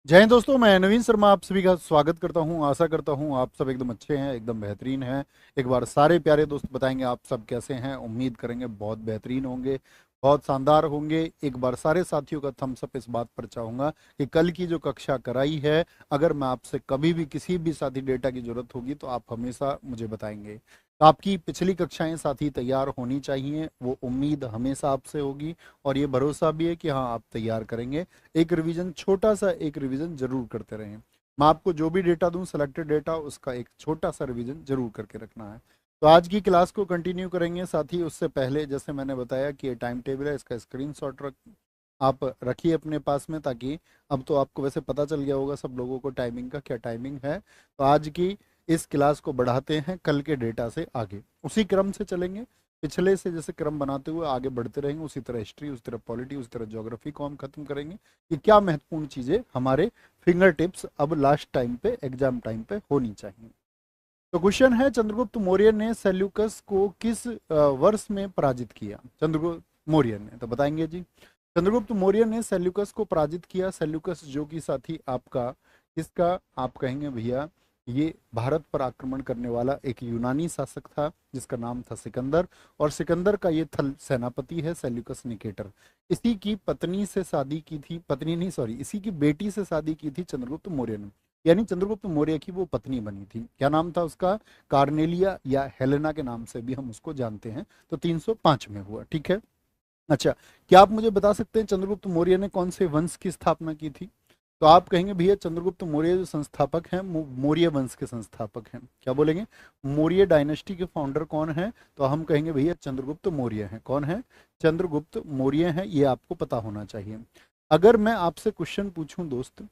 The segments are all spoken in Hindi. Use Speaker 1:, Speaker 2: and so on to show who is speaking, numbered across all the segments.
Speaker 1: जय हिंद दोस्तों, मैं नवीन शर्मा आप सभी का स्वागत करता हूं। आशा करता हूं आप सब एकदम अच्छे हैं, एकदम बेहतरीन हैं। एक बार सारे प्यारे दोस्त बताएंगे आप सब कैसे हैं। उम्मीद करेंगे बहुत बेहतरीन होंगे, बहुत शानदार होंगे। एक बार सारे साथियों का थम्स अप इस बात पर चाहूंगा कि कल की जो कक्षा कराई है, अगर मैं आपसे कभी भी किसी भी साथी डेटा की जरूरत होगी तो आप हमेशा मुझे बताएंगे। आपकी पिछली कक्षाएं साथी तैयार होनी चाहिए, वो उम्मीद हमेशा आपसे होगी और ये भरोसा भी है कि हाँ आप तैयार करेंगे। एक रिवीजन, छोटा सा एक रिवीजन जरूर करते रहें। मैं आपको जो भी डेटा दूं, सेलेक्टेड डेटा, उसका एक छोटा सा रिवीजन जरूर करके रखना है। तो आज की क्लास को कंटिन्यू करेंगे। साथ ही उससे पहले जैसे मैंने बताया कि ये टाइम टेबल है, इसका स्क्रीनशॉट आप रखिए अपने पास में, ताकि अब तो आपको वैसे पता चल गया होगा सब लोगों को टाइमिंग का क्या टाइमिंग है। तो आज की इस क्लास को बढ़ाते हैं कल के डेटा से आगे, उसी क्रम से चलेंगे। पिछले से जैसे क्रम बनाते हुए आगे बढ़ते रहेंगे, उसी तरह हिस्ट्री, उसी तरह पॉलिटी, उसी तरह ज्योग्राफी को हम खत्म करेंगे कि क्या महत्वपूर्ण चीजें हमारे फिंगर टिप्स अब लास्ट टाइम पे, एग्जाम टाइम पे होनी चाहिए। तो क्वेश्चन है, चंद्रगुप्त मौर्य ने सेल्यूकस को किस वर्ष में पराजित किया? चंद्रगुप्त मौर्य ने, तो बताएंगे जी। चंद्रगुप्त मौर्य ने सेल्यूकस को पराजित किया। सेल्यूकस जो कि साथी आपका किसका आप कहेंगे भैया, ये भारत पर आक्रमण करने वाला एक यूनानी शासक था जिसका नाम था सिकंदर। और सिकंदर का ये थल सेनापति है सेल्यूकस निकेटर। इसी की पत्नी से शादी की थी, पत्नी नहीं सॉरी, इसी की बेटी से शादी की थी चंद्रगुप्त मौर्य ने। यानी चंद्रगुप्त मौर्य की वो पत्नी बनी थी। क्या नाम था उसका? कार्नेलिया या हेलेना के नाम से भी हम उसको जानते हैं। तो 305 में हुआ, ठीक है। अच्छा, क्या आप मुझे बता सकते हैं चंद्रगुप्त मौर्य ने कौन से वंश की स्थापना की थी? तो आप कहेंगे भैया चंद्रगुप्त मौर्य जो संस्थापक हैं, मौर्य वंश के संस्थापक हैं। क्या बोलेंगे? मौर्य डायनेस्टी के फाउंडर कौन है? तो हम कहेंगे भैया चंद्रगुप्त मौर्य हैं। कौन है? चंद्रगुप्त मौर्य हैं, ये आपको पता होना चाहिए। अगर मैं आपसे क्वेश्चन पूछूं दोस्त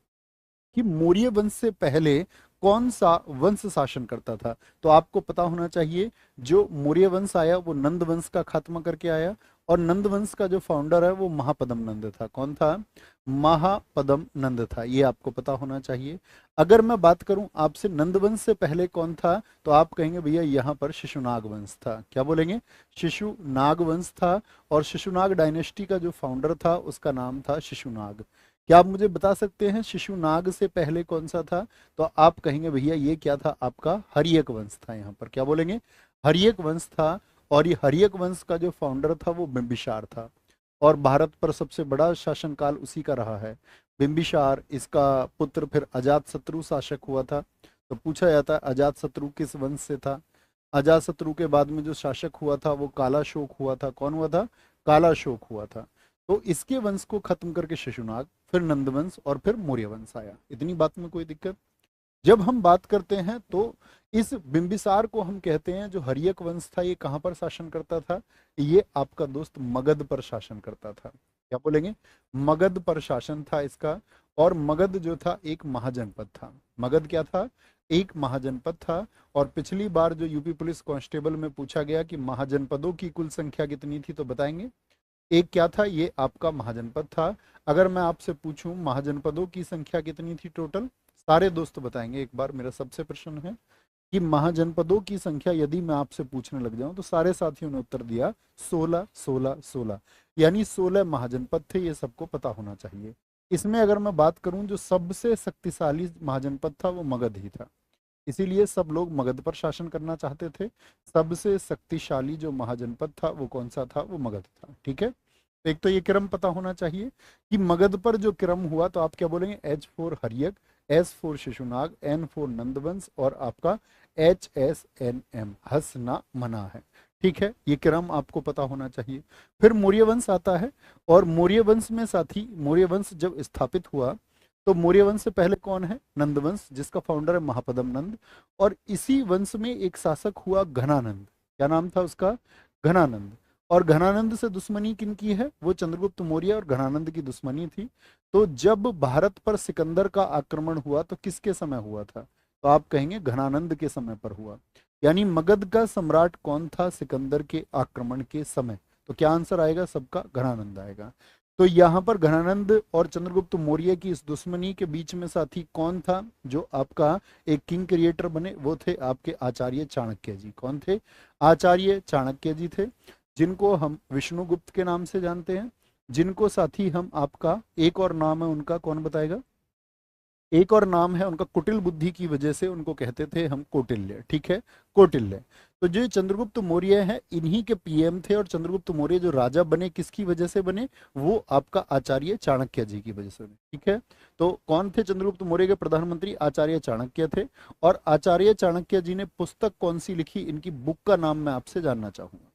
Speaker 1: कि मौर्य वंश से पहले कौन सा वंश शासन करता था, तो आपको पता होना चाहिए जो मौर्य वंश आया वो नंद वंश का खात्मा करके आया। और नंद वंश का जो फाउंडर है वो महापद्म नंद था। कौन था? महापद्म नंद था, ये आपको पता होना चाहिए। अगर मैं बात करूं आपसे नंद वंश से पहले कौन था, तो आप कहेंगे भैया यहाँ पर शिशुनाग वंश था। क्या बोलेंगे? शिशुनाग वंश था। और शिशुनाग डायनेस्टी का जो फाउंडर था उसका नाम था शिशुनाग। क्या आप मुझे बता सकते हैं शिशुनाग से पहले कौन सा था? तो आप कहेंगे भैया ये क्या था, आपका हर्यक वंश था। यहाँ पर क्या बोलेंगे? हर्यक वंश था। और ये हर्यक वंश का जो फाउंडर था वो बिंबिसार था। और भारत पर सबसे बड़ा शासनकाल उसी का रहा है। बिंबिसार, इसका पुत्र फिर अजातशत्रु शासक हुआ था। तो पूछा जाता है अजातशत्रु किस वंश से था? अजातशत्रु के बाद में जो शासक हुआ था वो कालाशोक हुआ था। कौन हुआ था? कालाशोक हुआ था। तो इसके वंश को खत्म करके शिशुनाग, फिर नंदवंश और फिर मौर्य वंश आया। इतनी बात में कोई दिक्कत? जब हम बात करते हैं तो इस बिंबिसार को हम कहते हैं जो हर्यक वंश था, ये कहां पर शासन करता था? ये आपका दोस्त मगध पर शासन करता था। क्या बोलेंगे? मगध पर शासन था इसका। और मगध जो था एक महाजनपद था। मगध क्या था? एक महाजनपद था। और पिछली बार जो यूपी पुलिस कांस्टेबल में पूछा गया कि महाजनपदों की कुल संख्या कितनी थी, तो बताएंगे? एक क्या था? ये आपका महाजनपद था। अगर मैं आपसे पूछूं महाजनपदों की संख्या कितनी थी टोटल, सारे दोस्त बताएंगे। एक बार मेरा सबसे प्रश्न है कि महाजनपदों की संख्या यदि मैं आपसे पूछने लग जाऊं, तो सारे साथियों ने उत्तर दिया 16 16 16। यानी 16 महाजनपद थे, ये सबको पता होना चाहिए। इसमें अगर मैं बात करूं जो सबसे शक्तिशाली महाजनपद था वो मगध ही था। इसीलिए सब लोग मगध पर शासन करना चाहते थे। सबसे शक्तिशाली जो महाजनपद था वो कौन सा था? वो मगध था, ठीक है। तो एक तो ये क्रम पता होना चाहिए कि मगध पर जो क्रम हुआ, तो आप क्या बोलेंगे? H for Haryanka, S for Shishunaga, N for Nandavansh और आपका एच एस एन एम हसना मना है। ठीक है, ये क्रम आपको पता होना चाहिए। फिर मौर्य वंश आता है। और मौर्य वंश में साथी, मौर्य वंश जब स्थापित हुआ तो मौर्य वंश से पहले कौन है? नंदवंश, जिसका फाउंडर है महापद्म नंद। और इसी वंश में एक शासक हुआ घनानंद। क्या नाम था उसका? घनानंद। और घनानंद से दुश्मनी किनकी है? वो चंद्रगुप्त मौर्य और घनानंद की दुश्मनी थी। तो जब भारत पर सिकंदर का आक्रमण हुआ तो किसके समय हुआ था? तो आप कहेंगे घनानंद के समय पर हुआ। यानी मगध का सम्राट कौन था सिकंदर के आक्रमण के समय? तो क्या आंसर आएगा सबका? घनानंद आएगा। तो यहाँ पर घनानंद और चंद्रगुप्त मौर्य की इस दुश्मनी के बीच में साथी कौन था जो आपका एक किंग क्रिएटर बने? वो थे आपके आचार्य चाणक्य जी। कौन थे? आचार्य चाणक्य जी थे, जिनको हम विष्णुगुप्त के नाम से जानते हैं। जिनको साथी हम आपका एक और नाम है उनका, कौन बताएगा? एक और नाम है उनका, कुटिल बुद्धि की वजह से उनको कहते थे हम कौटिल्य, ठीक है, कौटिल्य। तो जो चंद्रगुप्त मौर्य है इन्हीं के पीएम थे, और चंद्रगुप्त मौर्य जो राजा बने किसकी वजह से बने, वो आपका आचार्य चाणक्य जी की वजह से बने, ठीक है। तो कौन थे चंद्रगुप्त मौर्य के प्रधानमंत्री, आचार्य चाणक्य थे। और आचार्य चाणक्य जी ने पुस्तक कौन सी लिखी, इनकी बुक का नाम मैं आपसे जानना चाहूंगा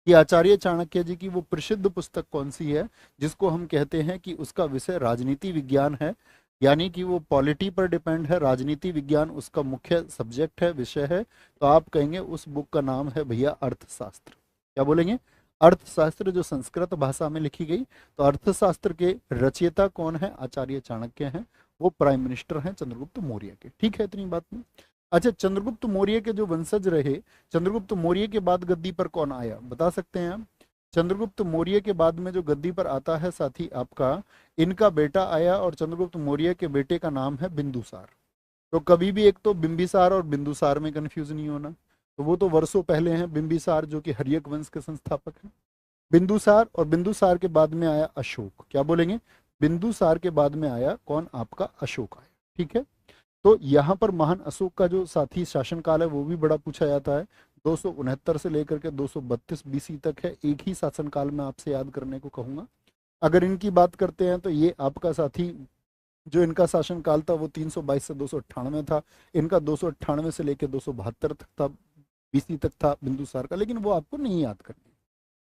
Speaker 1: कि आचार्य चाणक्य जी की वो प्रसिद्ध पुस्तक कौन सी है जिसको हम कहते हैं कि उसका विषय राजनीति विज्ञान है, यानी कि वो पॉलिटी पर डिपेंड है, राजनीति विज्ञान उसका मुख्य सब्जेक्ट है, विषय है। तो आप कहेंगे उस बुक का नाम है भैया अर्थशास्त्र। क्या बोलेंगे, अर्थशास्त्र, जो संस्कृत भाषा में लिखी गई। तो अर्थशास्त्र के रचयिता कौन है, आचार्य चाणक्य हैं, वो प्राइम मिनिस्टर हैं चंद्रगुप्त मौर्य के, ठीक है, इतनी बात में। अच्छा, चंद्रगुप्त मौर्य के जो वंशज रहे, चंद्रगुप्त मौर्य के बाद गद्दी पर कौन आया, बता सकते हैं आप। चंद्रगुप्त मौर्य के बाद में जो गद्दी पर आता है साथी आपका, इनका बेटा आया, और चंद्रगुप्त मौर्य के बेटे का नाम है बिंदुसार। तो कभी भी एक तो बिंबिसार और बिंदुसार में कंफ्यूज नहीं होना। तो वो तो वर्षों पहले हैं बिंबिसार, जो कि हर्यक वंश के संस्थापक हैं। बिंदुसार, और बिंदुसार के बाद में आया अशोक। क्या बोलेंगे, बिंदुसार के बाद में आया कौन, आपका अशोक आया, ठीक है। तो यहाँ पर महान अशोक का जो साथी शासनकाल है वो भी बड़ा पूछा जाता है। 269 से लेकर के 232 बीसी तक है, एक ही शासनकाल में आपसे याद करने को कहूंगा। अगर इनकी बात करते हैं तो ये आपका साथी जो इनका शासनकाल था वो 322 से 298 था। इनका 298 से लेकर 272 तक था, बीसी तक था बिंदुसार का, लेकिन वो आपको नहीं याद करनी।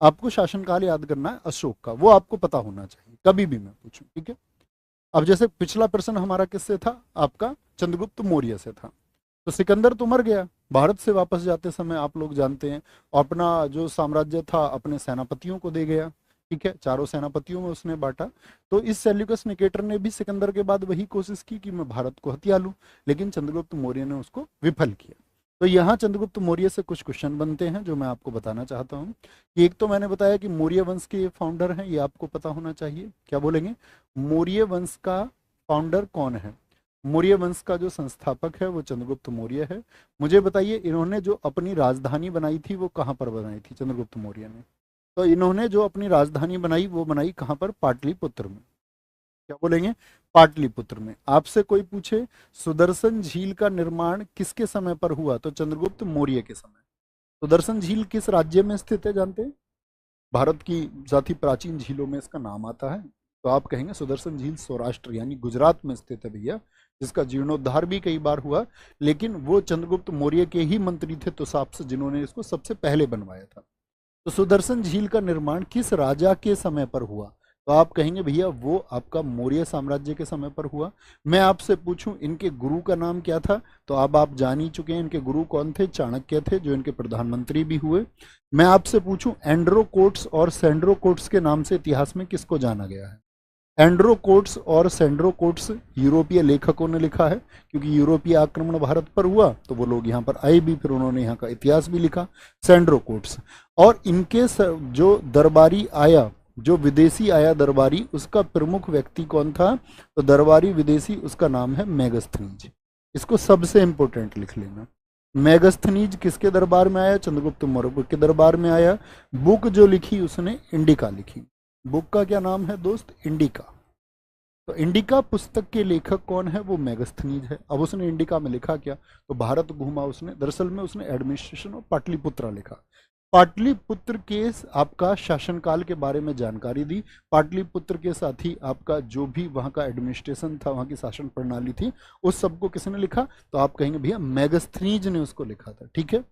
Speaker 1: आपको शासनकाल याद करना है अशोक का, वो आपको पता होना चाहिए कभी भी मैं पूछूं, ठीक है। अब जैसे पिछला प्रश्न हमारा किससे था, आपका चंद्रगुप्त मौर्य से था। तो सिकंदर तो मर गया, भारत से वापस जाते समय आप लोग जानते हैं, और अपना जो साम्राज्य था अपने सेनापतियों को दे गया, ठीक है, चारों सेनापतियों में उसने बांटा। तो इस सेल्यूकस निकेटर ने भी सिकंदर के बाद वही कोशिश की कि मैं भारत को हथिया लूं, लेकिन चंद्रगुप्त मौर्य ने उसको विफल किया। तो यहाँ चंद्रगुप्त मौर्य से कुछ क्वेश्चन बनते हैं जो मैं आपको बताना चाहता हूँ। कि एक तो मैंने बताया कि मौर्य वंश के फाउंडर हैं, ये आपको पता होना चाहिए। क्या बोलेंगे, मौर्य वंश का फाउंडर कौन है, मौर्य वंश का जो संस्थापक है वो चंद्रगुप्त मौर्य है। मुझे बताइए इन्होंने जो अपनी राजधानी बनाई थी वो कहाँ पर बनाई थी चंद्रगुप्त मौर्य ने। तो इन्होंने जो अपनी राजधानी बनाई वो बनाई कहाँ पर, पाटलिपुत्र में। क्या बोलेंगे, पाटलिपुत्र में। आपसे कोई पूछे सुदर्शन झील का निर्माण किसके समय पर हुआ, तो चंद्रगुप्त मौर्य के समय। सुदर्शन झील किस राज्य में स्थित है जानते हैं, भारत की साथ ही प्राचीन झीलों में इसका नाम आता है। तो आप कहेंगे सुदर्शन झील सौराष्ट्र यानी गुजरात में स्थित है भैया, जिसका जीर्णोद्धार भी कई बार हुआ, लेकिन वो चंद्रगुप्त मौर्य के ही मंत्री थे तुसाप्स, जिन्होंने इसको सबसे पहले बनवाया था। तो सुदर्शन झील का निर्माण किस राजा के समय पर हुआ, तो आप कहेंगे भैया वो आपका मौर्य साम्राज्य के समय पर हुआ। मैं आपसे पूछूं इनके गुरु का नाम क्या था, तो अब आप जान ही चुके हैं इनके गुरु कौन थे, चाणक्य थे, जो इनके प्रधानमंत्री भी हुए। मैं आपसे पूछूं एंड्रोकोट्स और सेंड्रोकोट्स के नाम से इतिहास में किसको जाना गया है। एंड्रोकोट्स और सेंड्रोकोट्स यूरोपीय लेखकों ने लिखा है, क्योंकि यूरोपीय आक्रमण भारत पर हुआ तो वो लोग यहाँ पर आए भी, फिर उन्होंने यहाँ का इतिहास भी लिखा, सेंड्रोकोट्स। और इनके जो दरबारी आया, जो विदेशी आया दरबारी, उसका प्रमुख व्यक्ति कौन था, तो दरबारी विदेशी उसका नाम है मेगस्थनीज। इसको सबसे इंपॉर्टेंट लिख लेना। मेगस्थनीज किसके दरबार में आया, चंद्रगुप्त मौर्य के दरबार में आया। बुक जो लिखी उसने इंडिका लिखी। बुक का क्या नाम है दोस्त, इंडिका। तो इंडिका पुस्तक के लेखक कौन है, वो मेगस्थनीज है। अब उसने इंडिका में लिखा क्या, तो भारत घूमा उसने, दरअसल में उसने एडमिनिस्ट्रेशन ऑफ पाटलिपुत्रा लिखा। पाटलिपुत्र के आपका शासनकाल के बारे में जानकारी दी। पाटलिपुत्र के साथ ही आपका जो भी वहाँ का एडमिनिस्ट्रेशन था, वहाँ की शासन प्रणाली थी, उस सबको किसने लिखा, तो आप कहेंगे भैया मेगस्थनीज ने उसको लिखा था, ठीक है।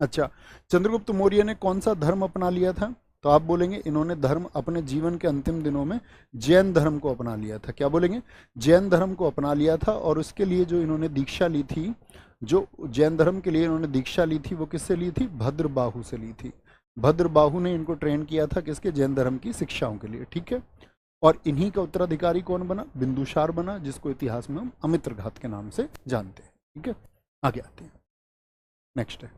Speaker 1: अच्छा, चंद्रगुप्त मौर्य ने कौन सा धर्म अपना लिया था, तो आप बोलेंगे इन्होंने धर्म अपने जीवन के अंतिम दिनों में जैन धर्म को अपना लिया था। क्या बोलेंगे, जैन धर्म को अपना लिया था। और उसके लिए जो इन्होंने दीक्षा ली थी, जो जैन धर्म के लिए इन्होंने दीक्षा ली थी, वो किससे ली थी, भद्रबाहु से ली थी। भद्रबाहु ने इनको ट्रेन किया था किसके, जैन धर्म की शिक्षाओं के लिए, ठीक है। और इन्हीं का उत्तराधिकारी कौन बना, बिंदुसार बना, जिसको इतिहास में हम अमित्रघात के नाम से जानते हैं, ठीक है। आगे आते हैं, नेक्स्ट है,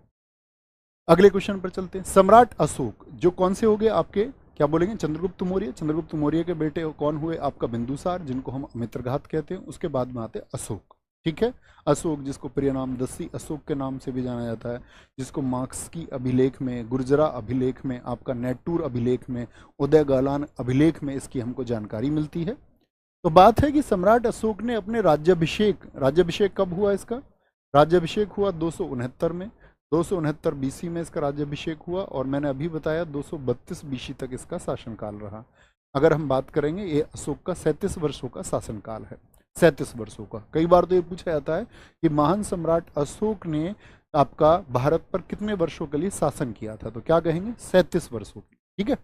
Speaker 1: अगले क्वेश्चन पर चलते हैं। सम्राट अशोक जो कौन से हो गए आपके, क्या बोलेंगे, चंद्रगुप्त मौर्य। चंद्रगुप्त मौर्य के बेटे कौन हुए, आपका बिंदुसार, जिनको हम अमित्रघात कहते हैं। उसके बाद में आते हैं अशोक, ठीक है। अशोक जिसको प्रिय नाम दस्सी अशोक के नाम से भी जाना जाता है, जिसको मार्क्स की अभिलेख में, गुर्जरा अभिलेख में, आपका नेटूर अभिलेख में, उदय गालान अभिलेख में इसकी हमको जानकारी मिलती है। तो बात है कि सम्राट अशोक ने अपने राज्याभिषेक कब हुआ इसका? राज्याभिषेक हुआ 269 में, 269 बीसी में इसका राज्याभिषेक हुआ, और मैंने अभी बताया 232 बीसी तक इसका शासनकाल रहा। अगर हम बात करेंगे, ये अशोक का 37 वर्षों का शासनकाल है, 37 वर्षों का। कई बार तो ये पूछा जाता है कि महान सम्राट अशोक ने आपका भारत पर कितने वर्षों के लिए शासन किया था, तो क्या कहेंगे? 37 वर्षों की। ठीक है,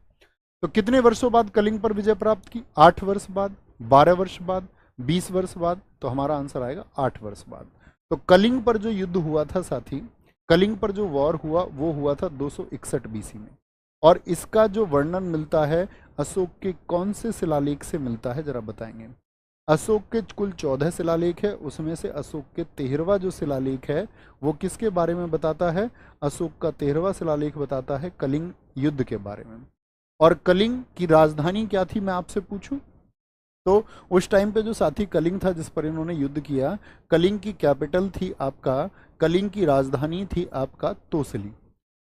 Speaker 1: तो कितने वर्षों बाद कलिंग पर विजय प्राप्त की? 8 वर्ष बाद, 12 वर्ष बाद, 20 वर्ष बाद, तो हमारा आंसर आएगा 8 वर्ष बाद। तो कलिंग पर जो युद्ध हुआ था साथी, कलिंग पर जो वॉर हुआ वो हुआ था 261 बीसी में, और इसका जो वर्णन मिलता है अशोक के कौन से शिलालेख से मिलता है, जरा बताएंगे। अशोक के कुल 14 शिलालेख है, उसमें से अशोक के 13वां जो शिलालेख है वो किसके बारे में बताता है? अशोक का 13वां शिलालेख बताता है कलिंग युद्ध के बारे में। और कलिंग की राजधानी क्या थी, मैं आपसे पूछूं तो उस टाइम पे जो साथी कलिंग था जिस पर इन्होंने युद्ध किया, कलिंग की कैपिटल थी आपका, कलिंग की राजधानी थी आपका तोसली।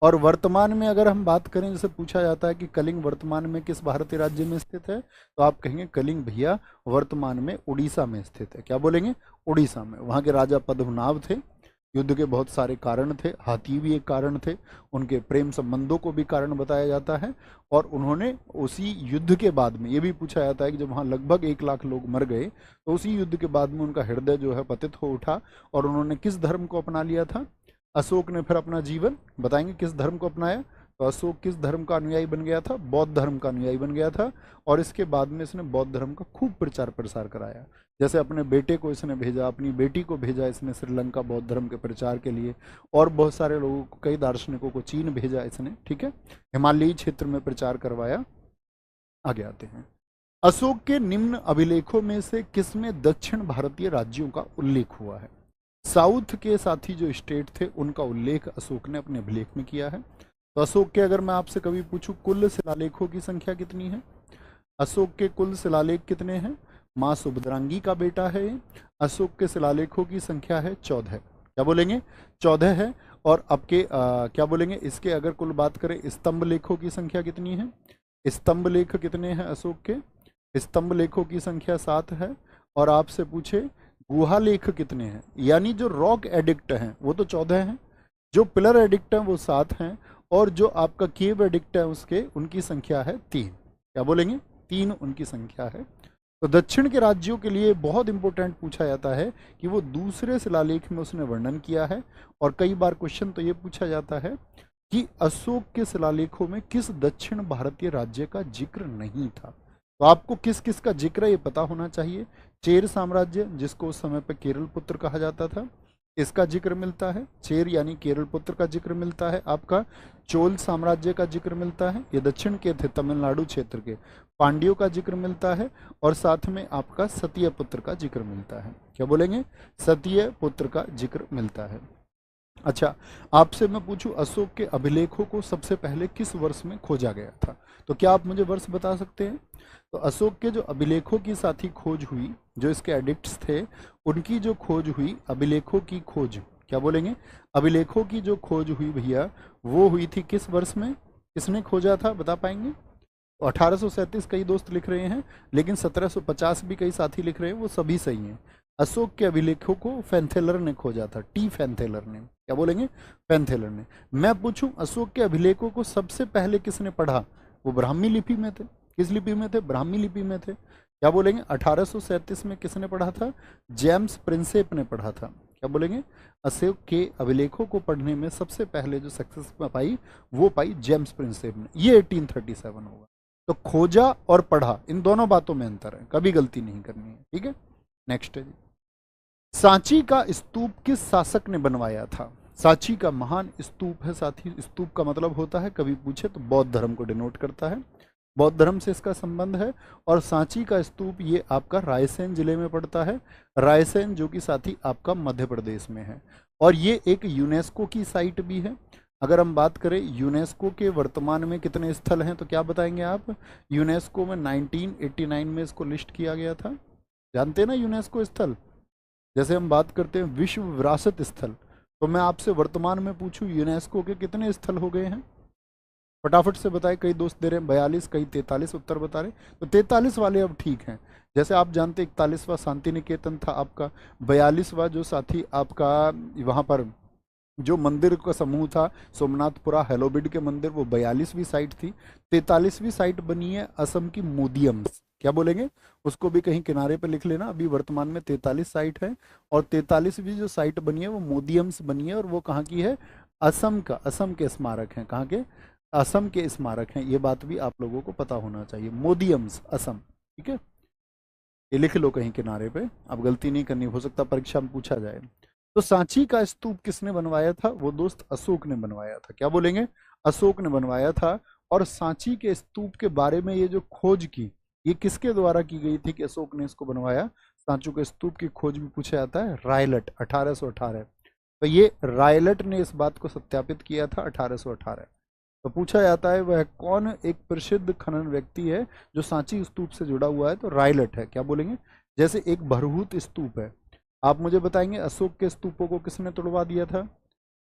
Speaker 1: और वर्तमान में अगर हम बात करें, जैसे पूछा जाता है कि कलिंग वर्तमान में किस भारतीय राज्य में स्थित है, तो आप कहेंगे कलिंग भैया वर्तमान में उड़ीसा में स्थित है। क्या बोलेंगे? उड़ीसा में। वहाँ के राजा पद्मनाभ थे, युद्ध के बहुत सारे कारण थे, हाथी भी एक कारण थे, उनके प्रेम संबंधों को भी कारण बताया जाता है। और उन्होंने उसी युद्ध के बाद में, ये भी पूछा जाता है कि जब वहाँ लगभग 1 लाख लोग मर गए, तो उसी युद्ध के बाद में उनका हृदय जो है पतित हो उठा, और उन्होंने किस धर्म को अपना लिया था? अशोक ने फिर अपना जीवन, बताएंगे किस धर्म को अपनाया? तो अशोक किस धर्म का अनुयायी बन गया था? बौद्ध धर्म का अनुयायी बन गया था। और इसके बाद में इसने बौद्ध धर्म का खूब प्रचार प्रसार कराया। जैसे अपने बेटे को इसने भेजा, अपनी बेटी को भेजा इसने श्रीलंका बौद्ध धर्म के प्रचार के लिए, और बहुत सारे लोगों को, कई दार्शनिकों को चीन भेजा इसने। ठीक है, हिमालयी क्षेत्र में प्रचार करवाया। आगे आते हैं, अशोक के निम्न अभिलेखों में से किसमें दक्षिण भारतीय राज्यों का उल्लेख हुआ है? साउथ के साथी जो स्टेट थे उनका उल्लेख अशोक ने अपने अभिलेख में किया है। तो अशोक के अगर मैं आपसे कभी पूछूं कुल शिलालेखों की संख्या कितनी है, अशोक के कुल शिलालेख कितने हैं? माँ सुभद्रांगी का बेटा है ये। अशोक के शिलालेखों की संख्या है 14। क्या बोलेंगे? 14 है। और आपके क्या बोलेंगे, इसके अगर कुल बात करें, स्तंभ लेखों की संख्या कितनी है? स्तंभ लेख कितने हैं अशोक के? स्तंभ लेखों की संख्या 7 है। और आपसे पूछे गुहा लेख कितने हैं, यानी जो रॉक एडिक्ट हैं वो तो 14 हैं, जो पिलर एडिक्ट हैं वो 7 हैं, और जो आपका केव एडिक्ट है उसके, उनकी संख्या है 3। क्या बोलेंगे? 3 उनकी संख्या है। तो दक्षिण के राज्यों के लिए बहुत इंपॉर्टेंट पूछा जाता है कि वो दूसरे शिलालेख में उसने वर्णन किया है। और कई बार क्वेश्चन तो ये पूछा जाता है कि अशोक के शिलालेखों में किस दक्षिण भारतीय राज्य का जिक्र नहीं था। तो आपको किस किस का जिक्र ये पता होना चाहिए। चेर साम्राज्य, जिसको उस समय पर केरल पुत्र कहा जाता था, इसका जिक्र मिलता है। चेर यानी केरल पुत्र का जिक्र मिलता है। आपका चोल साम्राज्य का जिक्र मिलता है, ये दक्षिण के थे, तमिलनाडु क्षेत्र के। पांड्यों का जिक्र मिलता है, और साथ में आपका सतीय पुत्र का जिक्र मिलता है। क्या बोलेंगे? सतीय पुत्र का जिक्र मिलता है। अच्छा, आपसे मैं पूछूं अशोक के अभिलेखों को सबसे पहले किस वर्ष में खोजा गया था, तो क्या आप मुझे वर्ष बता सकते हैं? तो अशोक के जो अभिलेखों की साथी खोज हुई, जो इसके एडिक्ट्स थे उनकी जो खोज हुई, अभिलेखों की खोज, क्या बोलेंगे? अभिलेखों की जो खोज हुई भैया, वो हुई थी किस वर्ष में? किसने खोजा था, बता पाएंगे? 1837 कई दोस्त लिख रहे हैं, लेकिन 1750 भी कई साथी लिख रहे हैं, वो सभी सही हैं। अशोक के अभिलेखों को फैंथेलर ने खोजा था, टी फैंथेलर ने। क्या बोलेंगे? फैंथेलर ने। मैं पूछूं अशोक के अभिलेखों को सबसे पहले किसने पढ़ा? वो ब्राह्मी लिपि में थे। किस लिपि में थे? ब्राह्मी लिपि में थे। क्या बोलेंगे? 1837 में किसने पढ़ा था? जेम्स प्रिंसेप ने पढ़ा था। क्या बोलेंगे? अशोक के अभिलेखों को पढ़ने में सबसे पहले जो सक्सेस पाई वो पाई जेम्स प्रिंसेप ने। ये 1837 होगा। तो खोजा और पढ़ा, इन दोनों बातों में अंतर है, कभी गलती नहीं करनी है। ठीक है, नेक्स्ट है जी, सांची का स्तूप किस शासक ने बनवाया था? सांची का महान स्तूप है साथी। स्तूप का मतलब होता है, कभी पूछे तो बौद्ध धर्म को डिनोट करता है, बौद्ध धर्म से इसका संबंध है। और सांची का स्तूप ये आपका रायसेन जिले में पड़ता है, रायसेन जो कि साथी आपका मध्य प्रदेश में है। और ये एक यूनेस्को की साइट भी है। अगर हम बात करें यूनेस्को के वर्तमान में कितने स्थल हैं, तो क्या बताएंगे आप? यूनेस्को में 1989 में इसको लिस्ट किया गया था। जानते हैं ना यूनेस्को स्थल, जैसे हम बात करते हैं विश्व विरासत स्थल, तो मैं आपसे वर्तमान में पूछूं यूनेस्को के कितने स्थल हो गए हैं? फटाफट से बताएं, कई दोस्त दे रहे हैं 42, कई 43 उत्तर बता रहे हैं। तो 43 वाले अब ठीक हैं। जैसे आप जानते 41वां शांति निकेतन था आपका, 42वां जो साथी आपका वहाँ पर जो मंदिर का समूह था सोमनाथपुरा हेलोबिड के मंदिर, वो 42वीं साइट थी। 43वीं साइट बनी है असम की मोदियम्स। क्या बोलेंगे, उसको भी कहीं किनारे पे लिख लेना। अभी वर्तमान में 43 साइट है, और 43वीं जो साइट बनी है वो मोदियम्स बनी है, और वो कहाँ की है, असम का, असम के स्मारक हैं। कहाँ के, असम के स्मारक हैं। ये बात भी आप लोगों को पता होना चाहिए, मोदियम्स असम। ठीक है, ये लिख लो कहीं किनारे पे, अब गलती नहीं करनी, हो सकता परीक्षा में पूछा जाए। तो सांची का स्तूप किसने बनवाया था, वो दोस्त अशोक ने बनवाया था। क्या बोलेंगे, अशोक ने बनवाया था। और सांची के स्तूप के बारे में ये जो खोज की, ये किसके द्वारा की गई थी कि अशोक ने इसको बनवाया। सांची के स्तूप की खोज भी पूछा जाता है, रायलट 1818। तो ये रायलट ने इस बात को सत्यापित किया था 1818। तो पूछा जाता है वह कौन एक प्रसिद्ध खनन व्यक्ति है जो सांची स्तूप से जुड़ा हुआ है, तो रायलट है। क्या बोलेंगे, जैसे एक भरहूत स्तूप है, आप मुझे बताएंगे अशोक के स्तूपों को किसने तोड़वा दिया था।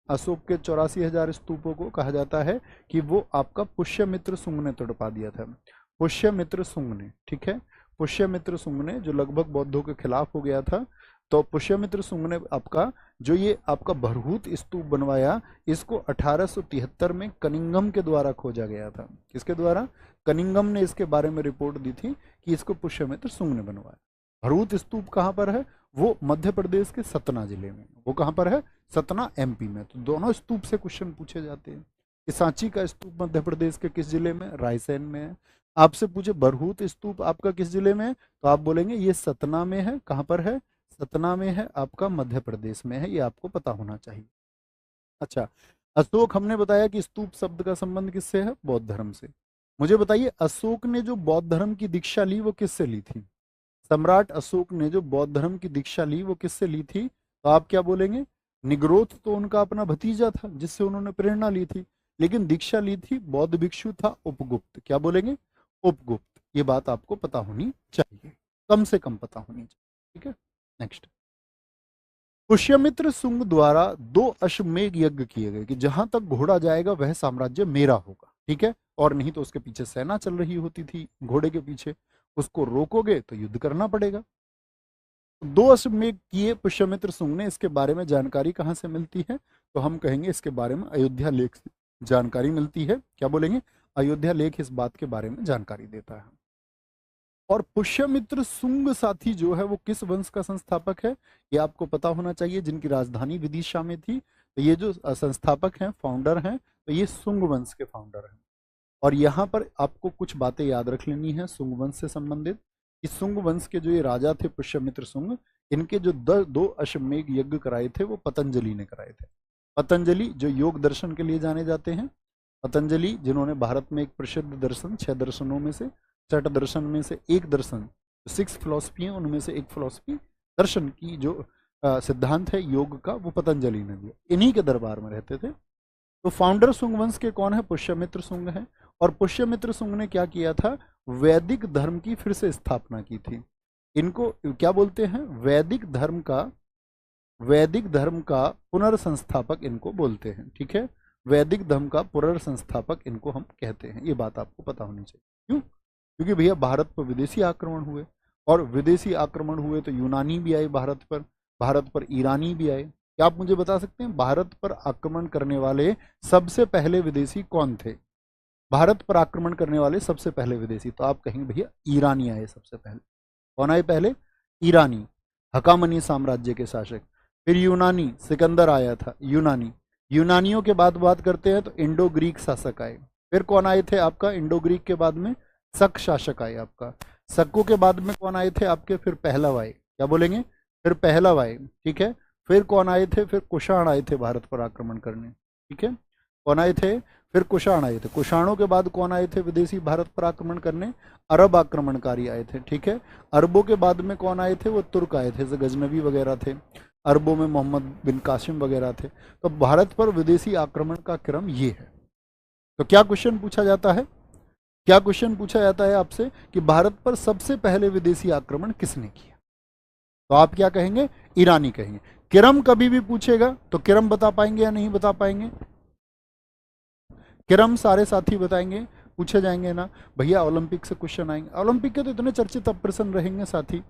Speaker 1: अशोक के 84,000 स्तूपों को कहा जाता है कि वो आपका पुष्यमित्र सुंग ने तोड़वा दिया था। पुष्यमित्र सुंग ने, ठीक है, पुष्यमित्र सुंग ने, जो लगभग बौद्धों के खिलाफ हो गया था। तो पुष्यमित्र सुंग ने आपका जो ये आपका भरहूत स्तूप बनवाया, इसको 1873 में कनिंगम के द्वारा खोजा गया था। किसके द्वारा, कनिंगम ने इसके बारे में रिपोर्ट दी थी कि इसको पुष्यमित्र सुंग ने बनवाया। भरहूत स्तूप कहाँ पर है, वो मध्य प्रदेश के सतना जिले में। वो कहाँ पर है, सतना एमपी में। तो दोनों स्तूप से क्वेश्चन पूछे जाते हैं। कि सांची का स्तूप मध्य प्रदेश के किस जिले में, रायसेन में है। आपसे पूछे भरहूत स्तूप आपका किस जिले में है, तो आप बोलेंगे ये सतना में है। कहाँ पर है, सतना में है, आपका मध्य प्रदेश में है। ये आपको पता होना चाहिए। अच्छा, अशोक हमने बताया कि स्तूप शब्द का संबंध किससे है, बौद्ध धर्म से। मुझे बताइए अशोक ने जो बौद्ध धर्म की दीक्षा ली वो किससे ली थी। सम्राट अशोक ने जो बौद्ध धर्म की दीक्षा ली वो किससे ली थी, तो आप क्या बोलेंगे, निग्रोध तो उनका अपना भतीजा था जिससे उन्होंने प्रेरणा ली थी, लेकिन दीक्षा ली थी बौद्ध भिक्षु था उपगुप्त। क्या बोलेंगे, उपगुप्त। ये बात आपको पता होनी चाहिए, कम से कम पता होनी चाहिए। ठीक है, नेक्स्ट। पुष्यमित्र सुंग द्वारा 2 अश्वमेध यज्ञ किए गए कि जहां तक घोड़ा जाएगा वह साम्राज्य मेरा होगा। ठीक है, और नहीं तो उसके पीछे सेना चल रही होती थी घोड़े के पीछे, उसको रोकोगे तो युद्ध करना पड़ेगा। 2 अश्वमेध किए पुष्यमित्र सुंग ने, इसके बारे में जानकारी कहाँ से मिलती है, तो हम कहेंगे इसके बारे में अयोध्या लेख से जानकारी मिलती है। क्या बोलेंगे, अयोध्या लेख इस बात के बारे में जानकारी देता है। और पुष्यमित्र सुंग साथी जो है वो किस वंश का संस्थापक है, ये आपको पता होना चाहिए, जिनकी राजधानी विदिशा में थी। तो ये जो संस्थापक हैं, फाउंडर हैं, तो ये सुंग वंश के फाउंडर हैं। और यहाँ पर आपको कुछ बातें याद रख लेनी है सुंग वंश से संबंधित, कि सुंग वंश के जो ये राजा थे पुष्यमित्र सुंग, इनके जो 2 अश्वमेध यज्ञ कराए थे वो पतंजलि ने कराए थे। पतंजलि जो योग दर्शन के लिए जाने जाते हैं, पतंजलि जिन्होंने भारत में एक प्रसिद्ध दर्शन, 6 दर्शनों में से, 6 दर्शन में से एक दर्शन, 6 फिलॉसफी है उनमें से एक फिलॉसफी दर्शन की जो सिद्धांत है योग का, वो पतंजलि ने दिया। इन्हीं के दरबार में रहते थे। तो फाउंडर सुंग वंश के कौन है, पुष्यमित्र सुंग है। और पुष्यमित्र सुंग ने क्या किया था, वैदिक धर्म की फिर से स्थापना की थी। इनको क्या बोलते हैं, वैदिक धर्म का पुनर्संस्थापक इनको बोलते हैं। ठीक है, वैदिक धर्म का पुनर्संस्थापक इनको हम कहते हैं। ये बात आपको पता होनी चाहिए। क्यों, क्योंकि भैया भारत पर विदेशी आक्रमण हुए, और विदेशी आक्रमण हुए तो यूनानी भी आए भारत पर ईरानी भी आए। क्या आप मुझे बता सकते हैं भारत पर आक्रमण करने वाले सबसे पहले विदेशी कौन थे, भारत पर आक्रमण करने वाले सबसे पहले विदेशी, तो आप कहेंगे भैया ईरानी आए सबसे पहले। कौन आए पहले, ईरानी, हकामनी साम्राज्य के शासक। फिर यूनानी, सिकंदर आया था यूनानी। यूनानियों के बाद बात करते हैं तो इंडो ग्रीक शासक आए। फिर कौन आए थे आपका, इंडो ग्रीक के बाद में शक शासक आए आपका। शकों के बाद में कौन आए थे आपके, फिर पहलव आए। क्या बोलेंगे, फिर पहलव आए। ठीक है, फिर कौन आए थे, फिर कुषाण आए थे भारत पर आक्रमण करने। ठीक है, कौन आए थे, फिर कुषाण आए थे। कुषाणों के बाद कौन आए थे विदेशी भारत पर आक्रमण करने, अरब आक्रमणकारी आए थे। ठीक है, अरबों के बाद में कौन आए थे, वो तुर्क आए थे, जैसे गजनबी वगैरह थे। अरबों में मोहम्मद बिन कासिम वगैरह थे। तो भारत पर विदेशी आक्रमण का क्रम ये है। तो क्या क्वेश्चन पूछा जाता है, क्या क्वेश्चन पूछा जाता है आपसे कि भारत पर सबसे पहले विदेशी आक्रमण किसने किया, तो आप क्या कहेंगे, ईरानी कहेंगे। क्रम कभी भी पूछेगा तो क्रम बता पाएंगे या नहीं बता पाएंगे, क्रम सारे साथी बताएंगे, पूछे जाएंगे ना भैया। ओलंपिक से क्वेश्चन आएंगे, ओलंपिक के तो इतने चर्चित अब प्रश्न रहेंगे साथी,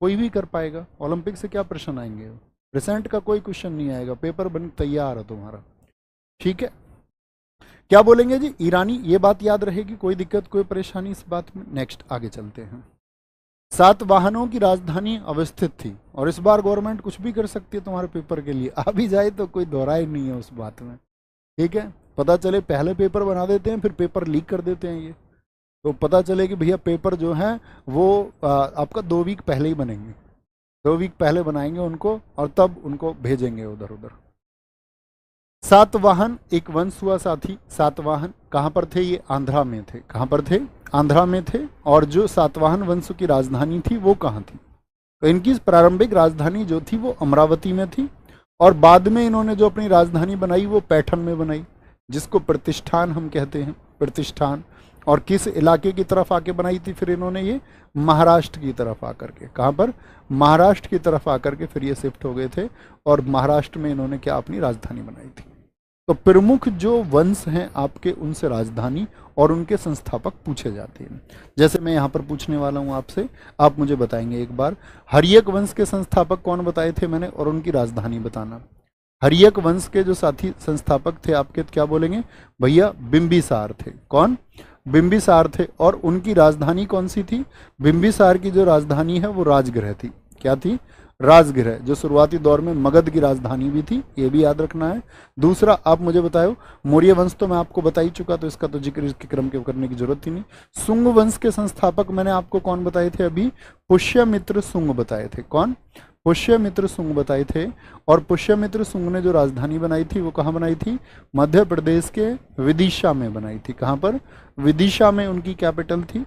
Speaker 1: कोई भी कर पाएगा। ओलंपिक से क्या प्रश्न आएंगे, प्रेजेंट का कोई क्वेश्चन नहीं आएगा, पेपर बन तैयार है तुम्हारा। ठीक है, क्या बोलेंगे जी, ईरानी, ये बात याद रहेगी, कोई दिक्कत कोई परेशानी इस बात में। नेक्स्ट आगे चलते हैं। सातवाहनों की राजधानी अवस्थित थी, और इस बार गवर्नमेंट कुछ भी कर सकती है तुम्हारे पेपर के लिए, आ भी जाए तो कोई दोहराई नहीं है उस बात में। ठीक है, पता चले पहले पेपर बना देते हैं फिर पेपर लीक कर देते हैं ये, तो पता चले कि भैया पेपर जो है वो आपका 2 वीक पहले ही बनेंगे, 2 वीक पहले बनाएंगे उनको और तब उनको भेजेंगे उधर उधर। सातवाहन एक वंश हुआ साथी। सातवाहन कहाँ पर थे, ये आंध्रा में थे। कहाँ पर थे, आंध्रा में थे। और जो सातवाहन वंश की राजधानी थी वो कहाँ थी, तो इनकी प्रारंभिक राजधानी जो थी वो अमरावती में थी, और बाद में इन्होंने जो अपनी राजधानी बनाई वो पैठन में बनाई, जिसको प्रतिष्ठान हम कहते हैं, प्रतिष्ठान। और किस इलाके की तरफ आके बनाई थी फिर इन्होंने, ये महाराष्ट्र की तरफ आकर के, कहाँ पर, महाराष्ट्र की तरफ आकर के फिर ये शिफ्ट हो गए थे, और महाराष्ट्र में इन्होंने क्या अपनी राजधानी बनाई थी। तो प्रमुख जो वंश हैं आपके, उनसे राजधानी और उनके संस्थापक पूछे जाते हैं। जैसे मैं यहाँ पर पूछने वाला हूँ आपसे, आप मुझे बताएंगे एक बार, हर्यक वंश के संस्थापक कौन बताए थे मैंने, और उनकी राजधानी बताना। हर्यक वंश के जो साथी संस्थापक थे आपके, क्या बोलेंगे भैया, बिंबिसार थे। कौन, बिंबिसार थे। और उनकी राजधानी कौन सी थी, बिंबिसार की जो राजधानी है वो राजगृह थी। क्या थी, राजगृह, जो शुरुआती दौर में मगध की राजधानी भी थी, ये भी याद रखना है। दूसरा आप मुझे बताओ, मौर्य वंश तो मैं आपको बता ही चुका, तो इसका तो जिक्र इसके क्रम के करने की जरूरत ही नहीं। शुंग वंश के संस्थापक मैंने आपको कौन बताए थे अभी, पुष्यमित्र शुंग बताए थे। कौन, पुष्यमित्र शुंग बताए थे। और पुष्यमित्र शुंग ने जो राजधानी बनाई थी वो कहाँ बनाई थी, मध्य प्रदेश के विदिशा में बनाई थी। कहाँ पर, विदिशा में उनकी कैपिटल थी।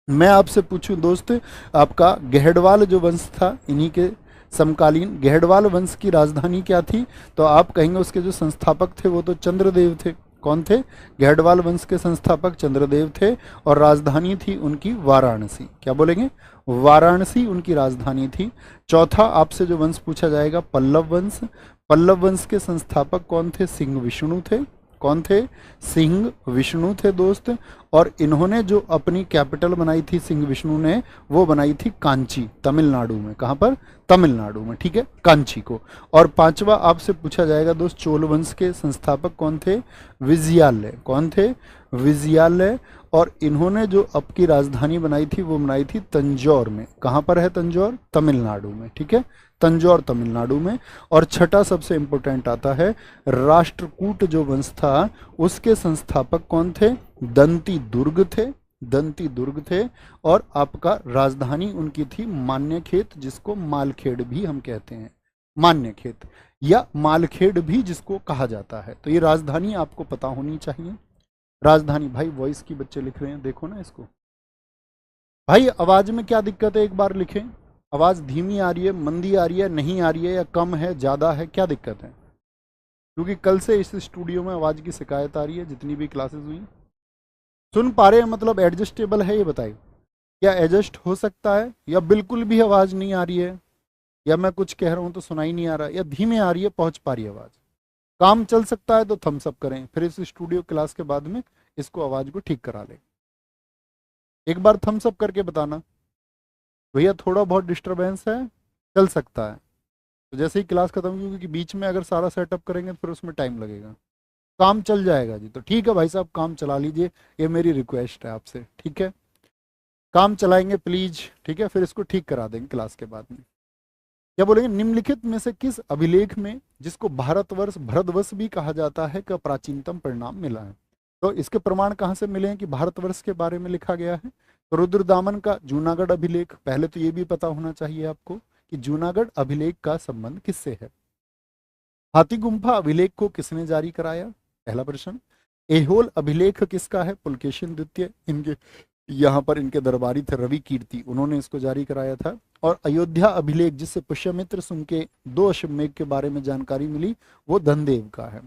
Speaker 1: मैं आपसे पूछूं दोस्त, आपका गहडवाल जो वंश था, इन्हीं के समकालीन गहडवाल वंश की राजधानी क्या थी, तो आप कहेंगे उसके जो संस्थापक थे वो तो चंद्रदेव थे। कौन थे, गहडवाल वंश के संस्थापक चंद्रदेव थे, और राजधानी थी उनकी वाराणसी। क्या बोलेंगे, वाराणसी उनकी राजधानी थी। चौथा आपसे जो वंश पूछा जाएगा, पल्लव वंश। पल्लव वंश के संस्थापक कौन थे, सिंह विष्णु थे। कौन थे, सिंह विष्णु थे दोस्त। और इन्होंने जो अपनी कैपिटल बनाई थी सिंह विष्णु ने, वो बनाई थी कांची, तमिलनाडु में। कहाँ पर, तमिलनाडु में। ठीक है, कांची को। और पांचवा आपसे पूछा जाएगा दोस्त, चोल वंश के संस्थापक कौन थे, विजयालय। कौन थे, विजयालय। और इन्होंने जो अब की राजधानी बनाई थी वो बनाई थी तंजौर में। कहाँ पर है तंजौर, तमिलनाडु में। ठीक है, तंजौर तमिलनाडु में। और छठा सबसे इंपॉर्टेंट आता है, राष्ट्रकूट जो वंश था उसके संस्थापक कौन थे, दंती दुर्ग थे। दंती दुर्ग थे। और आपका राजधानी उनकी थी मान्यखेत, जिसको मालखेड़ भी हम कहते हैं, मान्यखेत या मालखेड़ भी जिसको कहा जाता है। तो ये राजधानी आपको पता होनी चाहिए। राजधानी, भाई वॉइस की बच्चे लिख रहे हैं, देखो ना इसको। भाई आवाज में क्या दिक्कत है, एक बार लिखें। आवाज धीमी आ रही है, मंदी आ रही है, नहीं आ रही है, या कम है, ज्यादा है, क्या दिक्कत है? क्योंकि कल से इस स्टूडियो में आवाज की शिकायत आ रही है, जितनी भी क्लासेस हुई। सुन पा रहे हैं, मतलब एडजस्टेबल है, ये बताइए। क्या एडजस्ट हो सकता है, या बिल्कुल भी आवाज नहीं आ रही है, या मैं कुछ कह रहा हूं तो सुनाई नहीं आ रहा, या धीमे आ रही है, पहुंच पा रही है आवाज? काम चल सकता है तो थम्स अप करें, फिर इस स्टूडियो क्लास के बाद में इसको आवाज को ठीक करा लें। एक बार थम्स अप करके बताना भैया थोड़ा बहुत डिस्टरबेंस है, चल सकता है। तो जैसे ही क्लास खत्म होगी, क्योंकि बीच में अगर सारा सेटअप करेंगे तो फिर उसमें टाइम लगेगा। काम चल जाएगा जी, तो ठीक है भाई साहब, काम चला लीजिए, ये मेरी रिक्वेस्ट है आपसे। ठीक है, काम चलाएंगे प्लीज। ठीक है, फिर इसको ठीक करा देंगे क्लास के बाद में। क्या बोलेंगे, निम्नलिखित में से किस अभिलेख में, जिसको भारतवर्ष भरतवर्ष भी कहा जाता है, का प्राचीनतम परिणाम मिला है? तो इसके प्रमाण कहाँ से मिले हैं कि भारतवर्ष के बारे में लिखा गया है? तो रुद्रदामन का जूनागढ़ अभिलेख। पहले तो ये भी पता होना चाहिए आपको कि जूनागढ़ अभिलेख का संबंध किससे है। हाथी गुम्फा अभिलेख को किसने जारी कराया, पहला प्रश्न। एहोल अभिलेख किसका है, पुलकेशिन द्वितीय। इनके यहाँ पर इनके दरबारी थे रवि कीर्ति, उन्होंने इसको जारी कराया था। और अयोध्या अभिलेख, जिससे पुष्यमित्र शुंग के 2 अश्वमेध के बारे में जानकारी मिली, वो धनदेव का है।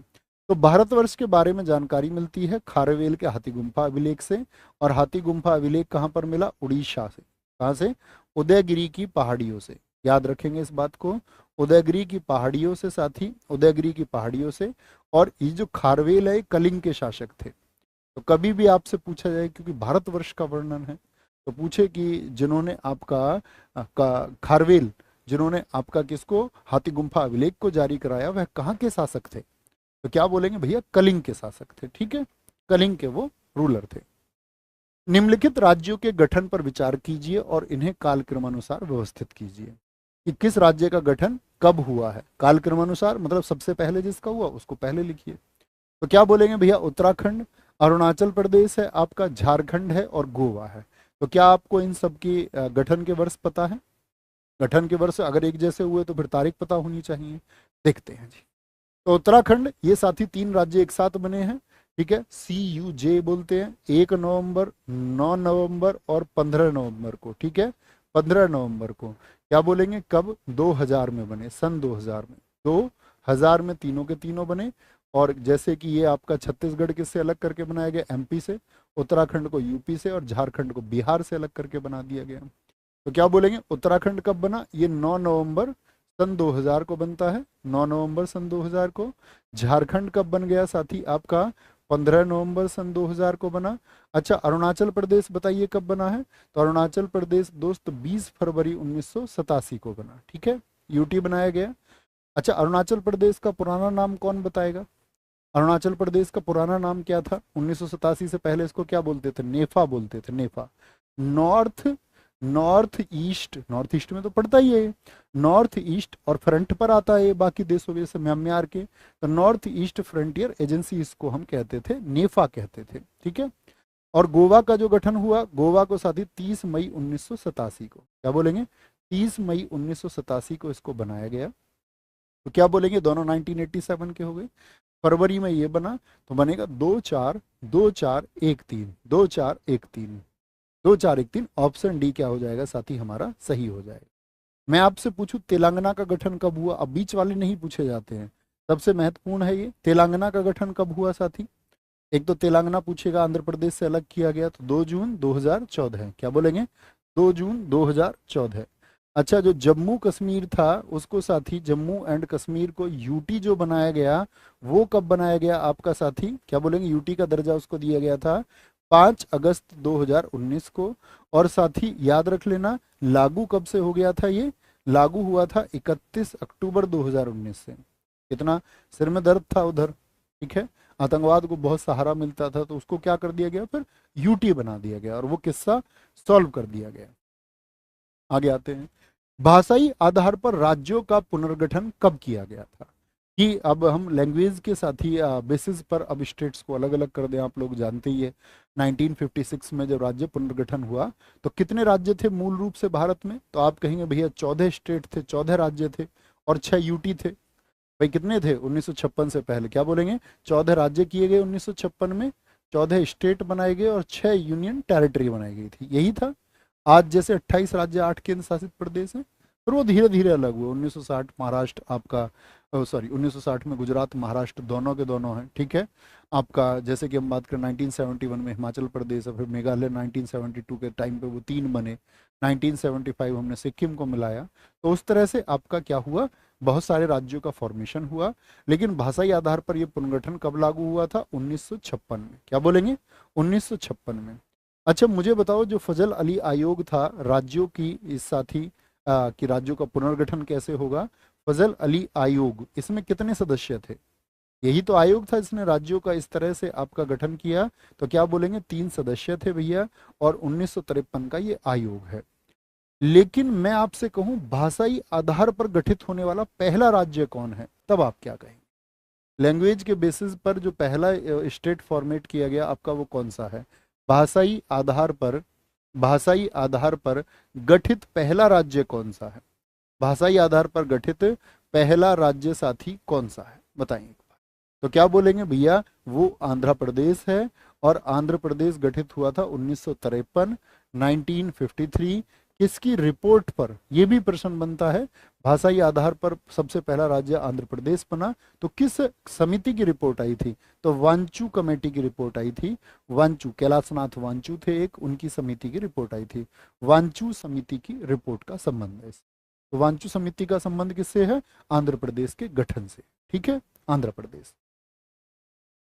Speaker 1: तो भारतवर्ष के बारे में जानकारी मिलती है खारवेल के हाथी गुम्फा अभिलेख से। और हाथी गुम्फा अभिलेख कहाँ पर मिला, उड़ीसा से। कहाँ से, उदयगिरी की पहाड़ियों से। याद रखेंगे इस बात को, उदयगिरी की पहाड़ियों से साथी, उदयगिरी की पहाड़ियों से। और ये जो खारवेल है कलिंग के शासक थे, तो कभी भी आपसे पूछा जाए, क्योंकि भारतवर्ष का वर्णन है, तो पूछे कि जिन्होंने आपका खारवेल, जिन्होंने आपका किसको, हाथी गुम्फा अभिलेख को जारी कराया, वह कहाँ के शासक थे? तो क्या बोलेंगे भैया, कलिंग के शासक थे। ठीक है, कलिंग के वो रूलर थे। निम्नलिखित राज्यों के गठन पर विचार कीजिए और इन्हें कालक्रमानुसार व्यवस्थित कीजिए, कि किस राज्य का गठन कब हुआ है। कालक्रमानुसार मतलब सबसे पहले जिसका हुआ उसको पहले लिखिए। तो क्या बोलेंगे भैया, उत्तराखंड, अरुणाचल प्रदेश है आपका, झारखंड है और गोवा है। तो क्या आपको इन सब की गठन के वर्ष पता है? गठन के वर्ष अगर एक जैसे हुए तो फिर तारीख पता होनी चाहिए। देखते हैं जी। तो उत्तराखंड, ये साथी 3 राज्य एक साथ बने हैं। ठीक है, CUJ बोलते हैं। 1 नवंबर, 9 नवंबर और 15 नवंबर को। ठीक है, 15 नवंबर को। क्या बोलेंगे, कब? 2000 में बने, सन 2000 में। 2000 में तीनों के तीनों बने। और जैसे कि ये आपका छत्तीसगढ़ किससे अलग करके बनाया गया? MP से। उत्तराखंड को UP से और झारखंड को बिहार से अलग करके बना दिया गया। तो क्या बोलेंगे, उत्तराखंड कब बना? ये 9 नवंबर सन 2000 को बनता है, 9 नवंबर सन 2000 को। झारखंड कब बन गया साथी आपका? 15 नवंबर सन 2000 को बना। अच्छा, अरुणाचल प्रदेश बताइए कब बना है? तो अरुणाचल प्रदेश दोस्त 20 फरवरी 1987 को बना। ठीक है, UT बनाया गया। अच्छा, अरुणाचल प्रदेश का पुराना नाम कौन बताएगा? अरुणाचल प्रदेश का पुराना नाम क्या था? 1987 से पहले इसको क्या बोलते थे? नेफा बोलते थे, नेफा। नॉर्थ नॉर्थ ईस्ट में तो पड़ता ही है। नॉर्थ ईस्ट और फ्रंट पर आता है ये बाकी देशों के, जैसे म्यांमार के। तो नॉर्थ ईस्ट फ्रंटियर एजेंसी इसको हम कहते थे, नेफा कहते थे। ठीक है, और गोवा का जो गठन हुआ, गोवा को साथी 30 मई 1987 को, क्या बोलेंगे, 30 मई 1987 को इसको बनाया गया। तो क्या बोलेंगे, दोनों 1987 के हो गए। फरवरी में ये बना, तो बनेगा 2413, 2413, 2413। ऑप्शन डी क्या हो जाएगा साथी, हमारा सही हो जाएगा। मैं आपसे पूछूं तेलंगाना का गठन कब हुआ? अब बीच वाले नहीं पूछे जाते हैं, सबसे महत्वपूर्ण है ये। तेलंगाना का गठन कब हुआ साथी? एक तो तेलंगाना पूछेगा, आंध्र प्रदेश से अलग किया गया, तो 2 जून 2014 है। क्या बोलेंगे, 2 जून 2014। अच्छा, जो जम्मू कश्मीर था उसको साथी, जम्मू एंड कश्मीर को UT जो बनाया गया, वो कब बनाया गया आपका साथी? क्या बोलेंगे, UT का दर्जा उसको दिया गया था 5 अगस्त 2019 को। और साथी याद रख लेना, लागू कब से हो गया था ये? लागू हुआ था 31 अक्टूबर 2019 से। कितना सिर में दर्द था उधर, ठीक है, आतंकवाद को बहुत सहारा मिलता था, तो उसको क्या कर दिया गया, फिर UT बना दिया गया और वो किस्सा सॉल्व कर दिया गया। आगे आते हैं, भाषाई आधार पर राज्यों का पुनर्गठन कब किया गया था? कि अब हम लैंग्वेज के साथ ही बेसिस पर अब स्टेट्स को अलग अलग कर दें, आप लोग जानते ही है। 1956 में जब राज्य पुनर्गठन हुआ, तो कितने राज्य थे मूल रूप से भारत में? तो आप कहेंगे भैया 14 स्टेट थे, 14 राज्य थे और 6 UT थे। भाई कितने थे 1956 से पहले? क्या बोलेंगे, 14 राज्य किए गए 1956 में, 14 स्टेट बनाए गए और 6 यूनियन टेरिटरी बनाई गई थी, यही था। आज जैसे 28 राज्य, 8 केंद्र शासित प्रदेश हैं, फिर वो धीरे धीरे अलग हुए। 1960 महाराष्ट्र आपका, सॉरी 1960 में गुजरात महाराष्ट्र दोनों के दोनों हैं। ठीक है, आपका जैसे कि हम बात करें 1971 में हिमाचल प्रदेश और फिर मेघालय 1972 के टाइम पे वो 3 बने। 1975 हमने सिक्किम को मिलाया। तो उस तरह से आपका क्या हुआ, बहुत सारे राज्यों का फॉर्मेशन हुआ। लेकिन भाषाई आधार पर ये पुनर्गठन कब लागू हुआ था? 1956 में। क्या बोलेंगे, 1956 में। अच्छा, मुझे बताओ, जो फजल अली आयोग था राज्यों की, इस साथी कि राज्यों का पुनर्गठन कैसे होगा, फजल अली आयोग, इसमें कितने सदस्य थे? यही तो आयोग था जिसने राज्यों का इस तरह से आपका गठन किया। तो क्या बोलेंगे, 3 सदस्य थे भैया, और 1953 का ये आयोग है। लेकिन मैं आपसे कहूं, भाषाई आधार पर गठित होने वाला पहला राज्य कौन है, तब आप क्या कहेंगे? लैंग्वेज के बेसिस पर जो पहला स्टेट फॉर्मेट किया गया आपका, वो कौन सा है? भाषाई आधार पर, भाषाई आधार पर गठित पहला राज्य कौन सा है? भाषाई आधार पर गठित पहला राज्य साथी कौन सा है, बताइए। तो क्या बोलेंगे भैया, वो आंध्र प्रदेश है। और आंध्र प्रदेश गठित हुआ था 1953, 1953। किसकी रिपोर्ट पर? ये भी प्रश्न बनता है। भाषाई आधार पर सबसे पहला राज्य आंध्र प्रदेश बना, तो किस समिति की रिपोर्ट आई थी? तो वांचू कमेटी की रिपोर्ट आई थी। वांचू, कैलाशनाथ वांचू थे एक, उनकी समिति की रिपोर्ट आई थी। वांचू समिति की रिपोर्ट का संबंध है। तो वांचू समिति का संबंध किससे है? आंध्र प्रदेश के गठन से। ठीक है, आंध्र प्रदेश।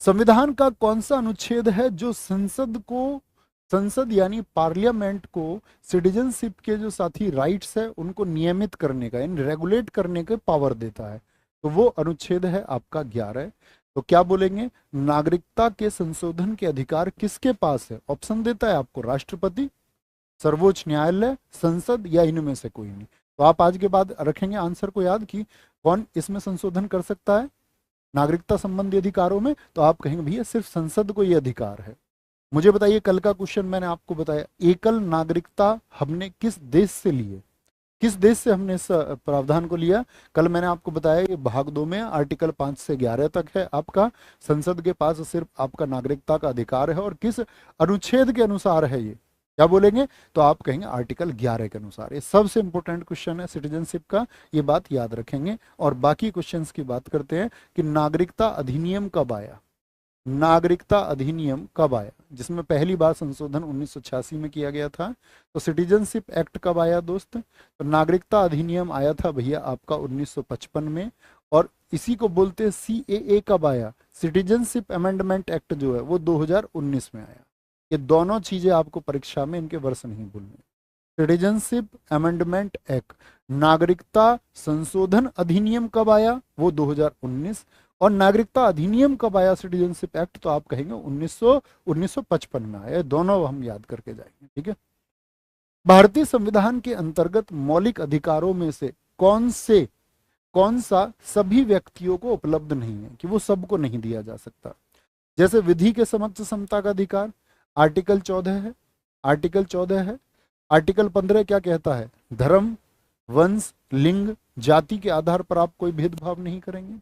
Speaker 1: संविधान का कौन सा अनुच्छेद है जो संसद यानी पार्लियामेंट को सिटीजनशिप के जो साथी राइट्स है उनको नियमित करने का यानी रेगुलेट करने के पावर देता है? तो वो अनुच्छेद है आपका 11। तो क्या बोलेंगे, नागरिकता के संशोधन के अधिकार किसके पास है? ऑप्शन देता है आपको, राष्ट्रपति, सर्वोच्च न्यायालय, संसद या इनमें से कोई नहीं। तो आप आज के बाद रखेंगे आंसर को याद कि कौन इसमें संशोधन कर सकता है नागरिकता संबंधी अधिकारों में, तो आप कहेंगे भैया सिर्फ संसद को ये अधिकार है। मुझे बताइए, कल का क्वेश्चन मैंने आपको बताया, एकल नागरिकता हमने किस देश से ली है? किस देश से हमने इस प्रावधान को लिया? कल मैंने आपको बताया ये भाग 2 में आर्टिकल 5 से 11 तक है आपका, संसद के पास सिर्फ आपका नागरिकता का अधिकार है। और किस अनुच्छेद के अनुसार है ये, क्या बोलेंगे? तो आप कहेंगे आर्टिकल 11 के अनुसार। ये सबसे इंपॉर्टेंट क्वेश्चन है सिटीजनशिप का, ये बात याद रखेंगे। और बाकी क्वेश्चंस की बात करते हैं कि नागरिकता अधिनियम कब आया। नागरिकता अधिनियम कब आया, जिसमें पहली बार संशोधन 1986 में किया गया था। तो सिटीजनशिप एक्ट कब आया दोस्त? तो नागरिकता अधिनियम आया था भैया आपका 1955 में। और इसी को बोलते हैं CAA। कब आया? सिटीजनशिप अमेंडमेंट एक्ट जो है वो 2019 में आया। ये दोनों चीजें आपको परीक्षा में इनके वर्ष नहीं भूलने। सिटीजनशिप अमेंडमेंट एक्ट, नागरिकता संशोधन अधिनियम कब आया? वो 2019। और नागरिकता अधिनियम कब आया सिटीजनशिप एक्ट? तो आप कहेंगे 1955 में आया। दोनों हम याद करके जाएंगे, ठीक है। भारतीय संविधान के अंतर्गत मौलिक अधिकारों में से कौन सा सभी व्यक्तियों को उपलब्ध नहीं है, कि वो सबको नहीं दिया जा सकता? जैसे विधि के समक्ष समता का अधिकार, आर्टिकल 14 है, आर्टिकल 14 है। आर्टिकल 15 क्या कहता है? धर्म, वंश, लिंग, जाति के आधार पर आप कोई भेदभाव नहीं करेंगे।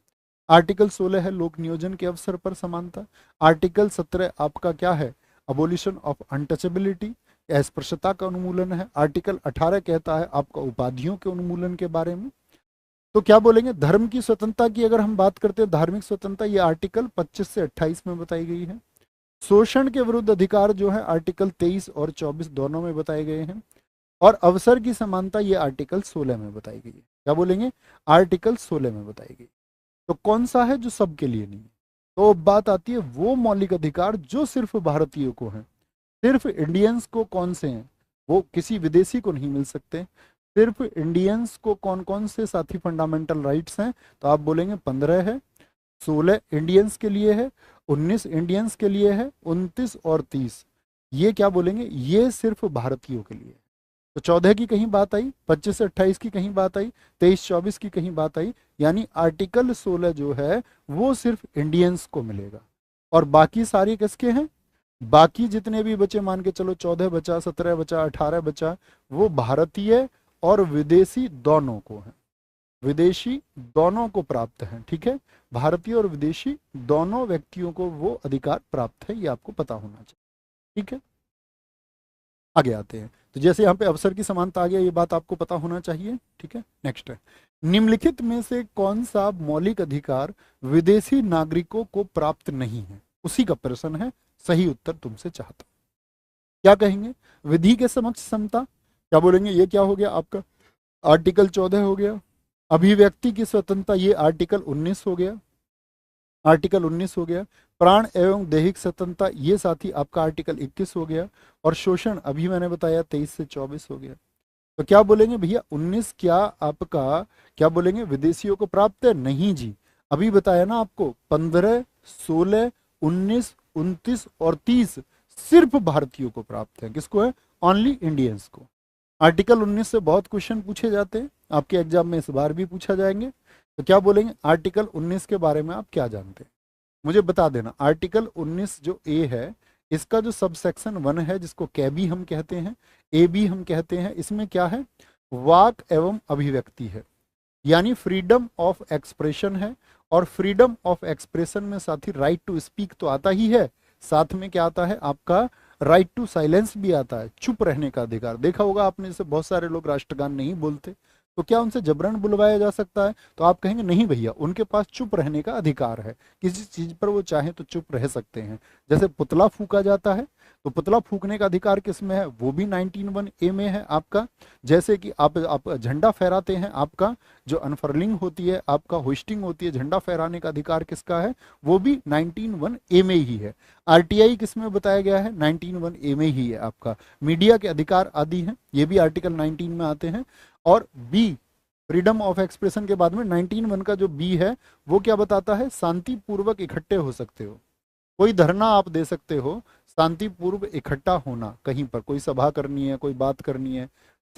Speaker 1: आर्टिकल 16 है लोक नियोजन के अवसर पर समानता। आर्टिकल 17 आपका क्या है? अबोलिशन ऑफ अनटचेबिलिटी, अस्पृश्यता का उन्मूलन है। आर्टिकल 18 कहता है आपका उपाधियों के उन्मूलन के बारे में। तो क्या बोलेंगे, धर्म की स्वतंत्रता की अगर हम बात करते हैं, धार्मिक स्वतंत्रता, ये आर्टिकल 25 से 28 में बताई गई है। शोषण के विरुद्ध अधिकार जो है आर्टिकल 23 और 24 दोनों में बताए गए हैं। और अवसर की समानता ये आर्टिकल 16 में बताई गई है। क्या बोलेंगे? आर्टिकल 16 में बताई गई। तो कौन सा है जो सबके लिए नहीं? तो बात आती है वो मौलिक अधिकार जो सिर्फ भारतीयों को हैं। सिर्फ इंडियंस को कौन से हैं? वो किसी विदेशी को नहीं मिल सकते। सिर्फ इंडियंस को कौन कौन से साथी फंडामेंटल राइट्स हैं? तो आप बोलेंगे 15 है, 16 इंडियंस के लिए है, 19 इंडियंस के लिए है, 29 और 30 ये क्या बोलेंगे, ये सिर्फ भारतीयों के लिए। तो 14 की कहीं बात आई, 25 से 28 की कहीं बात आई, 23-24 की कहीं बात आई, यानी आर्टिकल 16 जो है वो सिर्फ इंडियंस को मिलेगा। और बाकी सारे किसके हैं? बाकी जितने भी बचे, मान के चलो 14 बचा, 17 बचा, 18 बचा, वो भारतीय और विदेशी दोनों को है। विदेशी दोनों को प्राप्त है, ठीक है। भारतीय और विदेशी दोनों व्यक्तियों को वो अधिकार प्राप्त है, ये आपको पता होना चाहिए, ठीक है। आगे आते हैं। तो जैसे यहाँ पे अवसर की समानता आ गया, ये बात आपको पता होना चाहिए, ठीक है। नेक्स्ट है, निम्नलिखित में से कौन सा मौलिक अधिकार विदेशी नागरिकों को प्राप्त नहीं है? उसी का प्रश्न है, सही उत्तर तुमसे चाहता हूं। क्या कहेंगे? विधि के समक्ष समता, क्या बोलेंगे? ये क्या हो गया आपका? आर्टिकल 14 हो गया। अभिव्यक्ति की स्वतंत्रता, ये आर्टिकल 19 हो गया, आर्टिकल 19 हो गया। प्राण एवं दैहिक स्वतंत्रता, ये साथी आपका आर्टिकल 21 हो गया। और शोषण अभी मैंने बताया 23 से 24 हो गया। तो क्या बोलेंगे भैया, 19 क्या आपका, क्या बोलेंगे, विदेशियों को प्राप्त है? नहीं जी, अभी बताया ना आपको, 15, 16, 19, 29 और 30 सिर्फ भारतीयों को प्राप्त है। किसको है? ओनली इंडियंस को। आर्टिकल 19 से बहुत क्वेश्चन पूछे जाते हैं, आपके एग्जाम में इस बार भी पूछा जाएंगे। तो क्या बोलेंगे, आर्टिकल 19 के बारे में आप क्या जानते हैं, मुझे बता देना। आर्टिकल 19 जो ए है, इसका जो सब सेक्शन 1 है, जिसको कैबी हम कहते हैं, ए बी हम कहते हैं, इसमें क्या है? वाक एवं अभिव्यक्ति है, यानी फ्रीडम ऑफ एक्सप्रेशन है। और फ्रीडम ऑफ एक्सप्रेशन में साथ ही राइट टू स्पीक तो आता ही है, साथ में क्या आता है आपका? राइट टू साइलेंस भी आता है, चुप रहने का अधिकार। देखा होगा आपने, जैसे बहुत सारे लोग राष्ट्रगान नहीं बोलते, तो क्या उनसे जबरन बुलवाया जा सकता है? तो आप कहेंगे नहीं भैया, उनके पास चुप रहने का अधिकार है, किसी चीज पर वो चाहे तो चुप रह सकते हैं। जैसे पुतला फूका जाता है, तो पुतला फूकने का अधिकार किसमें है? वो भी 19(1)(a) में है आपका। जैसे कि आप झंडा फहराते हैं, आपका जो अनफर्लिंग होती है, आपका होइस्टिंग होती है, झंडा फहराने का अधिकार किसका है? वो भी 19(1)(a) में ही है। आरटीआई किसमें बताया गया है? 19(1)(a) में ही है आपका। मीडिया के अधिकार आदि हैं, ये भी आर्टिकल 19 में आते हैं। और बी, फ्रीडम ऑफ एक्सप्रेशन के बाद में 19(1) का जो बी है, वो क्या बताता है? शांतिपूर्वक इकट्ठे हो सकते हो, कोई धरना आप दे सकते हो, शांतिपूर्व इकट्ठा होना, कहीं पर कोई सभा करनी है, कोई बात करनी है।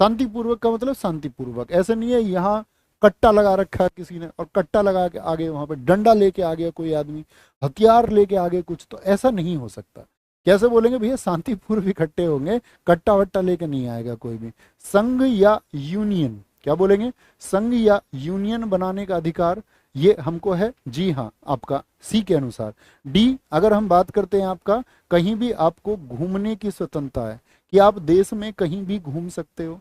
Speaker 1: शांतिपूर्वक का मतलब शांतिपूर्वक, ऐसे नहीं है यहाँ कट्टा लगा रखा है किसी ने और कट्टा लगा के आगे वहां पे डंडा लेके आ गया कोई आदमी, हथियार लेके आगे कुछ, तो ऐसा नहीं हो सकता। कैसे बोलेंगे भैया? शांतिपूर्व इकट्ठे होंगे, कट्टा वट्टा लेके नहीं आएगा कोई भी। संघ या यूनियन, क्या बोलेंगे? संघ या यूनियन बनाने का अधिकार ये हमको है, जी हाँ, आपका सी के अनुसार। डी, अगर हम बात करते हैं आपका, कहीं भी आपको घूमने की स्वतंत्रता है, कि आप देश में कहीं भी घूम सकते हो,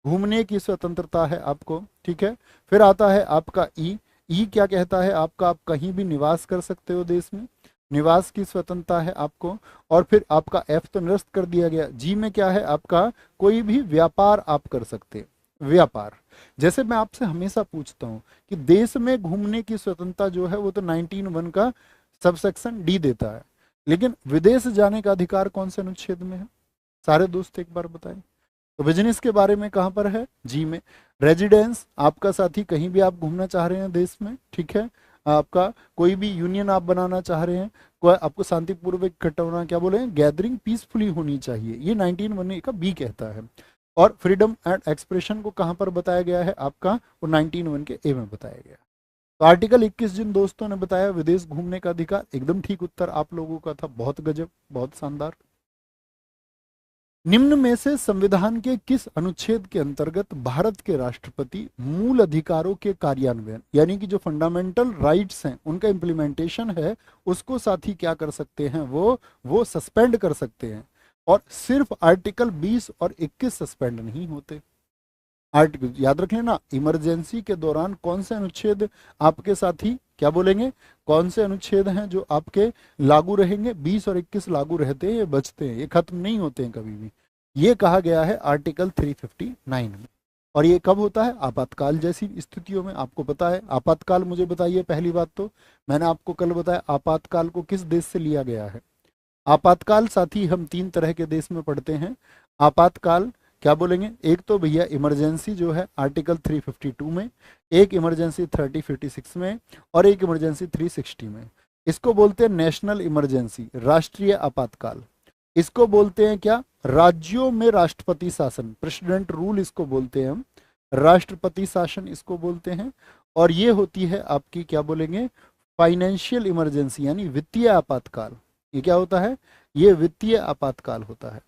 Speaker 1: घूमने की स्वतंत्रता है आपको, ठीक है। फिर आता है आपका ई। ई क्या कहता है आपका? आप कहीं भी निवास कर सकते हो देश में, निवास की स्वतंत्रता है आपको। और फिर आपका एफ तो निरस्त कर दिया गया। जी में क्या है आपका? कोई भी व्यापार आप कर सकते हो, व्यापार। जैसे मैं आपसे हमेशा पूछता हूं कि देश में घूमने की स्वतंत्रता जो है वो तो 19(1) का सबसेक्शन डी देता है, लेकिन विदेश जाने का अधिकार कौन से अनुच्छेद में है? सारे दोस्त एक बार बताएं। तो बिजनेस के बारे में कहां पर है? जी में। रेजिडेंस, आपका साथी कहीं भी आप घूमना चाह रहे हैं देश में, ठीक है, आपका कोई भी यूनियन आप बनाना चाह रहे हैं, कोई आपको शांतिपूर्वक इकट्ठा होना, क्या बोले? गैदरिंग पीसफुली होनी चाहिए, ये 19(1) का बी कहता है। और फ्रीडम एंड एक्सप्रेशन को कहां पर बताया गया है आपका? वो 19(1) के ए में बताया गया। तो आर्टिकल 21 जिन दोस्तों ने बताया विदेश घूमने का अधिकार, एकदम ठीक उत्तर आप लोगों का था, बहुत गजब, बहुत शानदार। निम्न में से संविधान के किस अनुच्छेद के अंतर्गत भारत के राष्ट्रपति मूल अधिकारों के कार्यान्वयन, यानी कि जो फंडामेंटल राइट्स हैं उनका इम्प्लीमेंटेशन है, उसको साथ ही क्या कर सकते हैं? वो सस्पेंड कर सकते हैं। और सिर्फ आर्टिकल 20 और 21 सस्पेंड नहीं होते। आर्टिकल याद रख लेना, इमरजेंसी के दौरान कौन से अनुच्छेद आपके साथी क्या बोलेंगे? कौन से अनुच्छेद हैं जो आपके लागू रहेंगे? 20 और 21 लागू रहते हैं, ये बचते हैं, ये खत्म नहीं होते हैं कभी भी। ये कहा गया है आर्टिकल 359 में। और ये कब होता है? आपातकाल जैसी स्थितियों में। आपको पता है आपातकाल, मुझे बताइए पहली बात तो, मैंने आपको कल बताया आपातकाल को किस देश से लिया गया है। आपातकाल साथी हम 3 तरह के देश में पढ़ते हैं। आपातकाल क्या बोलेंगे? एक तो भैया इमरजेंसी जो है आर्टिकल 352 में, एक इमरजेंसी 3056 में, और एक इमरजेंसी 360 में। इसको बोलते हैं नेशनल इमरजेंसी, राष्ट्रीय आपातकाल। इसको बोलते हैं क्या? राज्यों में राष्ट्रपति शासन, प्रेसिडेंट रूल इसको बोलते हैं हम, राष्ट्रपति शासन इसको बोलते हैं। और ये होती है आपकी क्या बोलेंगे? फाइनेंशियल इमरजेंसी, यानी वित्तीय आपातकाल। ये क्या होता है? ये वित्तीय आपातकाल होता है,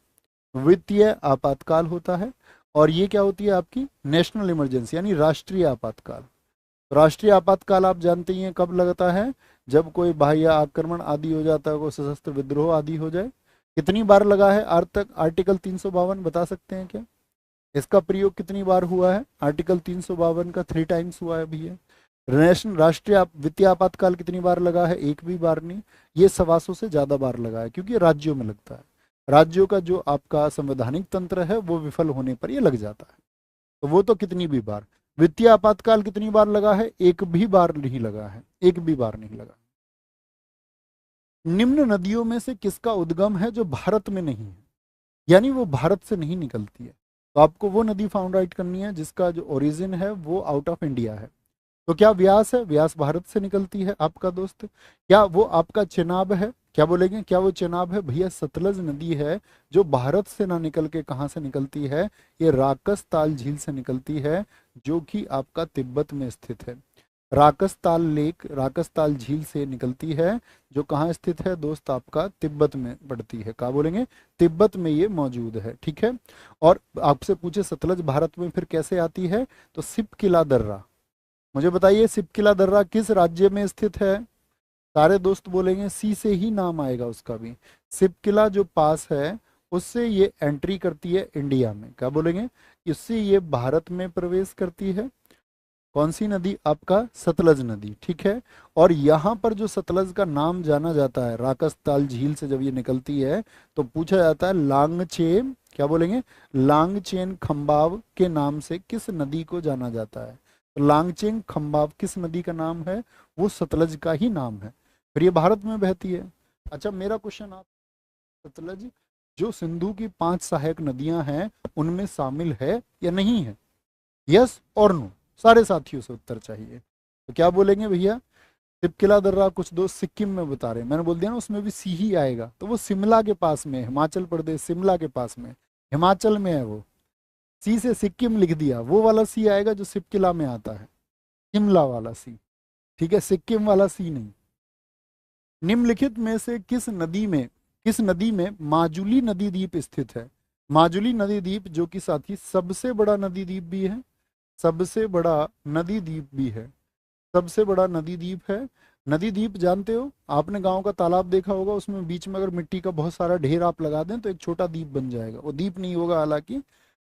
Speaker 1: वित्तीय आपातकाल होता है। और ये क्या होती है आपकी? नेशनल इमरजेंसी, यानी राष्ट्रीय आपातकाल। राष्ट्रीय आपातकाल आप जानते ही हैं कब लगता है? जब कोई बाह्य आक्रमण आदि हो जाता है, कोई सशस्त्र विद्रोह आदि हो जाए। कितनी बार लगा है आज तक आर्टिकल 352? बता सकते हैं क्या? इसका प्रयोग कितनी बार हुआ है? आर्टिकल 352 का 3 टाइम्स हुआ है भैया। नेशनल राष्ट्रीय वित्तीय आपातकाल कितनी बार लगा है? एक भी बार नहीं। ये 125 से ज्यादा बार लगा है, क्योंकि राज्यों में लगता है। राज्यों का जो आपका संवैधानिक तंत्र है वो विफल होने पर ये लग जाता है। तो वो तो कितनी भी बार। वित्तीय आपातकाल कितनी बार लगा है? एक भी बार नहीं लगा है, एक भी बार नहीं लगा। निम्न नदियों में से किसका उद्गम है जो भारत में नहीं है, यानी वो भारत से नहीं निकलती है? तो आपको वो नदी फाउंड आउट करनी है जिसका जो ओरिजिन है वो आउट ऑफ इंडिया है। तो क्या व्यास है? व्यास भारत से निकलती है आपका दोस्त। क्या वो आपका चेनाब है? क्या बोलेंगे? क्या वो चेनाब है? भैया सतलज नदी है, जो भारत से ना निकल के कहाँ से निकलती है? ये राकसताल झील से निकलती है, जो कि आपका तिब्बत में स्थित है। राकसताल लेक, राकसताल झील से निकलती है, जो कहाँ स्थित है दोस्त? आपका तिब्बत में पड़ती है। क्या बोलेंगे? तिब्बत में ये मौजूद है, ठीक है। और आपसे पूछे सतलज भारत में फिर कैसे आती है, तो सिपकिला दर्रा, मुझे बताइए सिपकिला दर्रा किस राज्य में स्थित है? सारे दोस्त बोलेंगे सी से ही नाम आएगा उसका भी। सिपकिला जो पास है उससे ये एंट्री करती है इंडिया में, क्या बोलेंगे, इससे ये भारत में प्रवेश करती है। कौन सी नदी, आपका सतलज नदी, ठीक है। और यहाँ पर जो सतलज का नाम जाना जाता है, राकसताल झील से जब ये निकलती है तो पूछा जाता है लांगचेन, क्या बोलेंगे, लांगचेन खंबाव के नाम से किस नदी को जाना जाता है। तो लांगचेन खंबाव किस नदी का नाम है, वो सतलज का ही नाम है, फिर ये भारत में बहती है। अच्छा मेरा क्वेश्चन आप, सतलज जो सिंधु की 5 सहायक नदियां हैं उनमें शामिल है या नहीं है, यस और नो, सारे साथियों से उत्तर चाहिए। तो क्या बोलेंगे भैया, तिपकिला दर्रा कुछ दोस्त सिक्किम में बता रहे हैं, मैंने बोल दिया ना उसमें भी सी ही आएगा, तो वो शिमला के पास में है, हिमाचल प्रदेश शिमला के पास में, हिमाचल में है वो, सी से सिक्किम लिख दिया, वो वाला सी आएगा जो सिपकिला में आता है, शिमला वाला सी, ठीक है, सिक्किम वाला सी नहीं। निम्नलिखित में से किस नदी में माजुली नदी द्वीप स्थित है। माजुली नदी द्वीप जो कि साथी सबसे बड़ा नदी द्वीप भी है, सबसे बड़ा नदी द्वीप भी है, सबसे बड़ा नदी द्वीप है। नदी द्वीप जानते हो, आपने गांव का तालाब देखा होगा, उसमें बीच में अगर मिट्टी का बहुत सारा ढेर आप लगा दें तो एक छोटा द्वीप बन जाएगा, वो द्वीप नहीं होगा हालांकि।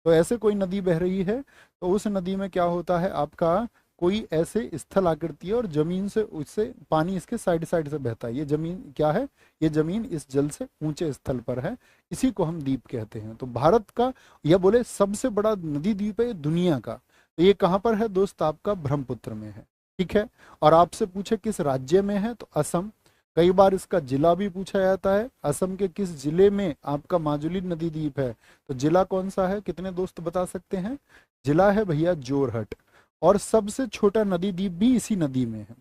Speaker 1: तो ऐसे कोई नदी बह रही है तो उस नदी में क्या होता है आपका, कोई ऐसे स्थल आकृति है और जमीन से उससे पानी इसके साइड साइड से बहता है, ये जमीन क्या है, ये जमीन इस जल से ऊंचे स्थल पर है, इसी को हम द्वीप कहते हैं। तो भारत का या बोले सबसे बड़ा नदी द्वीप है दुनिया का, तो ये कहाँ पर है दोस्त, आपका ब्रह्मपुत्र में है, ठीक है। और आपसे पूछे किस राज्य में है, तो असम, कई बार इसका जिला भी पूछा जाता है, असम के किस जिले में आपका माजुली नदी द्वीप है, तो जिला कौन सा है, कितने दोस्त बता सकते हैं, जिला है भैया जोरहट। और सबसे छोटा नदी द्वीप भी इसी नदी में है,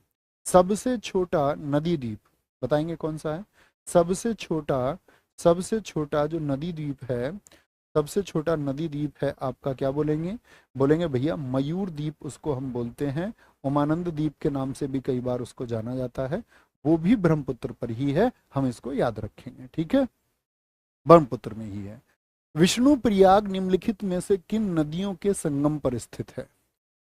Speaker 1: सबसे छोटा नदी द्वीप बताएंगे कौन सा है, सबसे छोटा जो नदी द्वीप है, सबसे छोटा नदी द्वीप है आपका, क्या बोलेंगे, बोलेंगे भैया मयूर द्वीप उसको हम बोलते हैं, उमानंद द्वीप के नाम से भी कई बार उसको जाना जाता है, वो भी ब्रह्मपुत्र पर ही है, हम इसको याद रखेंगे, ठीक है, ब्रह्मपुत्र में ही है। विष्णु प्रयाग निम्नलिखित में से किन नदियों के संगम पर स्थित है।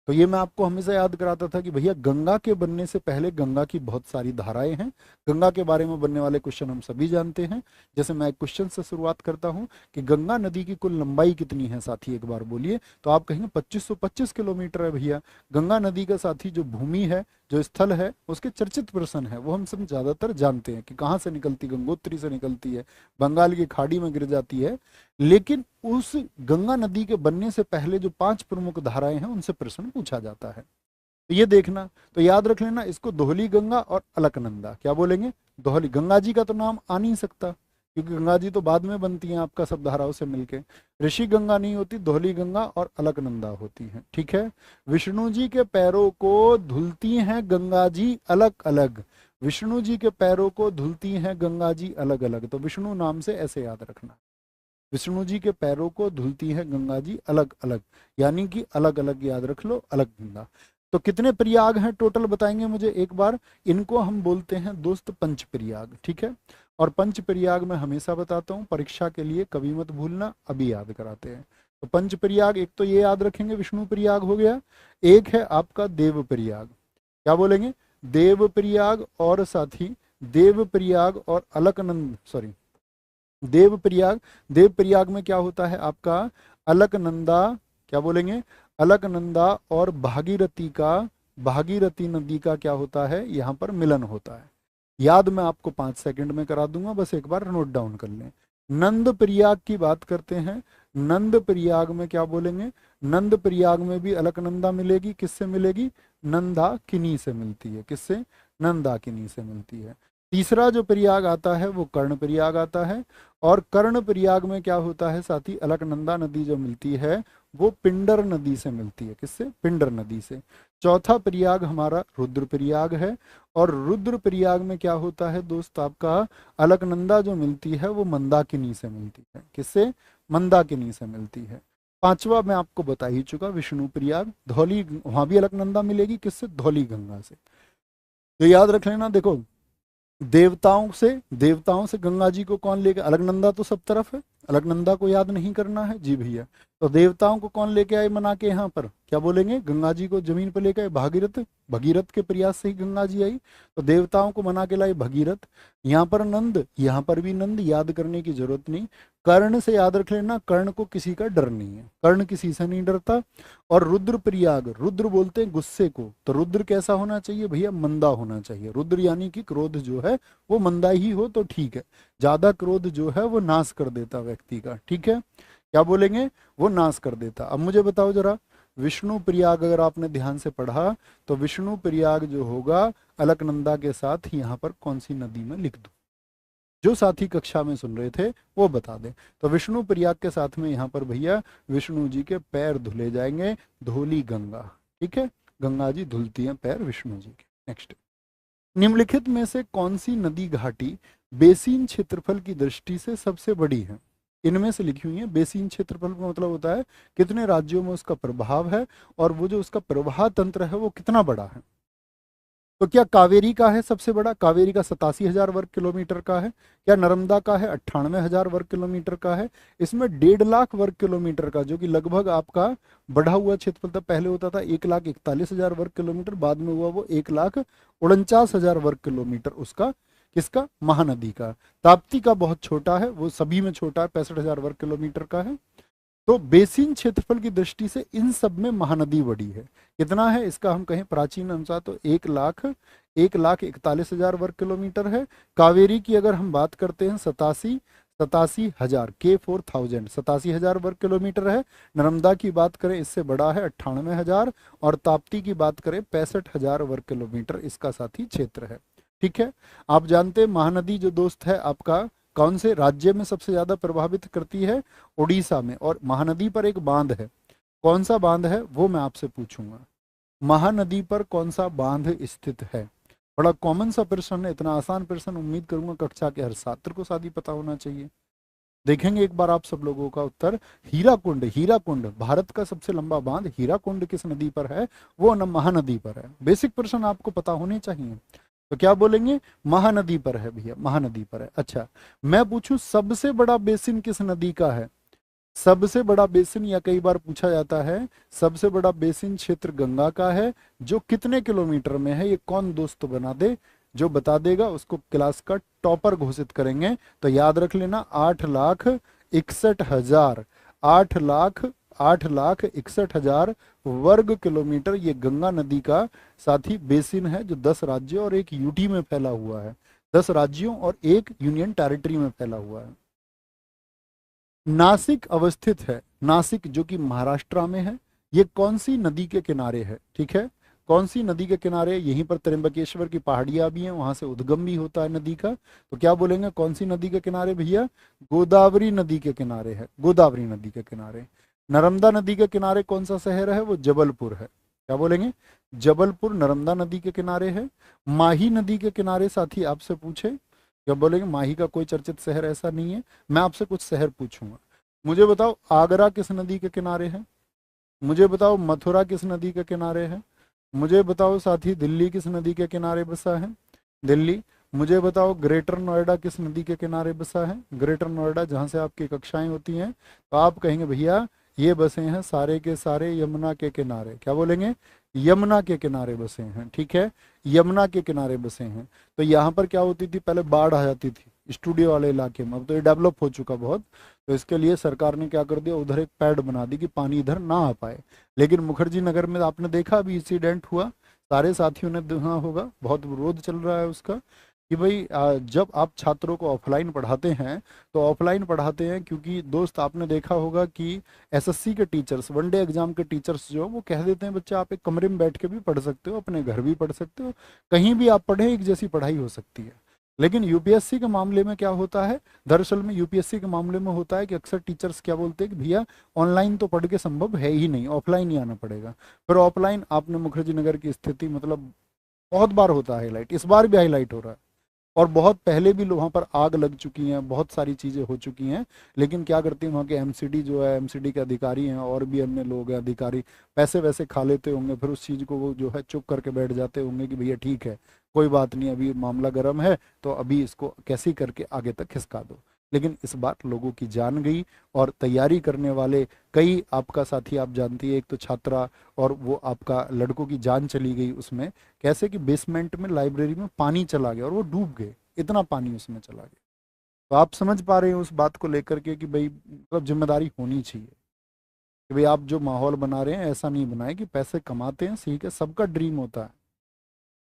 Speaker 1: तो ये मैं आपको हमेशा याद कराता था कि भैया गंगा के बनने से पहले गंगा की बहुत सारी धाराएं हैं, गंगा के बारे में बनने वाले क्वेश्चन हम सभी जानते हैं। जैसे मैं एक क्वेश्चन से शुरुआत करता हूं कि गंगा नदी की कुल लंबाई कितनी है साथी, एक बार बोलिए, तो आप कहेंगे 2525 किलोमीटर है भैया। गंगा नदी का साथी जो भूमि है, जो स्थल है, उसके चर्चित प्रश्न है, वो हम सब ज्यादातर जानते हैं कि कहाँ से निकलती, गंगोत्री से निकलती है, बंगाल की खाड़ी में गिर जाती है। लेकिन उस गंगा नदी के बनने से पहले जो 5 प्रमुख धाराएं हैं उनसे प्रश्न पूछा जाता है, तो ये देखना, तो याद रख लेना इसको, दोहली गंगा और अलकनंदा, क्या बोलेंगे, दोहली गंगा जी का तो नाम आ नहीं सकता क्योंकि गंगा जी तो बाद में बनती हैं आपका सब धाराओं से मिलके, ऋषि गंगा नहीं होती, दोहली गंगा और अलकनंदा होती हैं, ठीक है। विष्णु जी के पैरों को धुलती हैं गंगा जी अलग अलग, विष्णु जी के पैरों को धुलती हैं गंगा जी अलग अलग, तो विष्णु नाम से ऐसे याद रखना, विष्णु जी के पैरों को धुलती है गंगा जी अलग अलग, यानी कि अलग अलग याद रख लो, अलग गंगा। तो कितने प्रयाग हैं टोटल बताएंगे मुझे एक बार, इनको हम बोलते हैं दोस्त पंच प्रयाग, ठीक है। और पंच प्रयाग मैं हमेशा बताता हूँ, परीक्षा के लिए कभी मत भूलना, अभी याद कराते हैं। तो पंच प्रयाग, एक तो ये याद रखेंगे विष्णु प्रयाग हो गया, एक है आपका देव प्रयाग, क्या बोलेंगे, देव प्रयाग, और साथी देव प्रयाग और अलकनंद, सॉरी देव प्रयाग, देव प्रयाग में क्या होता है आपका अलकनंदा, क्या बोलेंगे, अलकनंदा और भागीरथी का, भागीरथी नदी का क्या होता है यहाँ पर मिलन होता है। याद मैं आपको 5 सेकंड में करा दूंगा, बस एक बार नोट डाउन कर लें। नंद प्रयाग की बात करते हैं, नंद प्रयाग में क्या बोलेंगे, नंद प्रयाग में भी अलकनंदा मिलेगी, किससे मिलेगी, नंदा किनी से मिलती है, किससे, नंदा किनी से मिलती है। तीसरा जो प्रयाग आता है वो कर्ण प्रयाग आता है, और कर्ण प्रयाग में क्या होता है साथी, अलकनंदा नदी जो मिलती है वो पिंडर नदी से मिलती है, किससे, पिंडर नदी से। चौथा प्रयाग हमारा रुद्र प्रयाग है, और रुद्र प्रयाग में क्या होता है दोस्त आपका, अलकनंदा जो मिलती है वो मंदाकिनी से मिलती है, किससे, मंदाकिनी से मिलती है। पांचवा मैं आपको बता ही चुका, विष्णु प्रयाग, धौली, वहां भी अलकनंदा मिलेगी, किससे, धौली गंगा से। तो याद रख लेना, देखो देवताओं से गंगा जी को कौन लेकर, अलकनंदा तो सब तरफ है, अलकनंदा को याद नहीं करना है? जी भैया। तो देवताओं को कौन लेके आए मना के यहाँ पर? क्या बोलेंगे? गंगा जी को जमीन पर लेके आए भागीरथ, भगीरथ के प्रयास से ही गंगा जी आई, तो देवताओं को मना के लाए भगीरथ। यहाँ पर नंद, यहाँ पर भी नंद, याद करने की जरूरत नहीं। कर्ण से याद रख लेना, कर्ण को किसी का डर नहीं है, कर्ण किसी से नहीं डरता। और रुद्र प्रयाग, रुद्र बोलते हैं गुस्से को, तो रुद्र कैसा होना चाहिए भैया? मंदा होना चाहिए। रुद्र यानी कि क्रोध जो है वो मंदा ही हो तो ठीक है, ज्यादा क्रोध जो है वो नाश कर देता व्यक्ति का, ठीक है? क्या बोलेंगे? वो नाश कर देता। अब मुझे बताओ जरा, विष्णु प्रयाग अगर आपने ध्यान से पढ़ा तो विष्णु प्रयाग जो होगा अलकनंदा के साथ यहाँ पर कौन सी नदी में लिख दूं? जो साथी कक्षा में सुन रहे थे वो बता दें। तो विष्णु प्रयाग के साथ में यहाँ पर भैया विष्णु जी के पैर धुले जाएंगे, धोली गंगा, ठीक है? गंगा जी धुलती हैं पैर विष्णु जी के। नेक्स्ट, निम्नलिखित में से कौन सी नदी घाटी बेसिन क्षेत्रफल की दृष्टि से सबसे बड़ी है? इनमें से लिखी हुई है। बेसिन क्षेत्रफल का मतलब होता है कितने राज्यों में उसका प्रभाव है और वो जो उसका प्रवाह तंत्र है वो कितना बड़ा है। तो क्या कावेरी का है सबसे बड़ा? कावेरी का 87,000 वर्ग किलोमीटर का है। क्या नर्मदा का है? 98,000 वर्ग किलोमीटर का है। इसमें 1.5 लाख वर्ग किलोमीटर का, जो कि लगभग आपका बढ़ा हुआ क्षेत्रफल था, पहले होता था 1,41,000 वर्ग किलोमीटर, बाद में हुआ वो 1,49,000 वर्ग किलोमीटर उसका, किसका? महानदी का। ताप्ती का बहुत छोटा है, वो सभी में छोटा है, 65,000 वर्ग किलोमीटर का है। तो बेसिन क्षेत्रफल की दृष्टि से इन सब में महानदी बड़ी है। कितना है इसका हम कहें प्राचीन अनुसार तो 1,41,000 वर्ग किलोमीटर है। कावेरी की अगर हम बात करते हैं 87,000 K4000 87,000 वर्ग किलोमीटर है। नर्मदा की बात करें इससे बड़ा है 98,000, और ताप्ती की बात करें 65,000 वर्ग किलोमीटर इसका साथी क्षेत्र है, ठीक है? आप जानते हैं महानदी जो दोस्त है आपका कौन से राज्य में सबसे ज्यादा प्रभावित करती है? उड़ीसा में। और महानदी पर एक बांध है, कौन सा बांध है वो मैं आपसे पूछूंगा। महानदी पर कौन सा बांध स्थित है? बड़ा कॉमन सा प्रश्न है, इतना आसान प्रश्न उम्मीद करूंगा कक्षा के हर छात्र को शादी पता होना चाहिए। देखेंगे एक बार आप सब लोगों का उत्तर। हीराकुंड, हीराकुंड भारत का सबसे लंबा बांध हीराकुंड किस नदी पर है? वो न महानदी पर है। बेसिक प्रश्न आपको पता होने चाहिए। तो क्या बोलेंगे? महानदी पर है भैया, महानदी पर है। अच्छा, मैं पूछूं सबसे बड़ा बेसिन किस नदी का है? सबसे बड़ा बेसिन, या कई बार पूछा जाता है सबसे बड़ा बेसिन क्षेत्र गंगा का है, जो कितने किलोमीटर में है? ये कौन दोस्त बना दे, जो बता देगा उसको क्लास का टॉपर घोषित करेंगे। तो याद रख लेना 8,61,000 8,61,000 वर्ग किलोमीटर ये गंगा नदी का साथी बेसिन है, जो 10 राज्यों और एक यूटी में फैला हुआ है। 10 राज्यों और एक यूनियन टेरिटरी में फैला हुआ है। नासिक अवस्थित है, नासिक जो कि महाराष्ट्र में है, ये कौन सी नदी के किनारे है? ठीक है, कौन सी नदी के किनारे? यहीं पर त्र्यंबकेश्वर की पहाड़ियां भी हैं, वहां से उद्गम भी होता है नदी का। तो क्या बोलेंगे कौन सी नदी के किनारे भैया? गोदावरी नदी के किनारे है, गोदावरी नदी के किनारे। नर्मदा नदी के किनारे कौन सा शहर है? वो जबलपुर है। क्या बोलेंगे? जबलपुर नर्मदा नदी के किनारे है। माही नदी के किनारे साथी आपसे पूछे, क्या बोलेंगे? माही का कोई चर्चित शहर ऐसा नहीं है। मैं आपसे कुछ शहर पूछूंगा, मुझे बताओ आगरा किस नदी के किनारे है? मुझे बताओ मथुरा किस नदी के किनारे है? मुझे बताओ साथी दिल्ली किस नदी के किनारे बसा है? दिल्ली। मुझे बताओ ग्रेटर नोएडा किस नदी के किनारे बसा है? ग्रेटर नोएडा, जहाँ से आपकी कक्षाएं होती हैं। तो आप कहेंगे भैया ये बसे हैं सारे के सारे यमुना के किनारे। क्या बोलेंगे? यमुना के किनारे बसे हैं, ठीक है, यमुना के किनारे बसे हैं। तो यहाँ पर क्या होती थी, पहले बाढ़ आ जाती थी स्टूडियो वाले इलाके में, अब तो ये डेवलप हो चुका बहुत। तो इसके लिए सरकार ने क्या कर दिया, उधर एक पैड बना दी कि पानी इधर ना आ पाए। लेकिन मुखर्जी नगर में आपने देखा अभी इंसिडेंट हुआ, सारे साथियों ने देखा होगा, बहुत विरोध चल रहा है उसका कि भाई जब आप छात्रों को ऑफलाइन पढ़ाते हैं तो ऑफलाइन पढ़ाते हैं क्योंकि दोस्त आपने देखा होगा कि एसएससी के टीचर्स, वनडे एग्जाम के टीचर्स जो वो कह देते हैं बच्चे आप एक कमरे में बैठ के भी पढ़ सकते हो, अपने घर भी पढ़ सकते हो, कहीं भी आप पढ़ें एक जैसी पढ़ाई हो सकती है। लेकिन यूपीएससी के मामले में क्या होता है, दरअसल में यूपीएससी के मामले में होता है कि अक्सर टीचर्स क्या बोलते हैं कि भैया ऑनलाइन तो पढ़ के संभव है ही नहीं, ऑफलाइन ही आना पड़ेगा। फिर ऑफलाइन आपने मुखर्जी नगर की स्थिति मतलब बहुत बार होता है हाईलाइट, इस बार भी हाईलाइट हो रहा है, और बहुत पहले भी वहाँ पर आग लग चुकी हैं, बहुत सारी चीज़ें हो चुकी हैं। लेकिन क्या करते हैं वहाँ के एमसीडी जो है, एमसीडी के अधिकारी हैं और भी अन्य लोग हैं अधिकारी, पैसे वैसे खा लेते होंगे, फिर उस चीज़ को वो जो है चुप करके बैठ जाते होंगे कि भैया ठीक है कोई बात नहीं, अभी मामला गर्म है तो अभी इसको कैसे करके आगे तक खिसका दो। लेकिन इस बार लोगों की जान गई और तैयारी करने वाले कई आपका साथी आप जानती है, एक तो छात्रा और वो आपका लड़कों की जान चली गई उसमें। कैसे कि बेसमेंट में लाइब्रेरी में पानी चला गया और वो डूब गए, इतना पानी उसमें चला गया। तो आप समझ पा रहे हैं उस बात को लेकर के कि भाई मतलब जिम्मेदारी होनी चाहिए कि भाई आप जो माहौल बना रहे हैं ऐसा नहीं बनाए कि पैसे कमाते हैं, ठीक है, सबका ड्रीम होता है,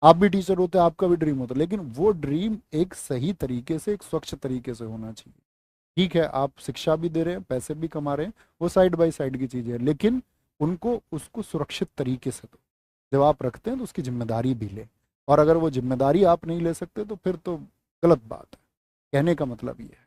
Speaker 1: आप भी टीचर होते हैं, आपका भी ड्रीम होता है, लेकिन वो ड्रीम एक सही तरीके से, एक स्वच्छ तरीके से होना चाहिए। ठीक है, आप शिक्षा भी दे रहे हैं, पैसे भी कमा रहे हैं, वो साइड बाय साइड की चीजें हैं, लेकिन उनको उसको सुरक्षित तरीके से दो। जब आप रखते हैं तो उसकी जिम्मेदारी भी लें, और अगर वो जिम्मेदारी आप नहीं ले सकते तो फिर तो गलत बात है। कहने का मतलब ये है।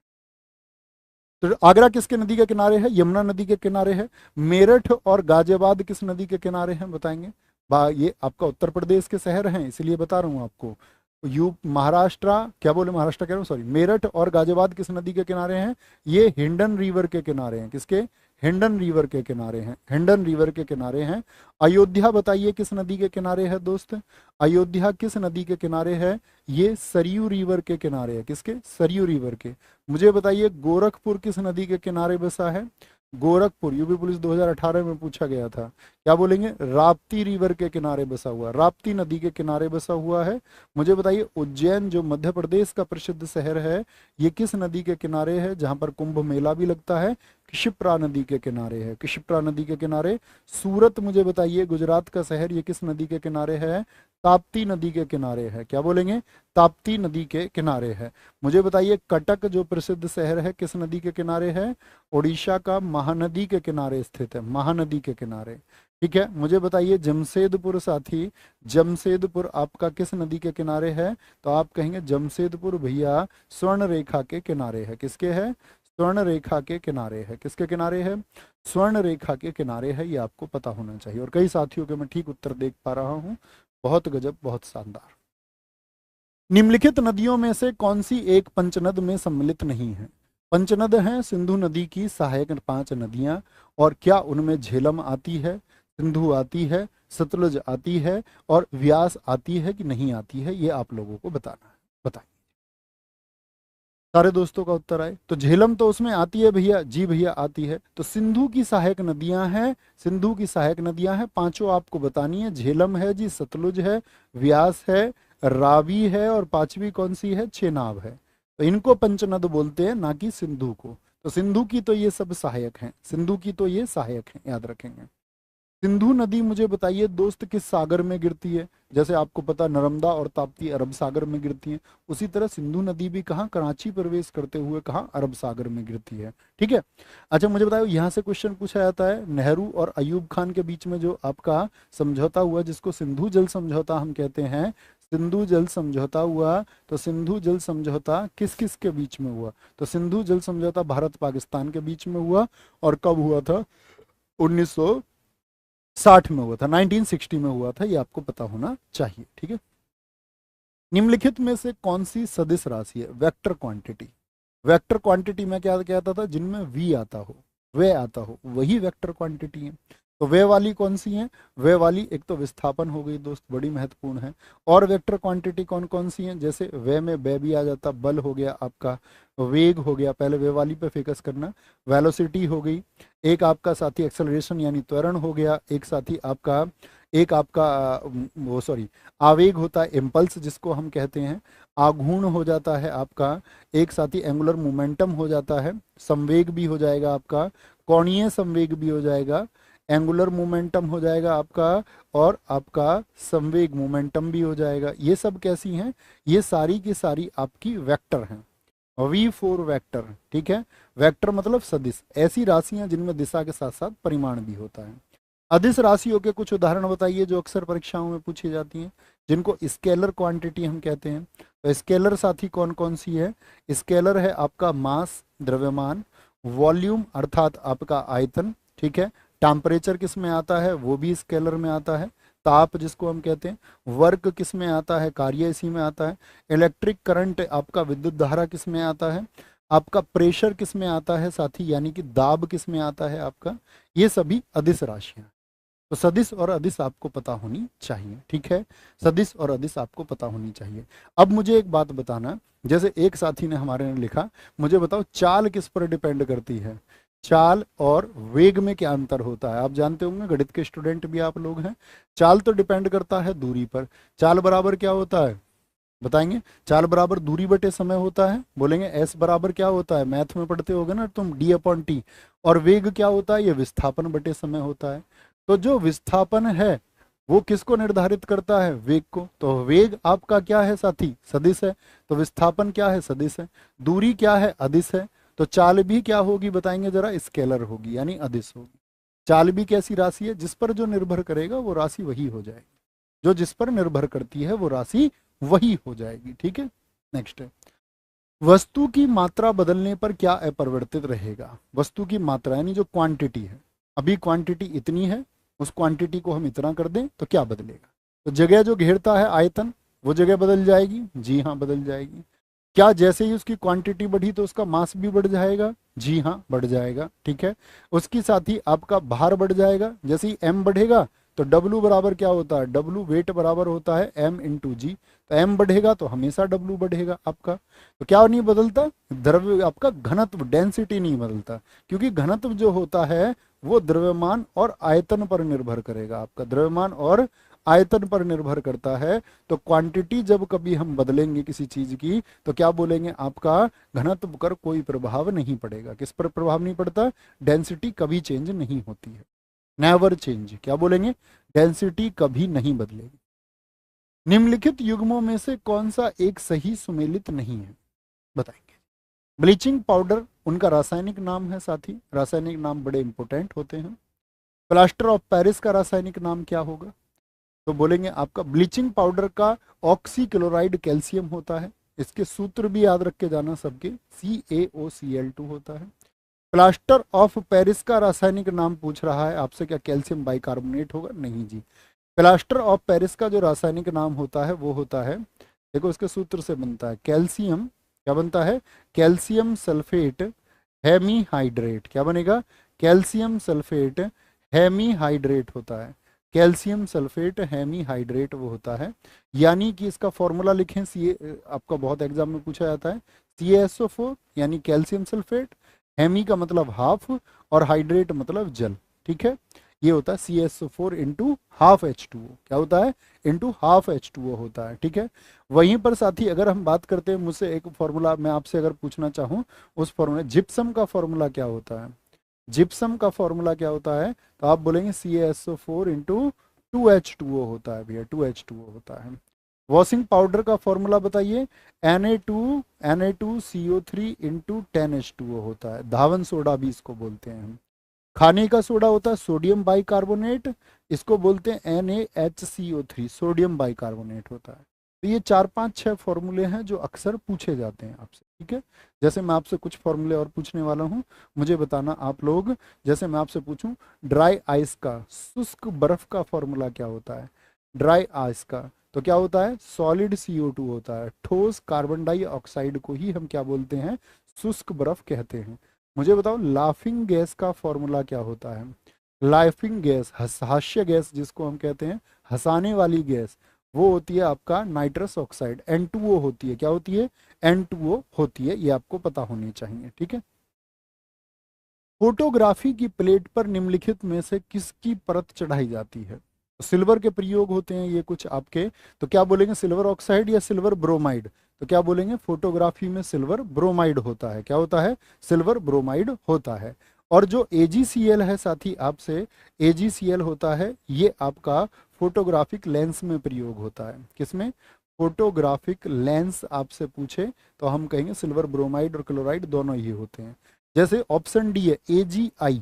Speaker 1: तो आगरा किसके नदी के किनारे है? यमुना नदी के किनारे है। मेरठ और गाजियाबाद किस नदी के किनारे हैं बताएंगे? ये आपका उत्तर प्रदेश के शहर हैं, इसलिए बता रहा हूँ आपको। महाराष्ट्र, क्या बोले, महाराष्ट्र कह रहा हूँ, सॉरी। मेरठ और गाजियाबाद किस नदी के किनारे हैं? ये हिंडन रिवर के किनारे हैं। किसके? हिंडन रिवर के किनारे हैं, हिंडन रिवर के किनारे हैं। अयोध्या बताइए किस नदी के किनारे है दोस्त? अयोध्या किस नदी के किनारे है? ये सरयू रिवर के किनारे है। किसके? सरयू रिवर के। मुझे बताइए गोरखपुर किस नदी के किनारे बसा है? गोरखपुर यूपी पुलिस 2018 में पूछा गया था, क्या बोलेंगे? राप्ती रिवर के किनारे बसा हुआ, राप्ती नदी के किनारे बसा हुआ है। मुझे बताइए उज्जैन जो मध्य प्रदेश का प्रसिद्ध शहर है, ये किस नदी के किनारे है जहां पर कुंभ मेला भी लगता है? क्षिप्रा नदी के किनारे है, क्षिप्रा नदी के किनारे। सूरत मुझे बताइए गुजरात का शहर, ये किस नदी के किनारे है? ताप्ती नदी के किनारे है। क्या बोलेंगे? ताप्ती नदी के किनारे है। मुझे बताइए कटक जो प्रसिद्ध शहर है किस नदी के किनारे है? उड़ीसा का महानदी के किनारे स्थित है, महानदी के किनारे। ठीक है, मुझे बताइए जमशेदपुर साथी, जमशेदपुर आपका किस नदी के किनारे है? तो आप कहेंगे जमशेदपुर भैया स्वर्ण रेखा के किनारे है। किसके है? स्वर्ण रेखा के किनारे है। किसके किनारे है? स्वर्ण रेखा के किनारे है, ये आपको पता होना चाहिए। और कई साथियों के मैं ठीक उत्तर देख पा रहा हूँ। बहुत गजब, बहुत शानदार। निम्नलिखित नदियों में से कौन सी एक पंचनद में सम्मिलित नहीं है? पंचनद हैं सिंधु नदी की सहायक 5 नदियां, और क्या उनमें झेलम आती है, सिंधु आती है, सतलुज आती है और व्यास आती है कि नहीं आती है? ये आप लोगों को बताना है। बताइए, सारे दोस्तों का उत्तर आए। तो झेलम तो उसमें आती है भैया, जी भैया आती है। तो सिंधु की सहायक नदियां हैं, सिंधु की सहायक नदियां हैं, पांचों आपको बतानी है। झेलम है जी, सतलुज है, व्यास है, रावी है, और पांचवी कौन सी है? चेनाब है। तो इनको पंचनद बोलते हैं, ना कि सिंधु को। तो सिंधु की तो ये सब सहायक हैं, सिंधु की तो ये सहायक हैं, याद रखेंगे। सिंधु नदी मुझे बताइए दोस्त किस सागर में गिरती है? जैसे आपको पता नर्मदा और ताप्ती अरब सागर में गिरती हैं, उसी तरह सिंधु नदी भी कहाँ? कराची प्रवेश करते हुए कहाँ? अरब सागर में गिरती है। ठीक है। अच्छा मुझे बताओ, यहाँ से क्वेश्चन पूछा जाता है, नेहरू और अयूब खान के बीच में जो आपका समझौता हुआ जिसको सिंधु जल समझौता हम कहते हैं, सिंधु जल समझौता हुआ, तो सिंधु जल समझौता किस किस के बीच में हुआ? तो सिंधु जल समझौता भारत पाकिस्तान के बीच में हुआ। और कब हुआ था? 1960 में हुआ था, 1960 में हुआ था, ये आपको पता होना चाहिए। ठीक है। निम्नलिखित में से कौन सी सदिश राशि है? Vector quantity. वेक्टर क्वांटिटी में क्या कहता था? जिनमें वी आता हो, वे आता हो, वही वेक्टर क्वांटिटी है। तो वे वाली कौन सी है? वे वाली एक तो विस्थापन हो गई दोस्त, बड़ी महत्वपूर्ण है। और वेक्टर क्वांटिटी कौन कौन सी हैं? जैसे वे में वे भी आ जाता, बल हो गया आपका, वेग हो गया, पहले वे वाली पे फोकस करना, वेलोसिटी हो गई, एक आपका साथी एक्सेलरेशन यानी त्वरण हो गया, एक आपका वो सॉरी आवेग होता है, इम्पल्स जिसको हम कहते हैं, आघूर्ण हो जाता है आपका, एक साथी एंगुलर मोमेंटम हो जाता है, संवेग भी हो जाएगा आपका, कोणीय संवेग भी हो जाएगा, एंगुलर मोमेंटम हो जाएगा आपका, और आपका संवेग मोमेंटम भी हो जाएगा। ये सब कैसी हैं? ये सारी की सारी आपकी वेक्टर हैं, V4 वेक्टर। ठीक है। वेक्टर मतलब सदिश, ऐसी राशियां जिनमें दिशा के साथ साथ परिमाण भी होता है। अदिश राशियों के कुछ उदाहरण बताइए जो अक्सर परीक्षाओं में पूछी जाती हैं, जिनको स्केलर क्वांटिटी हम कहते हैं। तो स्केलर साथी कौन कौन सी है? स्केलर है आपका मास, द्रव्यमान, वॉल्यूम अर्थात आपका आयतन, ठीक है, टेम्परेचर किस में आता है? वो भी स्केलर में आता है, ताप जिसको हम कहते हैं, वर्क किस में आता है? कार्य इसी में आता है, इलेक्ट्रिक करंट आपका विद्युत धारा किस में आता है, आपका प्रेशर किस में आता है साथी, यानी कि दाब किस में आता है आपका? ये सभी अदिश राशियां। तो सदिश और अदिश आपको पता होनी चाहिए, ठीक है। सदिश और अदिश आपको पता होनी चाहिए। अब मुझे एक बात बताना, जैसे एक साथी ने हमारे ने लिखा, मुझे बताओ चाल किस पर डिपेंड करती है? चाल और वेग में क्या अंतर होता है? आप जानते होंगे, गणित के स्टूडेंट भी आप लोग हैं। चाल तो डिपेंड करता है दूरी पर। चाल बराबर क्या होता है बताएंगे? चाल बराबर दूरी बटे समय होता है। बोलेंगे एस बराबर क्या होता है? मैथ में पढ़ते होगे ना तुम, D/T। और वेग क्या होता है? ये विस्थापन बटे समय होता है। तो जो विस्थापन है वो किसको निर्धारित करता है? वेग को। तो वेग आपका क्या है साथी? सदिश है। तो विस्थापन क्या है? सदिश है। दूरी क्या है? अदिश है। तो चाल भी क्या होगी बताएंगे जरा? स्केलर होगी, यानी अदिश होगी। चाल भी कैसी राशि है? जिस पर जो निर्भर करेगा वो राशि वही हो जाएगी। जो जिस पर निर्भर करती है वो राशि वही हो जाएगी, ठीक है। नेक्स्ट है, वस्तु की मात्रा बदलने पर क्या अपरिवर्तित रहेगा? वस्तु की मात्रा यानी जो क्वांटिटी है, अभी क्वांटिटी इतनी है, उस क्वांटिटी को हम इतना कर दें तो क्या बदलेगा? तो जगह जो घेरता है आयतन, वो जगह बदल जाएगी। जी हाँ, बदल जाएगी। क्या जैसे ही उसकी क्वांटिटी बढ़ी तो उसका मास भी बढ़ जाएगा? जी हाँ, बढ़ जाएगा, ठीक है। उसके साथ ही आपका भार बढ़ जाएगा। जैसे ही एम बढ़ेगा तो डब्लू बराबर क्या होता है? डब्लू वेट बराबर होता है एम इंटू जी। तो एम बढ़ेगा तो हमेशा डब्लू बढ़ेगा आपका। तो क्या नहीं बदलता? द्रव्य आपका घनत्व, डेंसिटी नहीं बदलता, क्योंकि घनत्व जो होता है वो द्रव्यमान और आयतन पर निर्भर करेगा। आपका द्रव्यमान और आयतन पर निर्भर करता है। तो क्वांटिटी जब कभी हम बदलेंगे किसी चीज की तो क्या बोलेंगे? आपका घनत्व पर कोई प्रभाव नहीं पड़ेगा। किस पर प्रभाव नहीं पड़ता? डेंसिटी कभी चेंज नहीं होती है, नेवर चेंज। क्या बोलेंगे? डेंसिटी कभी नहीं बदलेगी। निम्नलिखित युग्मों में से कौन सा एक सही सुमेलित नहीं है? बताएंगे। ब्लीचिंग पाउडर उनका रासायनिक नाम है साथी। रासायनिक नाम बड़े इंपॉर्टेंट होते हैं। प्लास्टर ऑफ पेरिस का रासायनिक नाम क्या होगा? तो बोलेंगे आपका ब्लीचिंग पाउडर का ऑक्सी क्लोराइड कैल्शियम होता है। इसके सूत्र भी याद रख के जाना सबके, CaOCl2 होता है। प्लास्टर ऑफ पेरिस का रासायनिक नाम पूछ रहा है आपसे, क्या कैल्शियम बाइकार्बोनेट होगा? नहीं जी। प्लास्टर ऑफ पेरिस का जो रासायनिक नाम होता है वो होता है, देखो इसके सूत्र से बनता है कैल्शियम, क्या बनता है? Calcium sulphate hemihydrate. क्या बनेगा? कैल्शियम सल्फेट हेमीहाइड्रेट होता है। कैल्शियम सल्फेट हेमीहाइड्रेट वो होता है। यानी कि इसका फॉर्मूला लिखें, सी, आपका बहुत एग्जाम में पूछा जाता है, CaSO4 यानी कैल्शियम सल्फेट। हेमी का मतलब हाफ और हाइड्रेट मतलब जल, ठीक है। ये होता है CaSO4 इंटू हाफ H2O। क्या होता है? इंटू हाफ H2O होता है, ठीक है। वहीं पर साथी अगर हम बात करते हैं, मुझसे एक फॉर्मूला मैं आपसे अगर पूछना चाहूँ, उस फॉर्मूला जिप्सम का फॉर्मूला क्या होता है? जिप्सम का फॉर्मूला क्या होता है? तो आप बोलेंगे CaSO4 इंटू 2H2O होता है भैया, 2H2O होता है। वॉशिंग पाउडर का फॉर्मूला बताइए, Na2CO3 इंटू 10H2O होता है। धावन सोडा भी इसको बोलते हैं हम। खाने का सोडा होता है सोडियम बाइकार्बोनेट, इसको बोलते हैं NaHCO3, सोडियम बाइकार्बोनेट होता है। तो ये 4 5 6 फॉर्मूले हैं जो अक्सर पूछे जाते हैं आपसे, ठीक है। जैसे मैं आपसे कुछ फॉर्मूले और पूछने वाला हूँ, मुझे बताना आप लोग। जैसे मैं आपसे पूछूं ड्राई आइस का, शुष्क बर्फ का फॉर्मूला क्या होता है? ड्राई आइस का तो क्या होता है? सॉलिड CO2 होता है। ठोस कार्बन डाइऑक्साइड को ही हम क्या बोलते हैं? शुष्क बर्फ कहते हैं। मुझे बताओ लाफिंग गैस का फॉर्मूला क्या होता है? लाफिंग गैस, हास्य गैस जिसको हम कहते हैं, हंसाने वाली गैस, वो होती है आपका नाइट्रस ऑक्साइड, N2O होती है। क्या होती है? N2O होती है। ये आपको पता होनी चाहिए, ठीक है। फोटोग्राफी की प्लेट पर निम्नलिखित में से किसकी परत चढ़ाई जाती है? सिल्वर के प्रयोग होते हैं ये कुछ आपके। तो क्या बोलेंगे? सिल्वर ऑक्साइड या सिल्वर ब्रोमाइड? तो क्या बोलेंगे? फोटोग्राफी में सिल्वर ब्रोमाइड होता है। क्या होता है? सिल्वर ब्रोमाइड होता है। और जो AgCl है साथी आपसे, AgCl होता है ये आपका फोटोग्राफिक लेंस में प्रयोग होता है। किसमें? फोटोग्राफिक लेंस आपसे पूछे तो हम कहेंगे सिल्वर ब्रोमाइड और क्लोराइड दोनों ही होते हैं। जैसे ऑप्शन डी है AgI,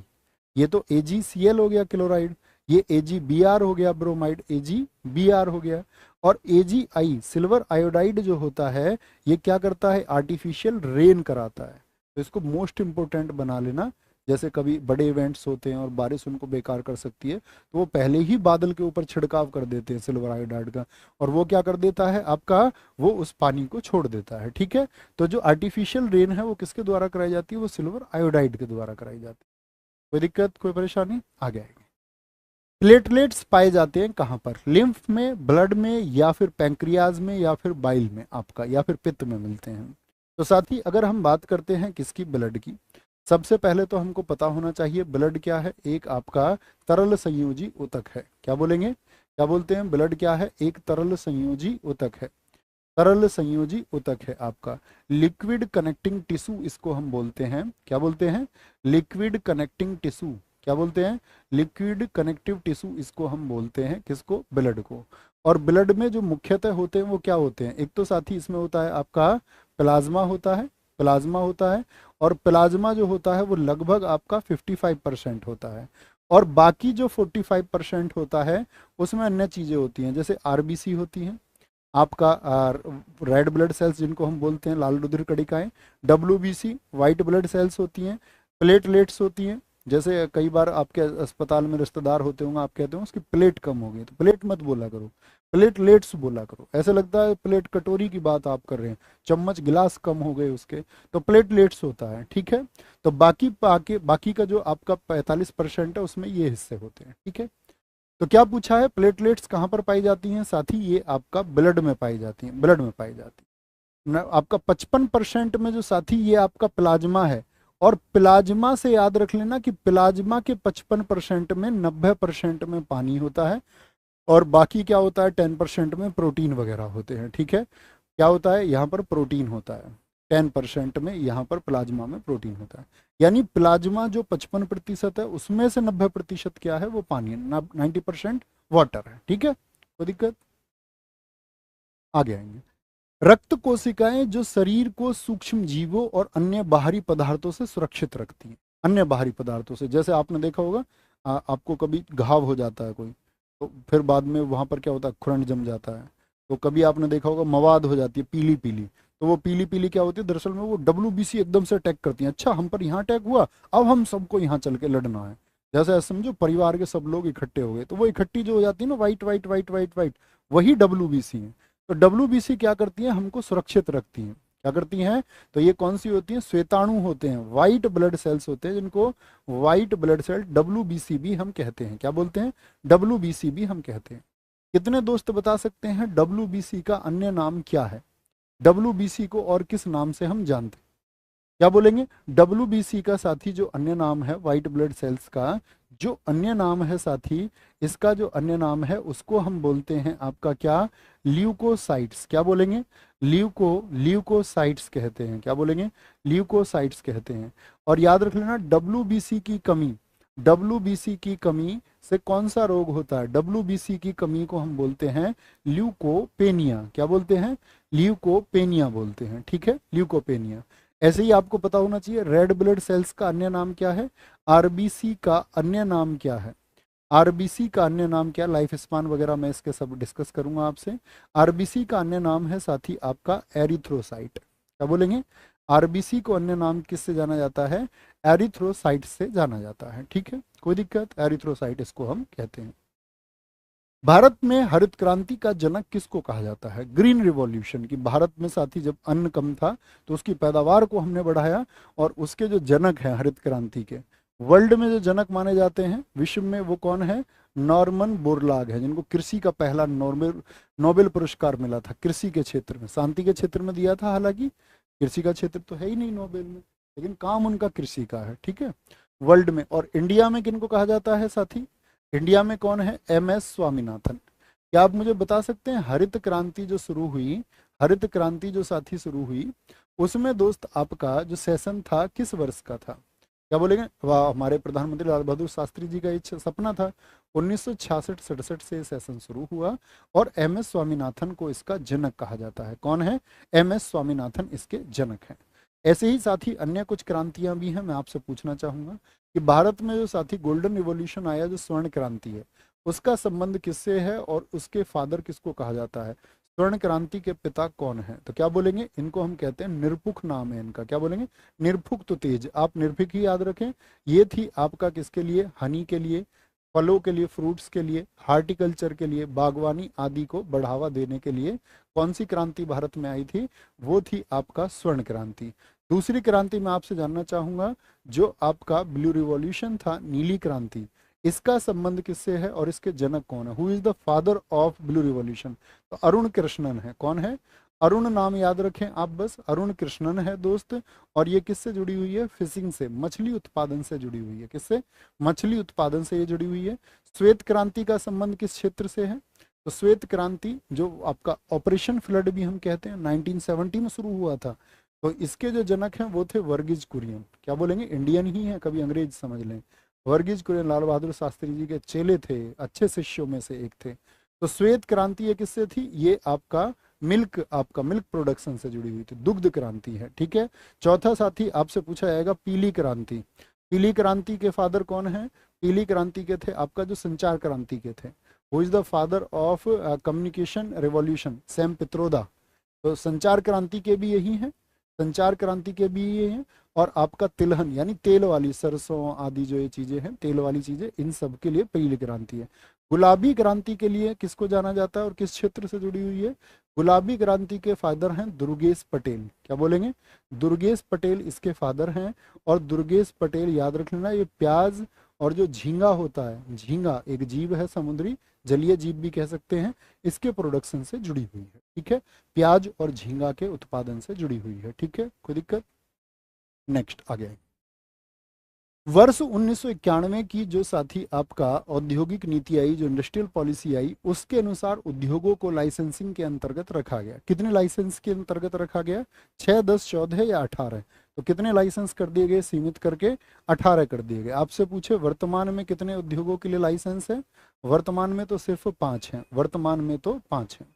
Speaker 1: ये तो AgCl हो गया क्लोराइड, ये AgBr हो गया ब्रोमाइड, AgBr हो गया। और AgI सिल्वर आयोडाइड जो होता है ये क्या करता है? आर्टिफिशियल रेन कराता है। तो इसको मोस्ट इंपोर्टेंट बना लेना। जैसे कभी बड़े इवेंट्स होते हैं और बारिश उनको बेकार कर सकती है, तो वो पहले ही बादल के ऊपर छिड़काव कर देते हैं सिल्वर आयोडाइड का, और वो क्या कर देता है आपका? वो उस पानी को छोड़ देता है, ठीक है। तो जो आर्टिफिशियल रेन है वो किसके द्वारा कराई जाती है? वो सिल्वर आयोडाइड के द्वारा कराई जाती है। कोई दिक्कत, कोई परेशानी? आ गया है। प्लेटलेट्स पाए जाते हैं कहाँ पर? लिम्फ में, ब्लड में, या फिर पैंक्रियाज में, या फिर बाइल में आपका, या फिर पित्त में मिलते हैं। तो साथी अगर हम बात करते हैं किसकी? ब्लड की। सबसे पहले तो हमको पता होना चाहिए ब्लड क्या है। एक आपका तरल संयोजी ऊतक है। क्या बोलेंगे? क्या बोलते हैं? ब्लड क्या है? एक तरल संयोजी ऊतक है। तरल संयोजी ऊतक है आपका। लिक्विड कनेक्टिंग टिश्यू इसको हम बोलते हैं। क्या बोलते हैं? Liquid connecting tissue. क्या बोलते हैं? लिक्विड कनेक्टिव टिश्यू इसको हम बोलते हैं। किसको? ब्लड को। और ब्लड में जो मुख्यतः होते हैं वो क्या होते हैं? एक तो साथी इसमें होता है आपका प्लाज्मा होता है। प्लाज्मा होता है। और प्लाज्मा जो होता है वो लगभग आपका 55% होता है। और बाकी जो 45% होता है उसमें अन्य चीज़ें होती हैं, जैसे आरबीसी होती हैं आपका, रेड ब्लड सेल्स जिनको हम बोलते हैं, लाल रुधिर कणिकाएं। डब्ल्यूबीसी वाइट ब्लड सेल्स होती हैं। प्लेटलेट्स होती हैं। जैसे कई बार आपके अस्पताल में रिश्तेदार होते होंगे, आप कहते हो उसकी प्लेट कम हो गई, तो प्लेट मत बोला करो, प्लेटलेट्स बोला करो। ऐसे लगता है प्लेट कटोरी की बात आप कर रहे हैं, चम्मच गिलास कम हो गए उसके, तो प्लेटलेट्स होता है। ठीक है। तो बाकी का जो आपका 45% है उसमें ये हिस्से होते हैं। ठीक है। तो क्या पूछा है? प्लेटलेट्स कहाँ पर पाई जाती हैं साथी? ये आपका ब्लड में पाई जाती हैं। ब्लड में पाई जाती है। आपका 55% में जो साथी ये आपका प्लाज्मा है। और प्लाज्मा से याद रख लेना कि प्लाज्मा के 55% में 90% में पानी होता है। और बाकी क्या होता है? 10% में प्रोटीन वगैरह होते हैं। ठीक है। क्या होता है? यहाँ पर प्रोटीन होता है। 10% में यहाँ पर प्लाज्मा में प्रोटीन होता है। यानी प्लाज्मा जो 55% है उसमें से 90% क्या है? वो पानी है। 90% वाटर है। ठीक है। कोई दिक्कत? आगे आएंगे। रक्त कोशिकाएं जो शरीर को सूक्ष्म जीवों और अन्य बाहरी पदार्थों से सुरक्षित रखती हैं। अन्य बाहरी पदार्थों से, जैसे आपने देखा होगा आपको कभी घाव हो जाता है कोई, तो फिर बाद में वहां पर क्या होता है? खुरंड जम जाता है। तो कभी आपने देखा होगा मवाद हो जाती है पीली पीली, तो वो पीली पीली क्या होती है? दरअसल में वो डब्ल्यूबीसी एकदम से अटैक करती है। अच्छा, हम पर यहाँ अटैक हुआ, अब हम सबको यहाँ चल के लड़ना है। जैसे ऐसे समझो परिवार के सब लोग इकट्ठे हो गए, तो वो इकट्ठी जो हो जाती है ना, white white white white white, वही डब्ल्यूबीसी है। तो डब्ल्यूबीसी क्या करती है? हमको सुरक्षित रखती हैं। क्या करती हैं? तो ये कौन सी होती हैं? श्वेताणु होते हैं, वाइट ब्लड सेल्स होते हैं, जिनको वाइट ब्लड सेल डब्ल्यूबीसी भी हम कहते हैं। क्या बोलते हैं? डब्ल्यूबीसी भी हम कहते हैं। कितने दोस्त बता सकते हैं डब्ल्यूबीसी का अन्य नाम क्या है? डब्ल्यूबीसी को और किस नाम से हम जानते हैं? क्या बोलेंगे? डब्ल्यूबीसी का साथी जो अन्य नाम है, व्हाइट ब्लड सेल्स का जो अन्य नाम है साथी, इसका जो अन्य नाम है उसको हम बोलते हैं आपका क्या? ल्यूकोसाइट्स। क्या बोलेंगे? ल्यूकोसाइट्स कहते हैं। क्या बोलेंगे? ल्यूकोसाइट्स कहते हैं। और याद रख लेना, डब्ल्यूबीसी की कमी, डब्ल्यूबीसी की कमी से कौन सा रोग होता है? डब्ल्यूबीसी की कमी को हम बोलते हैं ल्यूकोपेनिया। क्या बोलते हैं? ल्यूकोपेनिया बोलते हैं। ठीक है, ल्यूकोपेनिया। ऐसे ही आपको पता होना चाहिए रेड ब्लड सेल्स का अन्य नाम क्या है? आरबीसी का अन्य नाम क्या है? आरबीसी का अन्य नाम क्या? लाइफ स्पान वगैरह मैं इसके सब डिस्कस करूंगा आपसे। आरबीसी का अन्य नाम है साथी आपका एरिथ्रोसाइट। क्या बोलेंगे? आरबीसी को अन्य नाम किससे जाना जाता है? एरिथ्रोसाइट से जाना जाता है। ठीक है, कोई दिक्कत? एरिथ्रोसाइट इसको हम कहते हैं। भारत में हरित क्रांति का जनक किसको कहा जाता है? ग्रीन रिवॉल्यूशन की। भारत में साथी जब अन्न कम था तो उसकी पैदावार को हमने बढ़ाया, और उसके जो जनक हैं हरित क्रांति के, वर्ल्ड में जो जनक माने जाते हैं विश्व में, वो कौन है? नॉर्मन बोरलाग है, जिनको कृषि का पहला नोबेल नोबेल पुरस्कार मिला था कृषि के क्षेत्र में। शांति के क्षेत्र में दिया था, हालांकि कृषि का क्षेत्र तो है ही नहीं नोबेल में, लेकिन काम उनका कृषि का है। ठीक है, वर्ल्ड में। और इंडिया में किनको कहा जाता है साथी? इंडिया में कौन है? M S Swaminathan. क्या आप मुझे बता सकते हैं हरित क्रांति जो शुरू हुई, हरित क्रांति जो साथी शुरू हुई, उसमें दोस्त आपका जो सेशन था किस वर्ष का था? क्या बोलेंगे? वाह, हमारे प्रधानमंत्री लाल बहादुर शास्त्री जी का ये सपना था। 1966-67 से सेशन शुरू हुआ, और एम एस स्वामीनाथन को इसका जनक कहा जाता है। कौन है? एम एस स्वामीनाथन इसके जनक हैं। ऐसे ही साथी अन्य कुछ क्रांतियां भी हैं, मैं आपसे पूछना चाहूंगा कि भारत में जो साथी गोल्डन रिवॉल्यूशन आया, जो स्वर्ण क्रांति है, उसका संबंध किससे है और उसके फादर किसको कहा जाता है? स्वर्ण क्रांति के पिता कौन है? तो क्या बोलेंगे? इनको हम कहते हैं निरपुख, नाम है इनका। क्या बोलेंगे? निरपुख तो तेज, आप निर्भीक ही याद रखें। ये थी आपका किसके लिए? हनी के लिए, फलों के लिए, फ्रूट्स के लिए, हार्टिकल्चर के लिए, बागवानी आदि को बढ़ावा देने के लिए कौन सी क्रांति भारत में आई थी? वो थी आपका स्वर्ण क्रांति। दूसरी क्रांति मैं आपसे जानना चाहूंगा, जो आपका ब्लू रिवॉल्यूशन था, नीली क्रांति, इसका संबंध किससे है और इसके जनक कौन है? Who is the father of blue revolution? तो अरुण कृष्णन है। कौन है? अरुण नाम याद रखें आप बस, अरुण कृष्णन है दोस्त। और ये किससे जुड़ी हुई है? फिशिंग से, मछली उत्पादन से जुड़ी हुई है। किससे? मछली उत्पादन से ये जुड़ी हुई है। श्वेत क्रांति का संबंध किस क्षेत्र से है? तो श्वेत क्रांति जो आपका ऑपरेशन फ्लड भी हम कहते हैं 1970 में शुरू हुआ था, तो इसके जो जनक हैं वो थे वर्गीज कुरियन। क्या बोलेंगे? इंडियन ही है, कभी अंग्रेज समझ लें। वर्गीज कुरियन लाल बहादुर शास्त्री जी के चेले थे, अच्छे शिष्यों में से एक थे। तो श्वेत क्रांति ये किससे थी? ये आपका मिल्क प्रोडक्शन से जुड़ी हुई थी, दुग्ध क्रांति है। ठीक है। चौथा साथी आपसे पूछा जाएगा पीली क्रांति। पीली क्रांति के फादर कौन है? पीली क्रांति के थे आपका जो संचार क्रांति के थे। Who is the father of communication revolution? Sam Pitroda. तो संचार क्रांति के भी यही हैं, संचार क्रांति के भी ये हैं। और आपका तिलहन यानी तेल वाली, सरसों आदि जो ये चीजें हैं, तेल वाली चीजें, इन सब के लिए पीली क्रांति है। गुलाबी क्रांति के लिए किसको जाना जाता है और किस क्षेत्र से जुड़ी हुई है? गुलाबी क्रांति के फादर हैं दुर्गेश पटेल। क्या बोलेंगे? दुर्गेश पटेल इसके फादर हैं। और दुर्गेश पटेल याद रख लेना, ये प्याज और जो झींगा होता है, झींगा एक जीव है समुद्री, जलीय जीव भी कह सकते हैं, इसके प्रोडक्शन से जुड़ी हुई है। ठीक है। प्याज और झींगा के उत्पादन से जुड़ी हुई है। ठीक है, कोई दिक्कत? नेक्स्ट आ गया। वर्ष 1991 की जो साथी आपका औद्योगिक नीति आई, जो इंडस्ट्रियल पॉलिसी आई, उसके अनुसार उद्योगों को लाइसेंसिंग के अंतर्गत रखा गया। कितने लाइसेंस के अंतर्गत रखा गया? 6, 10, 14 या 18? तो कितने लाइसेंस कर दिए गए? सीमित करके 18 कर दिए गए। आपसे पूछे वर्तमान में कितने उद्योगों के लिए लाइसेंस है? वर्तमान में तो सिर्फ 5 हैं, वर्तमान में तो 5 हैं।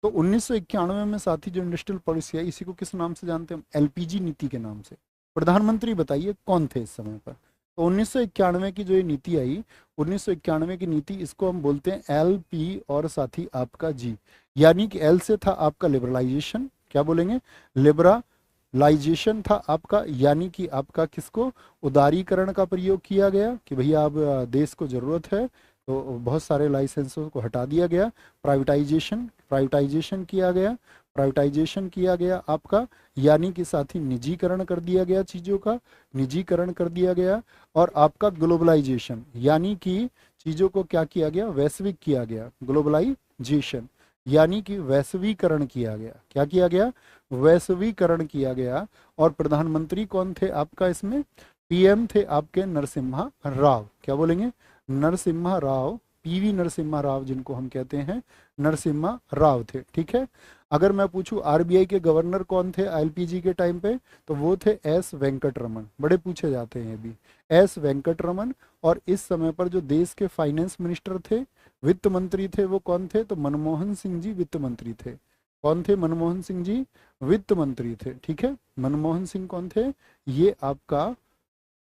Speaker 1: तो 1991 में साथी जो इंडस्ट्रियल पॉलिसी आई, इसी को किस नाम से जानते हैं? एलपीजी नीति के नाम से। प्रधानमंत्री बताइए कौन थे इस समय पर? तो 1991 की जो ये नीति आई, 1991 की नीति, इसको हम बोलते हैं एलपी और साथी आपका जी। यानी कि एल से था आपका लिबरलाइजेशन। क्या बोलेंगे? लिबरलाइजेशन था आपका, यानी कि आपका किसको? उदारीकरण का प्रयोग किया गया कि भैया अब देश को जरूरत है, तो बहुत सारे लाइसेंसों को हटा दिया गया। प्राइवेटाइजेशन किया गया, प्राइवेटाइजेशन किया गया आपका, यानी कि साथ ही निजीकरण कर दिया गया, चीज़ों का निजीकरण कर दिया गया। और आपका ग्लोबलाइजेशन, यानी कि चीज़ों को क्या किया गया? वैश्विक किया गया। ग्लोबलाइजेशन यानी कि वैश्वीकरण किया गया। क्या किया गया? वैश्वीकरण किया गया। और प्रधानमंत्री कौन थे आपका इसमें? पीएम थे आपके नरसिम्हा राव। क्या बोलेंगे? नरसिम्हा राव, पीवी नरसिम्हा राव जिनको हम कहते हैं, नरसिम्हा राव थे। ठीक है। अगर मैं पूछूं आरबीआई के गवर्नर कौन थे एलपीजी के टाइम पे, तो वो थे एस वेंकटरमन। बड़े पूछे जाते हैं भी, एस वेंकटरमन। और इस समय पर जो देश के फाइनेंस मिनिस्टर थे, वित्त मंत्री थे, वो कौन थे? तो मनमोहन सिंह जी वित्त मंत्री थे। कौन थे? मनमोहन सिंह जी वित्त मंत्री थे। ठीक है। मनमोहन सिंह कौन थे? ये आपका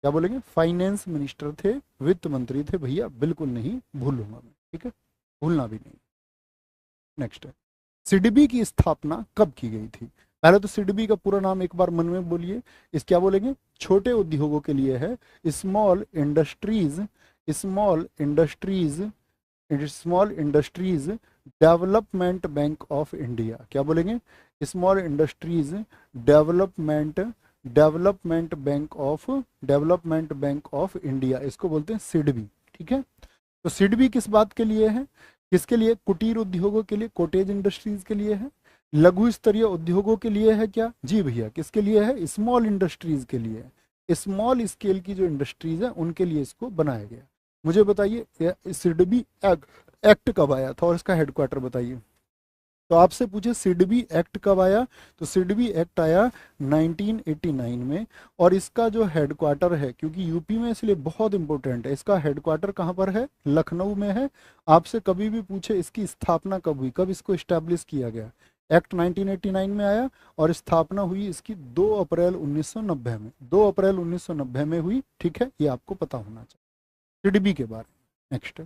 Speaker 1: क्या बोलेंगे? फाइनेंस मिनिस्टर थे, वित्त मंत्री थे भैया, बिल्कुल नहीं भूलूंगा मैं। ठीक है, भूलना भी नहीं। नेक्स्ट है, सिडबी की स्थापना कब की गई थी? पहले तो सिडबी का पूरा नाम एक बार मन में बोलिए। इस क्या बोलेंगे? छोटे उद्योगों के लिए है, small industries, small industries, small industries development bank of India. क्या बोलेंगे? Small industries development, development bank of India, इसको बोलते हैं सिडबी। ठीक है। तो सिडबी किस बात के लिए है? किसके लिए? कुटीर उद्योगों के लिए, कोटेज इंडस्ट्रीज के लिए है। लघु स्तरीय उद्योगों के लिए है क्या? जी भैया, किसके लिए है? स्मॉल इंडस्ट्रीज के लिए। स्मॉल स्केल की जो इंडस्ट्रीज है उनके लिए इसको बनाया गया। मुझे बताइए सिडबी एक्ट कब आया था और इसका हेडक्वार्टर बताइए। तो आपसे पूछे सिडबी एक्ट कब आया, तो सिडबी एक्ट आया 1989 में। और इसका जो हेडक्वार्टर है, क्योंकि यूपी में इसलिए बहुत इंपॉर्टेंट है, इसका हेडक्वार्टर कहाँ पर है? लखनऊ में है। आपसे कभी भी पूछे इसकी स्थापना कब हुई, कब इसको स्टैब्लिश किया गया, एक्ट 1989 में आया और स्थापना हुई इसकी 2 अप्रैल 1990 में, 2 अप्रैल 1990 में हुई। ठीक है, ये आपको पता होना चाहिए सिडबी के बारे में। नेक्स्ट,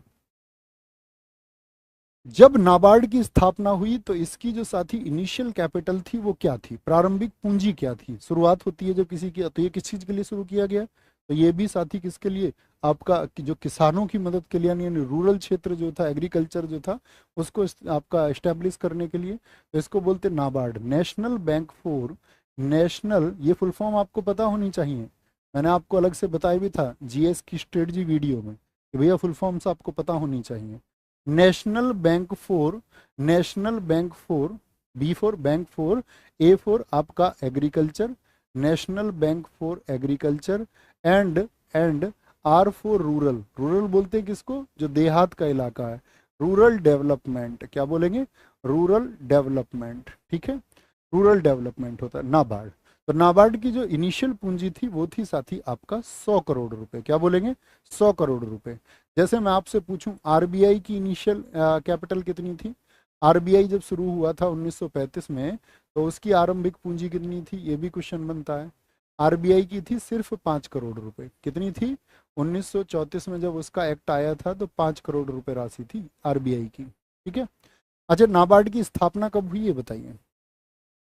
Speaker 1: जब नाबार्ड की स्थापना हुई तो इसकी जो साथी इनिशियल कैपिटल थी वो क्या थी? प्रारंभिक पूंजी क्या थी? शुरुआत होती है जो किसी की, तो ये किस चीज के लिए शुरू किया गया? तो ये भी साथी किसके लिए? आपका जो किसानों की मदद के लिए, यानी रूरल क्षेत्र जो था, एग्रीकल्चर जो था, उसको आपका एस्टेब्लिश करने के लिए। तो इसको बोलते NABARD, national bank for national. ये फुल फॉर्म आपको पता होनी चाहिए, मैंने आपको अलग से बताया भी था जीएस की स्ट्रेटजी वीडियो में। कि भैया फुल फॉर्म्स आपको पता होनी चाहिए। National bank for, national bank for, B for bank for, A for आपका agriculture, national bank for agriculture, and R for rural, rural बोलते हैं किसको, जो देहात का इलाका है, रूरल डेवलपमेंट, क्या बोलेंगे, रूरल डेवलपमेंट, ठीक है, रूरल डेवलपमेंट होता है नाबार्ड। तो नाबार्ड की जो इनिशियल पूंजी थी वो थी साथी आपका 100 करोड़ रुपए, क्या बोलेंगे, 100 करोड़ रुपए। जैसे मैं आपसे पूछूं आरबीआई की इनिशियल कैपिटल कितनी थी, आरबीआई जब शुरू हुआ था 1935 में, तो उसकी आरंभिक पूंजी कितनी थी, ये भी क्वेश्चन बनता है। आरबीआई की थी सिर्फ 5 करोड़ रुपए, कितनी थी, 1934 में जब उसका एक्ट आया था तो 5 करोड़ रुपए राशि थी आरबीआई की, ठीक है। अच्छा नाबार्ड की स्थापना कब हुई ये बताइए,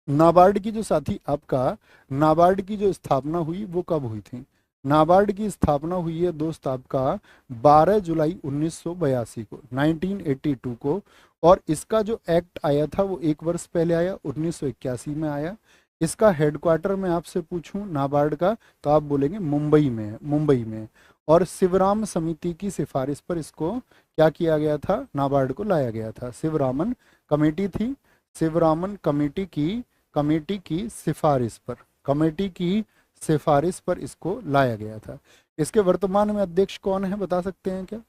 Speaker 1: नाबार्ड की जो साथी आपका, नाबार्ड की जो स्थापना हुई वो कब हुई थी, नाबार्ड की स्थापना हुई है दोस्त आपका 12 जुलाई 1982 को, 1982 को। और इसका जो एक्ट आया था वो एक वर्ष पहले आया, 1981 में आया। इसका हेडक्वार्टर मैं आपसे पूछूं नाबार्ड का, तो आप बोलेंगे मुंबई में है, मुंबई में। और शिवराम समिति की सिफारिश पर इसको क्या किया गया था, नाबार्ड को लाया गया था, शिवरामन कमेटी थी, शिवरामन कमेटी की सिफारिश पर, कमेटी की सिफारिश पर इसको लाया गया था। इसके वर्तमान में अध्यक्ष कौन है बता सकते हैं क्या,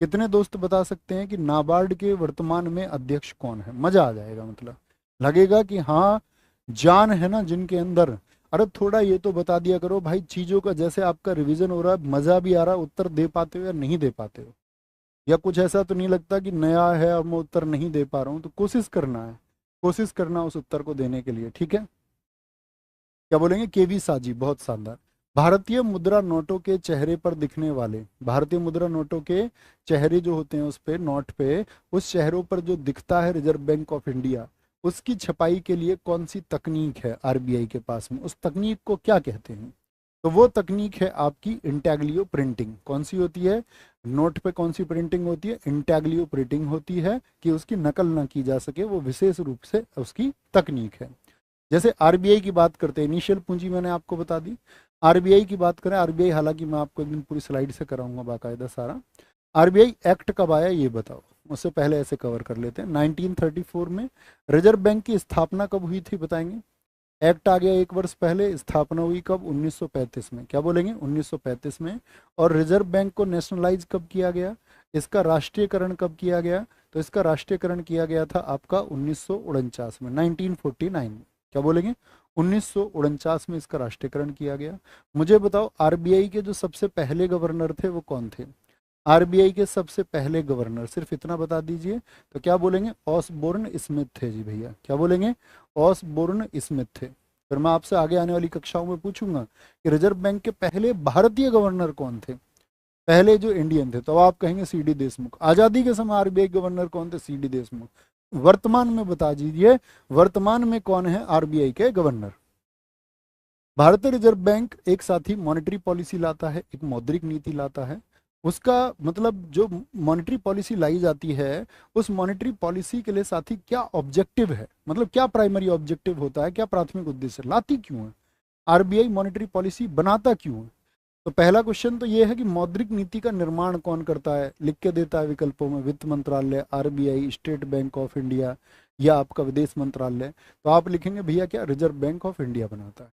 Speaker 1: कितने दोस्त बता सकते हैं कि नाबार्ड के वर्तमान में अध्यक्ष कौन है, मजा आ जाएगा, मतलब लगेगा कि हाँ जान है ना जिनके अंदर। अरे थोड़ा ये तो बता दिया करो भाई चीजों का, जैसे आपका रिवीजन हो रहा है मजा भी आ रहा है, उत्तर दे पाते हो या नहीं दे पाते हो, या कुछ ऐसा तो नहीं लगता कि नया है और मैं उत्तर नहीं दे पा रहा हूँ, तो कोशिश करना है, कोशिश करना उस उत्तर को देने के लिए, ठीक है। क्या बोलेंगे, केवी साजी, बहुत शानदार। भारतीय मुद्रा नोटों के चेहरे पर दिखने वाले, भारतीय मुद्रा नोटों के चेहरे जो होते हैं उस पे, नोट पे, उस चेहरों पर जो दिखता है रिजर्व बैंक ऑफ इंडिया, उसकी छपाई के लिए कौन सी तकनीक है आरबीआई के पास में, उस तकनीक को क्या कहते हैं, तो वो तकनीक है आपकी इंटैग्लियो प्रिंटिंग। कौन सी होती है, नोट पे कौन सी प्रिंटिंग होती है, इंटैग्लियो प्रिंटिंग होती है, कि उसकी नकल ना की जा सके, वो विशेष रूप से उसकी तकनीक है। जैसे आरबीआई की बात करते हैं, इनिशियल पूंजी मैंने आपको बता दी। आरबीआई की बात करें, आरबीआई हालांकि मैं आपको एक दिन पूरी स्लाइड से कराऊंगा बाकायदा सारा। आरबीआई एक्ट कब आया ये बताओ, उससे पहले ऐसे कवर कर लेते हैं। 1934 में। रिजर्व बैंक की स्थापना कब हुई थी बताएंगे, एक्ट आ गया एक वर्ष पहले, स्थापना हुई कब, 1935 में, क्या बोलेंगे 1935 में। और रिजर्व बैंक को नेशनलाइज कब किया गया, इसका राष्ट्रीयकरण कब किया गया, तो इसका राष्ट्रीयकरण किया गया था आपका 1949 में, 1949 में, क्या बोलेंगे 1949 में इसका राष्ट्रीयकरण किया गया। मुझे बताओ आरबीआई के जो सबसे पहले गवर्नर थे वो कौन थे, आरबीआई के सबसे पहले गवर्नर, सिर्फ इतना बता दीजिए, तो क्या बोलेंगे ऑसबोर्न स्मिथ थे जी भैया, क्या बोलेंगे ऑसबोर्न स्मिथ थे। फिर मैं आपसे आगे आने वाली कक्षाओं में पूछूंगा कि रिजर्व बैंक के पहले भारतीय गवर्नर कौन थे, पहले जो इंडियन थे, तो आप कहेंगे सीडी देशमुख। आजादी के समय आरबीआई गवर्नर कौन थे, सीडी देशमुख। वर्तमान में बता दीजिए, वर्तमान में कौन है आरबीआई के गवर्नर। भारतीय रिजर्व बैंक एक साथ ही मॉनेटरी पॉलिसी लाता है, एक मौद्रिक नीति लाता है। उसका मतलब जो मॉनेटरी पॉलिसी लाई जाती है, उस मॉनेटरी पॉलिसी के लिए साथी क्या ऑब्जेक्टिव है, मतलब क्या प्राइमरी ऑब्जेक्टिव होता है, क्या प्राथमिक उद्देश्य, लाती क्यों है आरबीआई मॉनेटरी पॉलिसी, बनाता क्यों है। तो पहला क्वेश्चन तो ये है कि मौद्रिक नीति का निर्माण कौन करता है, लिख के देता है विकल्पों में, वित्त मंत्रालय, RBI, state bank of India, या आपका विदेश मंत्रालय। तो आप लिखेंगे भैया क्या, रिजर्व बैंक ऑफ इंडिया बनाता है।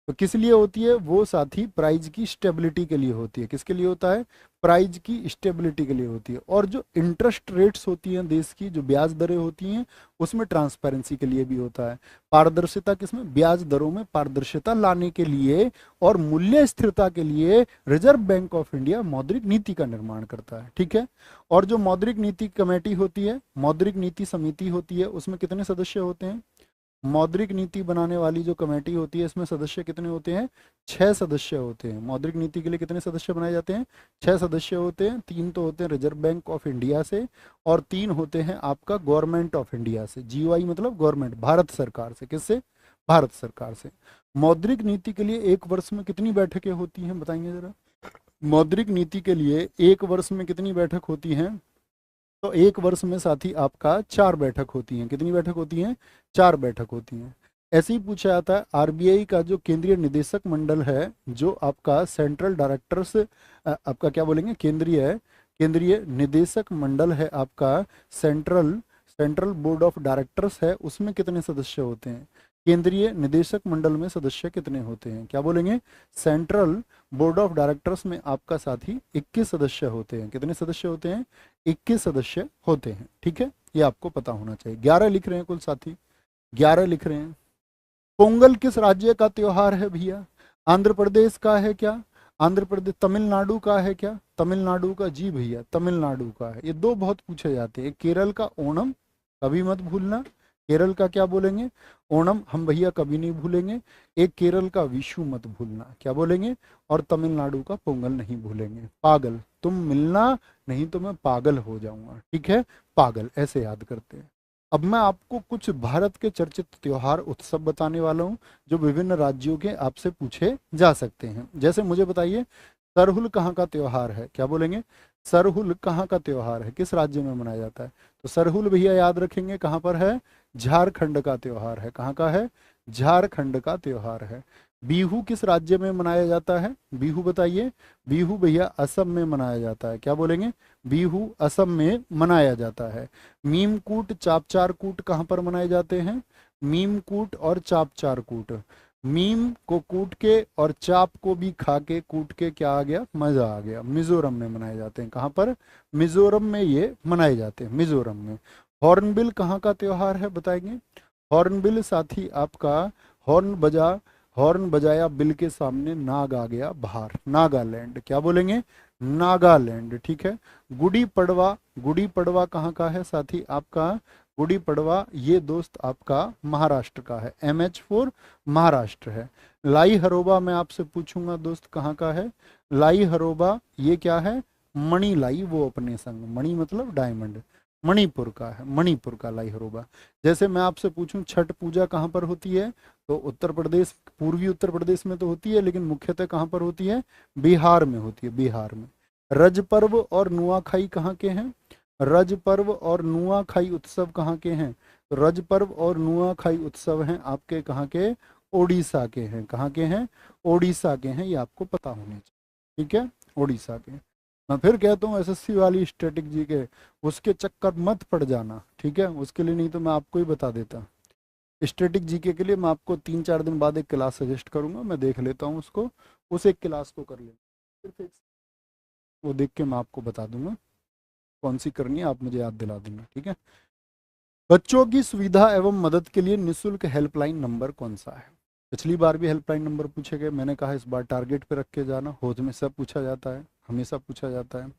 Speaker 1: तो किस लिए होती है वो साथी, प्राइज की स्टेबिलिटी के लिए होती है। किसके लिए होता है, प्राइज की स्टेबिलिटी के लिए होती है। और जो इंटरेस्ट रेट्स होती हैं देश की, जो ब्याज दरें होती हैं, उसमें ट्रांसपेरेंसी के लिए भी होता है। पारदर्शिता किसमें, ब्याज दरों में पारदर्शिता लाने के लिए और मूल्य स्थिरता के लिए रिजर्व बैंक ऑफ इंडिया मौद्रिक नीति का निर्माण करता है, ठीक है। और जो मौद्रिक नीति कमेटी होती है, मौद्रिक नीति समिति होती है, उसमें कितने सदस्य होते हैं, मौद्रिक नीति बनाने वाली जो कमेटी होती है इसमें सदस्य कितने होते हैं, 6 सदस्य होते हैं। मौद्रिक नीति के लिए कितने सदस्य बनाए जाते हैं, 6 सदस्य होते हैं। 3 तो होते हैं रिजर्व बैंक ऑफ इंडिया से, और 3 होते हैं आपका गवर्नमेंट ऑफ इंडिया से। जीओआई मतलब गवर्नमेंट, भारत सरकार से। किससे, भारत सरकार से। मौद्रिक नीति के लिए एक वर्ष में कितनी बैठकें होती हैं बताएंगे जरा, मौद्रिक नीति के लिए एक वर्ष में कितनी बैठक होती हैं, तो एक वर्ष में साथी आपका 4 बैठक होती हैं। कितनी बैठक होती हैं, 4 बैठक होती हैं। ऐसे ही पूछा जाता है आरबीआई का जो केंद्रीय निदेशक मंडल है, जो आपका सेंट्रल डायरेक्टर्स, आपका क्या बोलेंगे, केंद्रीय केंद्रीय निदेशक मंडल है आपका, central central board of directors है, उसमें कितने सदस्य होते हैं? केंद्रीय निदेशक मंडल में सदस्य कितने होते हैं? क्या बोलेंगे? सेंट्रल बोर्ड ऑफ डायरेक्टर्स में आपका साथी 21 सदस्य होते हैं। कितने सदस्य होते हैं? 21 सदस्य होते हैं। ठीक है, ये आपको पता होना चाहिए। 11 लिख रहे हैं कुल साथी, 11 लिख रहे हैं। पोंगल किस राज्य का त्योहार है भैया? आंध्र प्रदेश का है क्या? आंध्र प्रदेश, तमिलनाडु का है क्या? तमिलनाडु का, जी भैया तमिलनाडु का है। ये दो बहुत पूछे जाते हैं। केरल का ओणम कभी मत भूलना, केरल का क्या बोलेंगे? ओणम हम भैया कभी नहीं भूलेंगे। एक केरल का विशु मत भूलना, क्या बोलेंगे? और तमिलनाडु का पोंगल नहीं भूलेंगे। पागल, तुम मिलना नहीं तो मैं पागल हो जाऊंगा। ठीक है, पागल ऐसे याद करते हैं। अब मैं आपको कुछ भारत के चर्चित त्योहार उत्सव बताने वाला हूँ जो विभिन्न राज्यों के आपसे पूछे जा सकते हैं। जैसे मुझे बताइए, सरहुल कहाँ का त्योहार है? क्या बोलेंगे? सरहुल कहाँ का त्योहार है, किस राज्य में मनाया जाता है? तो सरहुल भैया याद रखेंगे कहाँ पर है? झारखंड का त्योहार है। कहाँ का है? झारखंड का त्योहार है। बिहू किस राज्य में मनाया जाता है? बिहू बताइए। बिहू भैया असम में मनाया जाता है। क्या बोलेंगे? बिहू असम में मनाया जाता है। मीमकूट चापचार कूट कहाँ पर मनाए जाते हैं? मीमकूट और चापचार कूट, मीम को कूट के और चाप को भी खा के कूट के क्या आ गया? मजा आ गया। मिजोरम में मनाए जाते हैं। कहाँ पर? मिजोरम में ये मनाए जाते हैं, मिजोरम में। हॉर्नबिल कहाँ का त्योहार है बताएंगे? हॉर्नबिल साथी आपका, हॉर्न बजा, हॉर्न बजाया बिल के सामने नाग आ गया बाहर, नागालैंड। क्या बोलेंगे? नागालैंड। ठीक है। गुड़ी पड़वा, गुड़ी पड़वा कहाँ का है साथी आपका? गुड़ी पड़वा ये दोस्त आपका महाराष्ट्र का है। MH4 महाराष्ट्र है। लाई हरोबा मैं आपसे पूछूंगा दोस्त कहाँ का है? लाई हरोबा ये क्या है? मणि लाई, वो अपने संग, मणि मतलब डायमंड, मणिपुर का है, मणिपुर का लाई हरोबा। जैसे मैं आपसे पूछूं छठ पूजा कहाँ पर होती है? तो उत्तर प्रदेश, पूर्वी उत्तर प्रदेश में तो होती है, लेकिन मुख्यतः कहाँ पर होती है? बिहार में होती है, बिहार में। रज पर्व और नुआखाई कहाँ के हैं? रज पर्व और नुआखाई उत्सव कहाँ के हैं? तो रज पर्व और नुआखाई उत्सव हैं आपके कहाँ के? ओडिशा के हैं। कहाँ के हैं? ओडिशा के हैं। ये आपको पता होने चाहिए। ठीक है, ओडिशा के। मैं फिर कहता हूँ SSC वाली स्टैटिक जी के उसके चक्कर मत पड़ जाना। ठीक है, उसके लिए नहीं तो मैं आपको ही बता देता। स्टैटिक जीके के लिए मैं आपको 3-4 दिन बाद एक क्लास सजेस्ट करूंगा, मैं देख लेता हूँ उसको, उस एक क्लास को कर लेना, फिर वो देख के मैं आपको बता दूंगा कौन सी करनी है, आप मुझे याद दिला देना। ठीक है। बच्चों की सुविधा एवं मदद के लिए निःशुल्क हेल्पलाइन नंबर कौन सा है? पिछली बार भी हेल्पलाइन नंबर पूछे गए, मैंने कहा इस बार टारगेट पे रख के जाना, होज में सब पूछा जाता है, हमेशा पूछा जाता है।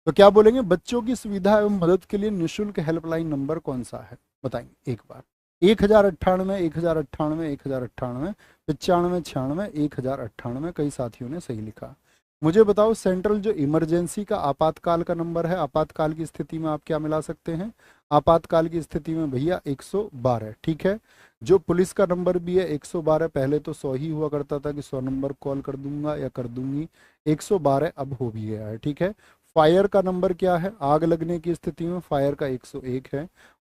Speaker 1: तो क्या बोलेंगे? बच्चों की सुविधा एवं मदद के लिए निःशुल्क हेल्पलाइन नंबर कौन सा है बताएंगे एक बार? 1098, 1098, 1098, 95, 96, 1098। कई साथियों ने सही लिखा। मुझे बताओ सेंट्रल जो इमरजेंसी का आपातकाल का नंबर है, आपातकाल की स्थिति में आप क्या मिला सकते हैं? आपातकाल की स्थिति में भैया 112। ठीक है। जो पुलिस का नंबर भी है 112, पहले तो 100 ही हुआ करता था कि 100 नंबर कॉल कर दूंगा या कर दूंगी, 112 अब हो भी गया है। ठीक है। फायर का नंबर क्या है? आग लगने की स्थिति में फायर का 101 है।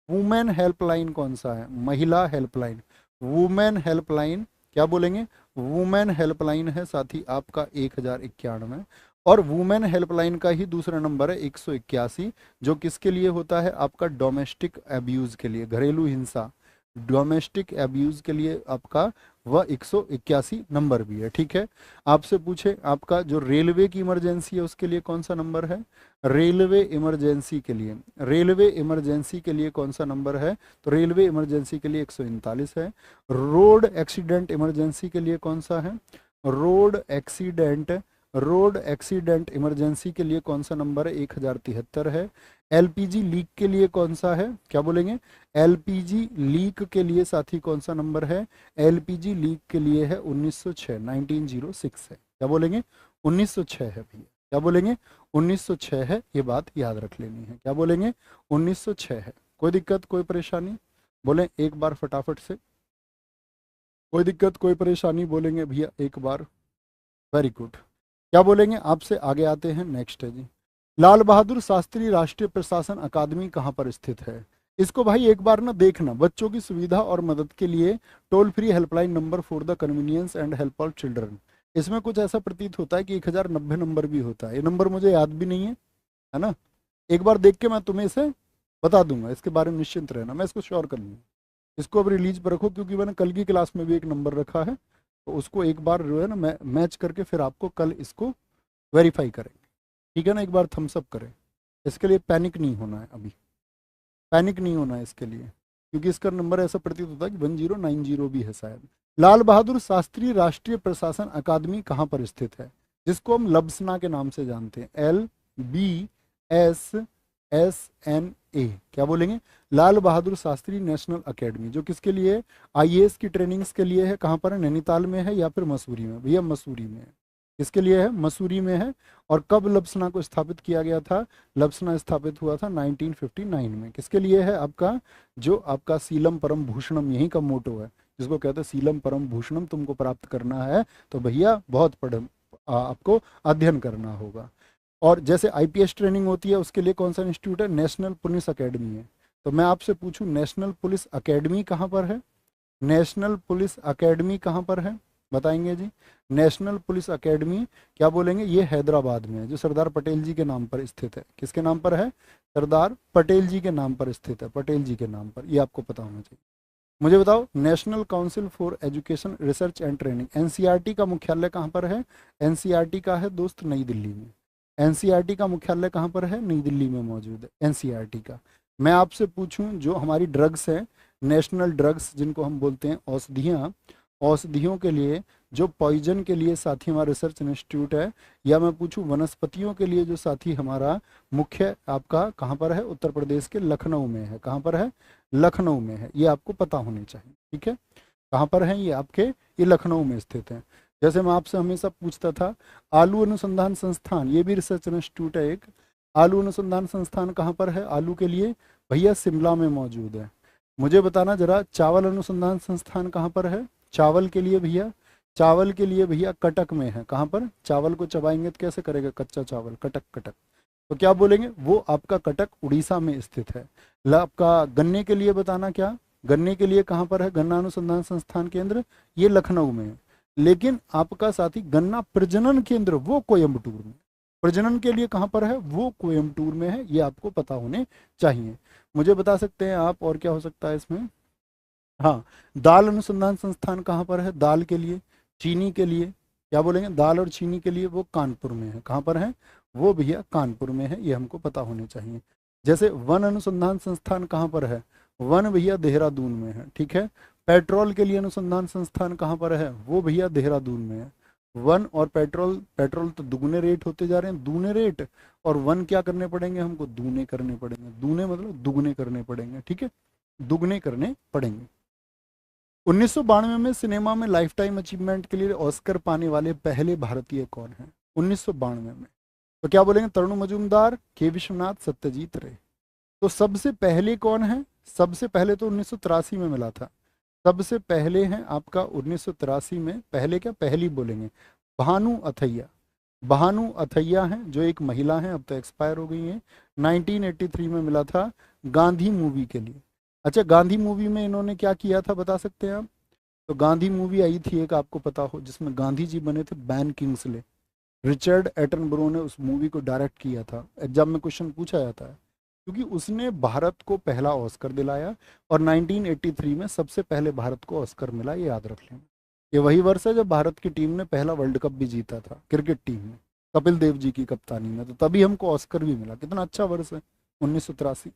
Speaker 1: वुमेन हेल्पलाइन कौन सा है? महिला हेल्पलाइन, वुमेन हेल्पलाइन, क्या बोलेंगे? वुमेन हेल्पलाइन है साथी आपका 1091। और वुमेन हेल्पलाइन का ही दूसरा नंबर है 181, जो किसके लिए होता है? आपका डोमेस्टिक अब्यूज के लिए, घरेलू हिंसा, डोमेस्टिक अब्यूज के लिए आपका वह 181 नंबर भी है। ठीक है। आपसे पूछे आपका जो रेलवे की इमरजेंसी है उसके लिए कौन सा नंबर है? रेलवे इमरजेंसी के लिए, रेलवे इमरजेंसी के लिए कौन सा नंबर है? तो रेलवे इमरजेंसी के लिए 139 है। रोड एक्सीडेंट इमरजेंसी के लिए कौन सा है? Road accident, road accident emergency के लिए कौन सा नंबर है? 1073 है। LPG लीक के लिए कौन सा है? क्या बोलेंगे? LPG लीक के लिए साथी कौन सा नंबर है? LPG लीक के लिए है 1906, 1906 है। क्या बोलेंगे? 1906 है भैया। क्या बोलेंगे? 1906 है, ये बात याद रख लेनी है। क्या बोलेंगे? 1906 है। कोई दिक्कत, कोई परेशानी? बोले एक बार फटाफट से, कोई दिक्कत, कोई परेशानी? बोलेंगे भैया एक बार। Very good. क्या बोलेंगे? आपसे आगे आते हैं, नेक्स्ट है जी। लाल बहादुर शास्त्री राष्ट्रीय प्रशासन अकादमी कहाँ पर स्थित है? इसको भाई एक बार ना देखना, बच्चों की सुविधा और मदद के लिए toll free helpline number for the convenience and help of children. इसमें कुछ ऐसा प्रतीत होता है कि 1090 नंबर भी होता है, ये नंबर मुझे याद भी नहीं है ना। एक बार देख के मैं तुम्हें इसे बता दूंगा, इसके बारे में निश्चिंत रहना, मैं इसको श्योर कर लूँगा। इसको अब रिलीज पर रखो, क्योंकि मैंने कल की क्लास में भी एक नंबर रखा है, तो उसको एक बार जो है ना मैच करके फिर आपको कल इसको वेरीफाई करेंगे, ठीक है ना। एक बार थम्स अप करें, इसके लिए पैनिक नहीं होना है, अभी पैनिक नहीं होना है इसके लिए, क्योंकि इसका नंबर ऐसा प्रतीत होता है कि 1090 भी है शायद। लाल बहादुर शास्त्री राष्ट्रीय प्रशासन अकादमी कहाँ पर स्थित है, जिसको हम लब्सना के नाम से जानते हैं, LBSSNA, क्या बोलेंगे, लाल बहादुर शास्त्री नेशनल अकेडमी, जो किसके लिए है, IAS की ट्रेनिंग्स के लिए है। कहाँ पर है, नैनीताल में है या फिर मसूरी में, भैया मसूरी में है। किसके लिए है, मसूरी में है। और कब लब्सना को स्थापित किया गया था, लब्सना स्थापित हुआ था 1959 में। किसके लिए है, आपका जो आपका सीलम परम भूषणम, यही का मोटो है, जिसको कहते हैं सीलम परम भूषणम तुमको प्राप्त करना है तो भैया बहुत आपको अध्ययन करना होगा। और जैसे IPS ट्रेनिंग होती है, उसके लिए कौन सा इंस्टीट्यूट है, नेशनल पुलिस अकेडमी है। तो मैं आपसे पूछूं, नेशनल पुलिस अकेडमी कहाँ पर है, नेशनल पुलिस अकेडमी कहाँ पर है, बताएंगे जी। नेशनल पुलिस अकेडमी क्या बोलेंगे, ये हैदराबाद में है, जो सरदार पटेल जी के नाम पर स्थित है। किसके नाम पर है, सरदार पटेल जी के नाम पर स्थित है, पटेल जी के नाम पर, ये आपको पता होना चाहिए। मुझे बताओ, national council for education research and training, NCERT का मुख्यालय कहाँ पर है, NCERT का है दोस्त नई दिल्ली में। NCERT का मुख्यालय कहाँ पर है, नई दिल्ली में मौजूद है NCERT का। मैं आपसे पूछूं, जो हमारी ड्रग्स हैं, नेशनल ड्रग्स जिनको हम बोलते हैं, औषधियाँ, औषधियों के लिए जो पॉइजन के लिए साथी हमारा रिसर्च इंस्टीट्यूट है, या मैं पूछूं वनस्पतियों के लिए जो साथी हमारा मुख्य आपका कहाँ पर है, उत्तर प्रदेश के लखनऊ में है। कहाँ पर है, लखनऊ में है, ये आपको पता होने चाहिए, ठीक है। कहाँ पर है ये आपके, ये लखनऊ में स्थित है। जैसे मैं आपसे हमेशा पूछता था, आलू अनुसंधान संस्थान, ये भी रिसर्च इंस्टीट्यूट है एक। आलू अनुसंधान संस्थान कहाँ पर है, आलू के लिए भैया शिमला में मौजूद है। मुझे बताना जरा, चावल अनुसंधान संस्थान कहाँ पर है, चावल के लिए भैया, चावल के लिए भैया कटक में है। कहाँ पर, चावल को चबाएंगे तो कैसे करेगा, कच्चा चावल, कटक कटक, तो क्या बोलेंगे, वो आपका कटक उड़ीसा में स्थित है। आपका गन्ने के लिए बताना, क्या गन्ने के लिए कहाँ पर है, गन्ना अनुसंधान संस्थान केंद्र, ये लखनऊ में है। लेकिन आपका साथी गन्ना प्रजनन केंद्र वो कोयम्बटूर में, प्रजनन के लिए कहाँ पर है, वो कोयम्बटूर में है, ये आपको पता होने चाहिए। मुझे बता सकते हैं आप, और क्या हो सकता है इसमें, हाँ, दाल अनुसंधान संस्थान कहाँ पर है, दाल के लिए, चीनी के लिए, क्या बोलेंगे, दाल और चीनी के लिए वो कानपुर में है। कहाँ पर है, वो भैया कानपुर में है, ये हमको पता होने चाहिए। जैसे वन अनुसंधान संस्थान कहाँ पर है, वन भैया देहरादून में है, ठीक है। पेट्रोल के लिए अनुसंधान संस्थान कहाँ पर है, वो भैया देहरादून में है। वन और पेट्रोल, पेट्रोल तो दुगने रेट होते जा रहे हैं, दूने रेट, और वन क्या करने पड़ेंगे हमको, दूने करने पड़ेंगे, दूने मतलब दुगने करने पड़ेंगे, ठीक है, दुगने करने पड़ेंगे। 1992 में सिनेमा में लाइफ टाइम अचीवमेंट के लिए ऑस्कर पाने वाले पहले भारतीय कौन है, 1992 में, तो क्या बोलेंगे, तरुण मजूमदार, के विश्वनाथ, सत्यजीत रे। तो सबसे पहले कौन है, सबसे पहले तो 1983 में मिला था, सबसे पहले हैं आपका 1983 में, पहले क्या, पहली बोलेंगे, भानु अथैया, भानु अथैया हैं, जो एक महिला हैं, अब तो एक्सपायर हो गई हैं। 1983 में मिला था गांधी मूवी के लिए। अच्छा, गांधी मूवी में इन्होंने क्या किया था, बता सकते हैं आप, तो गांधी मूवी आई थी एक, आपको पता हो, जिसमें गांधी जी बने थे बैन किंग्सले, रिचर्ड एटनबरो ने उस मूवी को डायरेक्ट किया था। एग्जाम में क्वेश्चन पूछा जाता है, क्योंकि उसने भारत को पहला ऑस्कर दिलाया, और 1983 में सबसे पहले भारत को ऑस्कर मिला, ये याद रख लेना। ये वही वर्ष है जब भारत की टीम ने पहला वर्ल्ड कप भी जीता था, क्रिकेट टीम ने, कपिल देव जी की कप्तानी में, तो तभी हमको ऑस्कर भी मिला। कितना अच्छा वर्ष है 1983।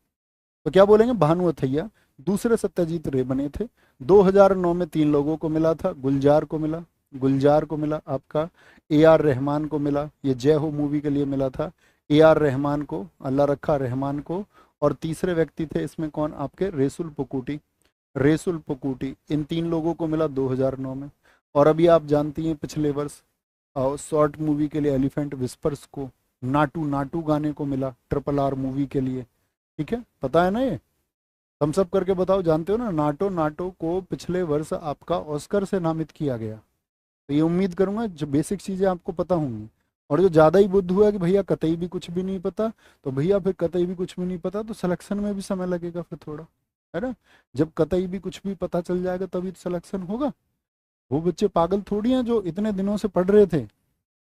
Speaker 1: तो क्या बोलेंगे, भानु अथैया। दूसरे सत्यजीत रे बने थे। 2009 में 3 लोगों को मिला था, गुलजार को मिला, गुलजार को मिला आपका, AR रहमान को मिला, ये जय हो मूवी के लिए मिला था, AR रहमान को, अल्लाह रखा रहमान को। और तीसरे व्यक्ति थे इसमें कौन, आपके रेसुल पुकुटी, रेसुल पुकुटी, इन 3 लोगों को मिला 2009 में। और अभी आप जानती हैं पिछले वर्ष शॉर्ट मूवी के लिए एलिफेंट विस्पर्स को नाटू नाटू गाने को मिला, RRR मूवी के लिए, ठीक है, पता है ना ये, हम सब करके बताओ, जानते हो ना, नाटो नाटो को पिछले वर्ष आपका ऑस्कर से नामित किया गया। तो ये उम्मीद करूंगा जो बेसिक चीज़ें आपको पता होंगी। और जो ज़्यादा ही बुद्ध हुआ कि भैया कतई भी कुछ भी नहीं पता, तो भैया फिर कतई भी कुछ भी नहीं पता तो सिलेक्शन में भी समय लगेगा फिर थोड़ा, है ना। जब कतई भी कुछ भी पता चल जाएगा तभी तो सिलेक्शन होगा। वो बच्चे पागल थोड़ी हैं जो इतने दिनों से पढ़ रहे थे,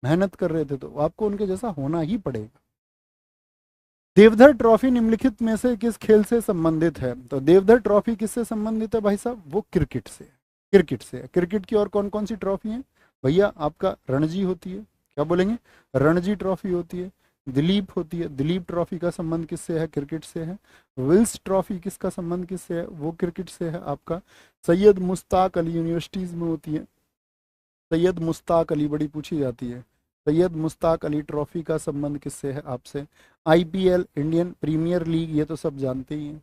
Speaker 1: मेहनत कर रहे थे, तो आपको उनके जैसा होना ही पड़ेगा। देवधर ट्रॉफी निम्नलिखित में से किस खेल से संबंधित है? तो देवधर ट्रॉफी किससे संबंधित है भाई साहब? वो क्रिकेट से। क्रिकेट से। क्रिकेट की और कौन कौन सी ट्रॉफी है भैया? आपका रणजी होती है, क्या बोलेंगे? रणजी ट्रॉफी होती है। दिलीप होती है, दिलीप ट्रॉफी का संबंध किससे है? क्रिकेट से है। विल्स ट्रॉफी किसका संबंध किससे है? वो क्रिकेट से है आपका। सैयद मुश्ताक अली यूनिवर्सिटीज में होती है, सैयद मुश्ताक अली बड़ी पूछी जाती है। सैयद मुश्ताक अली ट्रॉफी का संबंध किससे है आपसे? आईपीएल, इंडियन प्रीमियर लीग, ये तो सब जानते ही हैं।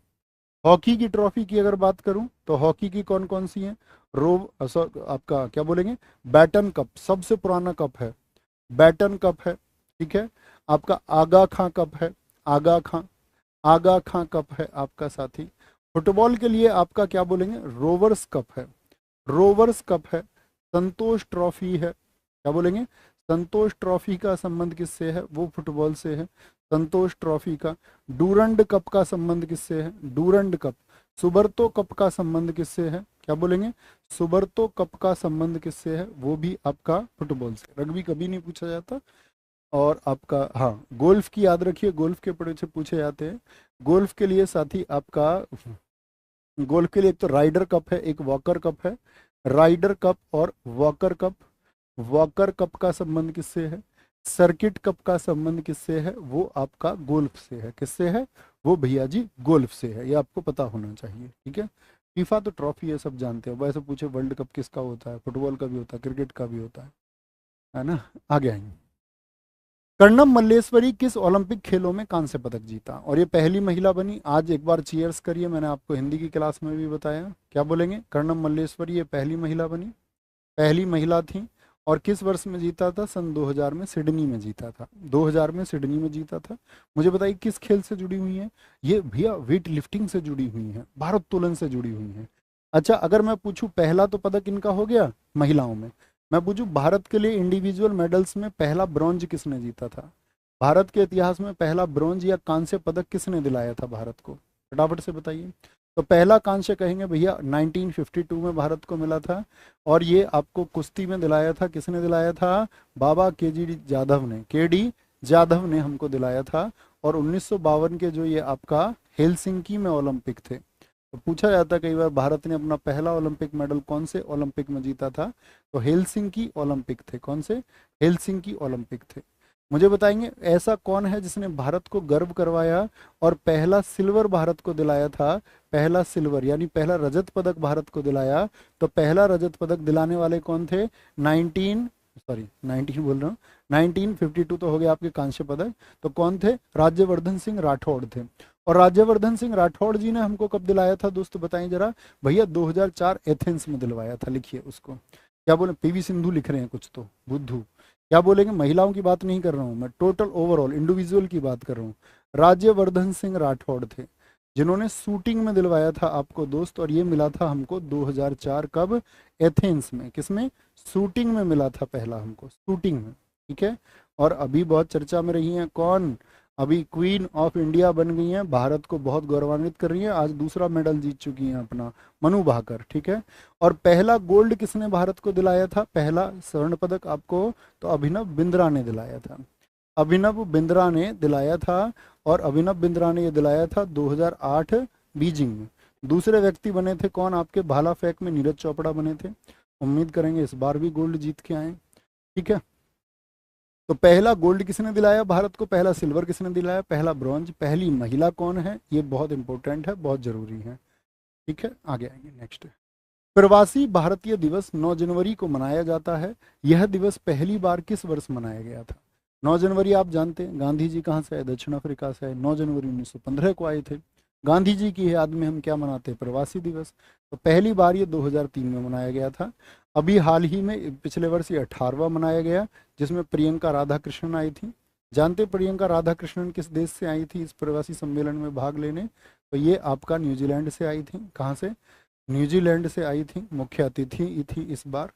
Speaker 1: हॉकी की ट्रॉफी की अगर बात करूं तो हॉकी की कौन कौन सी है? आपका क्या बोलेंगे? बैटन कप सबसे पुराना कप है, बैटन कप है, ठीक है। आपका आगा खां कप है, आगा खां, आगा खां कप है आपका साथी। फुटबॉल के लिए आपका क्या बोलेंगे? रोवर्स कप है, रोवर्स कप है। संतोष ट्रॉफी है, क्या बोलेंगे? संतोष ट्रॉफी का संबंध किससे है? वो फुटबॉल से है, संतोष ट्रॉफी का। डूरंड कप का संबंध किससे है? Durand cup. सुबर्तो कप का संबंध किससे है? क्या बोलेंगे? सुबर्तो कप का संबंध किससे है? वो भी आपका फुटबॉल से। रग्बी कभी नहीं पूछा जाता। और आपका हाँ, गोल्फ की याद रखिए, गोल्फ के बड़े से पूछे जाते हैं। गोल्फ के लिए साथी आपका, गोल्फ के लिए एक तो राइडर कप है, एक वॉकर कप है। राइडर कप और वॉकर कप। वॉकर कप का संबंध किससे है? सर्किट कप का संबंध किससे है? वो आपका गोल्फ से है। किससे है? वो भैया जी गोल्फ से है, ये आपको पता होना चाहिए, ठीक है। फीफा तो ट्रॉफी है, सब जानते हो। वैसे पूछे वर्ल्ड कप किसका होता है? फुटबॉल का भी होता है, क्रिकेट का भी होता है ना। आगे आएंगे। कर्णम मल्लेश्वरी किस ओलंपिक खेलों में कांस्य पदक जीता? और ये पहली महिला बनी। आज एक बार चीयर्स करिए, मैंने आपको हिंदी की क्लास में भी बताया। क्या बोलेंगे? कर्णम मल्लेश्वरी ये पहली महिला बनी, पहली महिला थी। और किस वर्ष में जीता था? सन 2000 में सिडनी में जीता था, 2000 में सिडनी में जीता था। मुझे बताइए किस खेल से जुड़ी हुई है? ये भैया वेट लिफ्टिंग से जुड़ी हुई है, भारोत्तोलन से जुड़ी हुई है। अच्छा, अगर मैं पूछूं पहला तो पदक इनका हो गया महिलाओं में, मैं पूछूं भारत के लिए इंडिविजुअल मेडल्स में पहला ब्रॉन्ज किसने जीता था? भारत के इतिहास में पहला ब्रॉन्ज या कांस्य पदक किसने दिलाया था भारत को? फटाफट से बताइए। तो पहला कांस्य कहेंगे भैया 1952 में भारत को मिला था। और ये आपको कुश्ती में दिलाया था, किसने दिलाया था? बाबा के जी जाधव ने, के डी जाधव ने हमको दिलाया था। और 1952 के जो ये आपका हेलसिंकी में ओलंपिक थे, तो पूछा जाता है कई बार भारत ने अपना पहला ओलंपिक मेडल कौन से ओलंपिक में जीता था? तो हेलसिंकी ओलंपिक थे। कौन से? हेलसिंकी ओलंपिक थे। मुझे बताएंगे ऐसा कौन है जिसने भारत को गर्व करवाया और पहला सिल्वर भारत को दिलाया था? पहला सिल्वर यानी पहला रजत पदक भारत को दिलाया। तो पहला रजत पदक दिलाने वाले कौन थे? 19 बोल रहा हूँ, 1952 तो हो गया आपके कांस्य पदक। तो कौन थे? राज्यवर्धन सिंह राठौड़ थे। और राज्यवर्धन सिंह राठौड़ जी ने हमको कब दिलाया था दोस्तों, बताएं जरा। भैया 2004 एथेंस में दिलवाया था। लिखिए उसको। क्या बोले? पीवी सिंधु लिख रहे हैं कुछ तो, बुद्धू। क्या बोलेंगे? महिलाओं की बात नहीं कर रहा हूँ मैं, टोटल ओवरऑल इंडिविजुअल की बात कर रहा हूँ। राज्यवर्धन सिंह राठौड़ थे जिन्होंने शूटिंग में दिलवाया था आपको दोस्त। और ये मिला था हमको 2004 कब? एथेंस में। किसमें? शूटिंग में मिला था पहला हमको, शूटिंग में, ठीक है। और अभी बहुत चर्चा में रही हैं कौन? अभी क्वीन ऑफ इंडिया बन गई हैं, भारत को बहुत गौरवान्वित कर रही हैं। आज दूसरा मेडल जीत चुकी हैं अपना, मनु भाकर, ठीक है। और पहला गोल्ड किसने भारत को दिलाया था? पहला स्वर्ण पदक आपको तो अभिनव बिंद्रा ने दिलाया था, अभिनव बिंद्रा ने दिलाया था। और अभिनव बिंद्रा ने ये दिलाया था 2008 बीजिंग में। दूसरे व्यक्ति बने थे कौन आपके? भाला फेंक में नीरज चोपड़ा बने थे। उम्मीद करेंगे इस बार भी गोल्ड जीत के आए, ठीक है। तो पहला गोल्ड किसने दिलाया भारत को? पहला सिल्वर किसने दिलाया? पहला ब्रॉन्ज। पहली महिला कौन है? ये बहुत इंपॉर्टेंट है, बहुत जरूरी है, ठीक है। आगे आएंगे नेक्स्ट। प्रवासी भारतीय दिवस 9 जनवरी को मनाया जाता है। यह दिवस पहली बार किस वर्ष मनाया गया था? 9 जनवरी आप जानते हैं गांधी जी कहाँ से आए? दक्षिण अफ्रीका से आए। 9 जनवरी 1915 को आए थे। गांधी जी की याद में हम क्या मनाते हैं? प्रवासी दिवस। तो पहली बार ये 2003 में मनाया गया था। अभी हाल ही में पिछले वर्ष ये 18वां मनाया गया, जिसमें प्रियंका राधाकृष्णन आई थी। जानते प्रियंका राधाकृष्णन किस देश से आई थी इस प्रवासी सम्मेलन में भाग लेने? तो ये आपका न्यूजीलैंड से आई थी। कहाँ से? न्यूजीलैंड से आई थी, मुख्य अतिथि थी इस बार।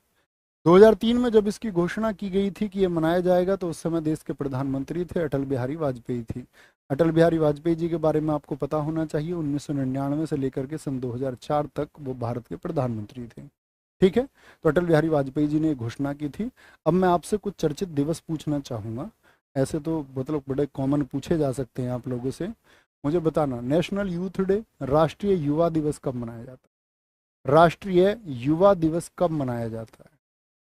Speaker 1: 2003 में जब इसकी घोषणा की गई थी कि ये मनाया जाएगा, तो उस समय देश के प्रधानमंत्री थे अटल बिहारी वाजपेयी थी। अटल बिहारी वाजपेयी जी के बारे में आपको पता होना चाहिए, 1999 से लेकर के सन 2004 तक वो भारत के प्रधानमंत्री थे। ठीक है, तो अटल बिहारी वाजपेयी जी ने घोषणा की थी। अब मैं आपसे कुछ चर्चित दिवस पूछना चाहूँगा। ऐसे तो मतलब बड़े कॉमन पूछे जा सकते हैं आप लोगों से। मुझे बताना, नेशनल यूथ डे, राष्ट्रीय युवा दिवस कब मनाया जाता है? राष्ट्रीय युवा दिवस कब मनाया जाता है?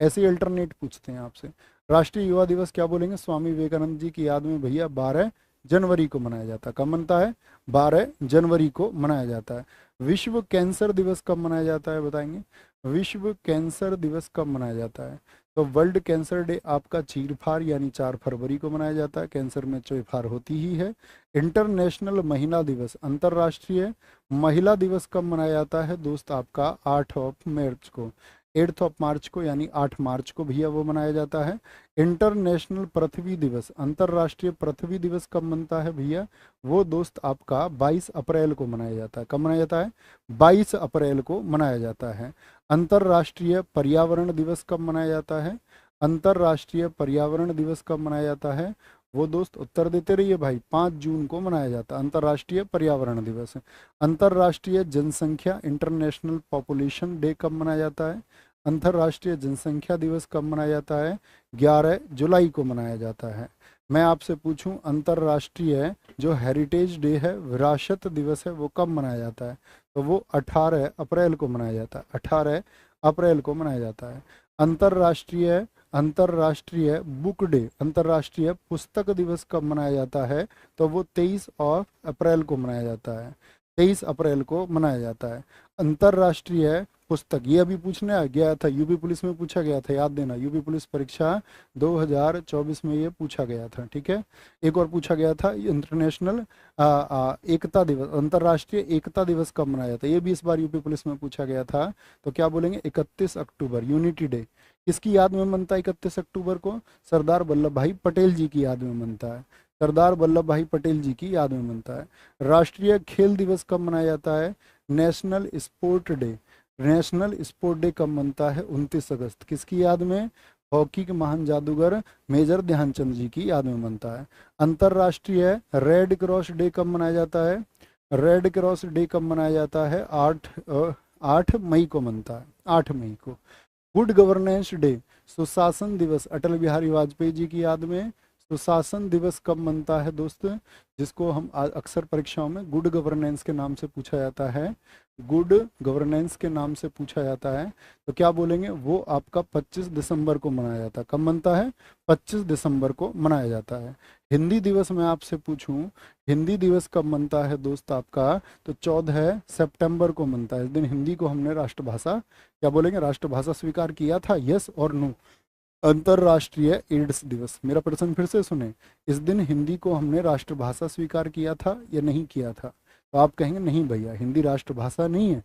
Speaker 1: ऐसे अल्टरनेट पूछते हैं आपसे। राष्ट्रीय युवा दिवस क्या बोलेंगे? स्वामी विवेकानंद जी की याद में भैया 12 जनवरी को मनाया जाता है। कब मनता है? 12 जनवरी को मनाया जाता है। विश्व कैंसर दिवस कब मनाया जाता है, बताएंगे? विश्व कैंसर दिवस कब मनाया जाता है? तो वर्ल्ड कैंसर डे आपका चीरफाड़ यानी 4 फरवरी को मनाया जाता है। कैंसर में चीरफाड़ होती ही है। इंटरनेशनल महिला दिवस, अंतर्राष्ट्रीय महिला दिवस कब मनाया जाता है दोस्त? आपका 8 मार्च को, 8 मार्च को यानी 8 मार्च को भैया वो मनाया जाता है। इंटरनेशनल पृथ्वी दिवस, अंतर्राष्ट्रीय पृथ्वी दिवस कब मनता है भैया? वो दोस्त आपका 22 अप्रैल को मनाया जाता है। कब मनाया जाता है? 22 अप्रैल को मनाया जाता है। अंतर्राष्ट्रीय पर्यावरण दिवस कब मनाया जाता है? अंतर्राष्ट्रीय पर्यावरण दिवस कब मनाया जाता है? वो दोस्त उत्तर देते रहिए भाई। 5 जून को मनाया जाता है अंतर्राष्ट्रीय पर्यावरण दिवस। अंतर्राष्ट्रीय जनसंख्या, इंटरनेशनल पॉपुलेशन डे कब मनाया जाता है? अंतर्राष्ट्रीय जनसंख्या दिवस कब मनाया जाता है? 11 जुलाई को मनाया जाता है। मैं आपसे पूछूं, अंतर्राष्ट्रीय जो हेरिटेज डे है, विरासत दिवस है, वो कब मनाया जाता है? तो वो 18 अप्रैल को मनाया जाता है। 18 अप्रैल को मनाया जाता है। अंतर्राष्ट्रीय अंतर्राष्ट्रीय बुक डे, अंतर्राष्ट्रीय पुस्तक दिवस कब मनाया जाता है? तो वो 23 अप्रैल को मनाया जाता है। 23 अप्रैल को मनाया जाता है अंतर्राष्ट्रीय पुस्तक। ये अभी पूछने गया था, यूपी पुलिस में पूछा गया था, याद देना। यूपी पुलिस परीक्षा 2024 में ये पूछा गया था। ठीक है, एक और पूछा गया था, इंटरनेशनल एकता दिवस, अंतर्राष्ट्रीय एकता दिवस कब मनाया जाता है? ये भी इस बार यूपी पुलिस में पूछा गया था। तो क्या बोलेंगे? 31 अक्टूबर, यूनिटी डे। किसकी याद में मनता है 31 अक्टूबर को? सरदार वल्लभ भाई पटेल जी की याद में मनता है। सरदार वल्लभ भाई पटेल जी की याद में मनता है। राष्ट्रीय खेल दिवस कब मनाया जाता है? National sport day. National sport day कब मनता है? 29 अगस्त। किसकी याद में? हॉकी के महान जादूगर मेजर ध्यानचंद जी की याद में मनता है। अंतर्राष्ट्रीय रेड क्रॉस डे कब मनाया जाता है? रेड क्रॉस डे कब मनाया जाता है? 8 मई को मनता है। 8 मई को। गुड गवर्नेंस डे, सुशासन दिवस, अटल बिहारी वाजपेयी जी की याद में सुशासन दिवस कब मनता है दोस्त? जिसको हम अक्सर परीक्षाओं में गुड गवर्नेंस के नाम से पूछा जाता है। गुड गवर्नेंस के नाम से पूछा जाता है। तो क्या बोलेंगे? वो आपका 25 दिसंबर को मनाया जाता है। कब मनता है? 25 दिसंबर को मनाया जाता है। हिंदी दिवस मैं आपसे पूछूं, हिंदी दिवस कब मनता है दोस्त आपका? तो 14 सितंबर को मनता है। इस दिन हिंदी को हमने राष्ट्रभाषा, क्या बोलेंगे, राष्ट्रभाषा स्वीकार किया था। यस और नो? अंतर्राष्ट्रीय एड्स दिवस, मेरा प्रश्न फिर से सुने, इस दिन हिंदी को हमने राष्ट्रभाषा स्वीकार किया था या नहीं किया था? तो आप कहेंगे नहीं भैया, हिंदी राष्ट्रभाषा नहीं है।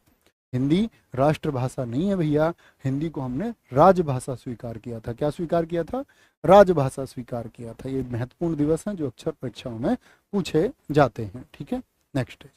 Speaker 1: हिंदी राष्ट्रभाषा नहीं है भैया, हिंदी को हमने राजभाषा स्वीकार किया था। क्या स्वीकार किया था? राजभाषा स्वीकार किया था। ये महत्वपूर्ण दिवस हैं जो अक्सर परीक्षाओं में पूछे जाते हैं। ठीक है, नेक्स्ट है,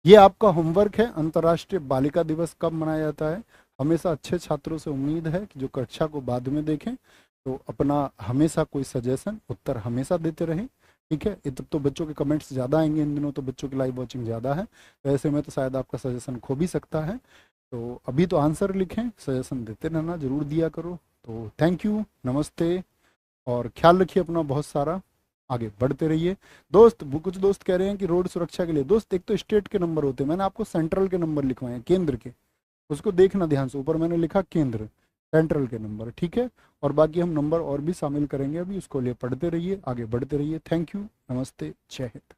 Speaker 1: ये आपका होमवर्क है। अंतर्राष्ट्रीय बालिका दिवस कब मनाया जाता है? हमेशा अच्छे छात्रों से उम्मीद है कि जो कक्षा को बाद में देखें तो अपना हमेशा कोई सजेशन उत्तर हमेशा देते रहें। ठीक है, ये तब तो बच्चों के कमेंट्स ज़्यादा आएंगे, इन दिनों तो बच्चों की लाइव वॉचिंग ज़्यादा है, तो ऐसे में तो शायद आपका सजेशन खो भी सकता है। तो अभी तो आंसर लिखें, सजेशन देते रहना, ज़रूर दिया करो। तो थैंक यू, नमस्ते, और ख्याल रखिए अपना बहुत सारा, आगे बढ़ते रहिए दोस्त। कुछ दोस्त कह रहे हैं कि रोड सुरक्षा के लिए, दोस्त एक तो स्टेट के नंबर होते हैं, मैंने आपको सेंट्रल के नंबर लिखवाए हैं, केंद्र के, उसको देखना ध्यान से, ऊपर मैंने लिखा केंद्र, सेंट्रल के नंबर। ठीक है, और बाकी हम नंबर और भी शामिल करेंगे अभी, उसको लिए पढ़ते रहिए, आगे बढ़ते रहिए। थैंक यू, नमस्ते, जय हिंद।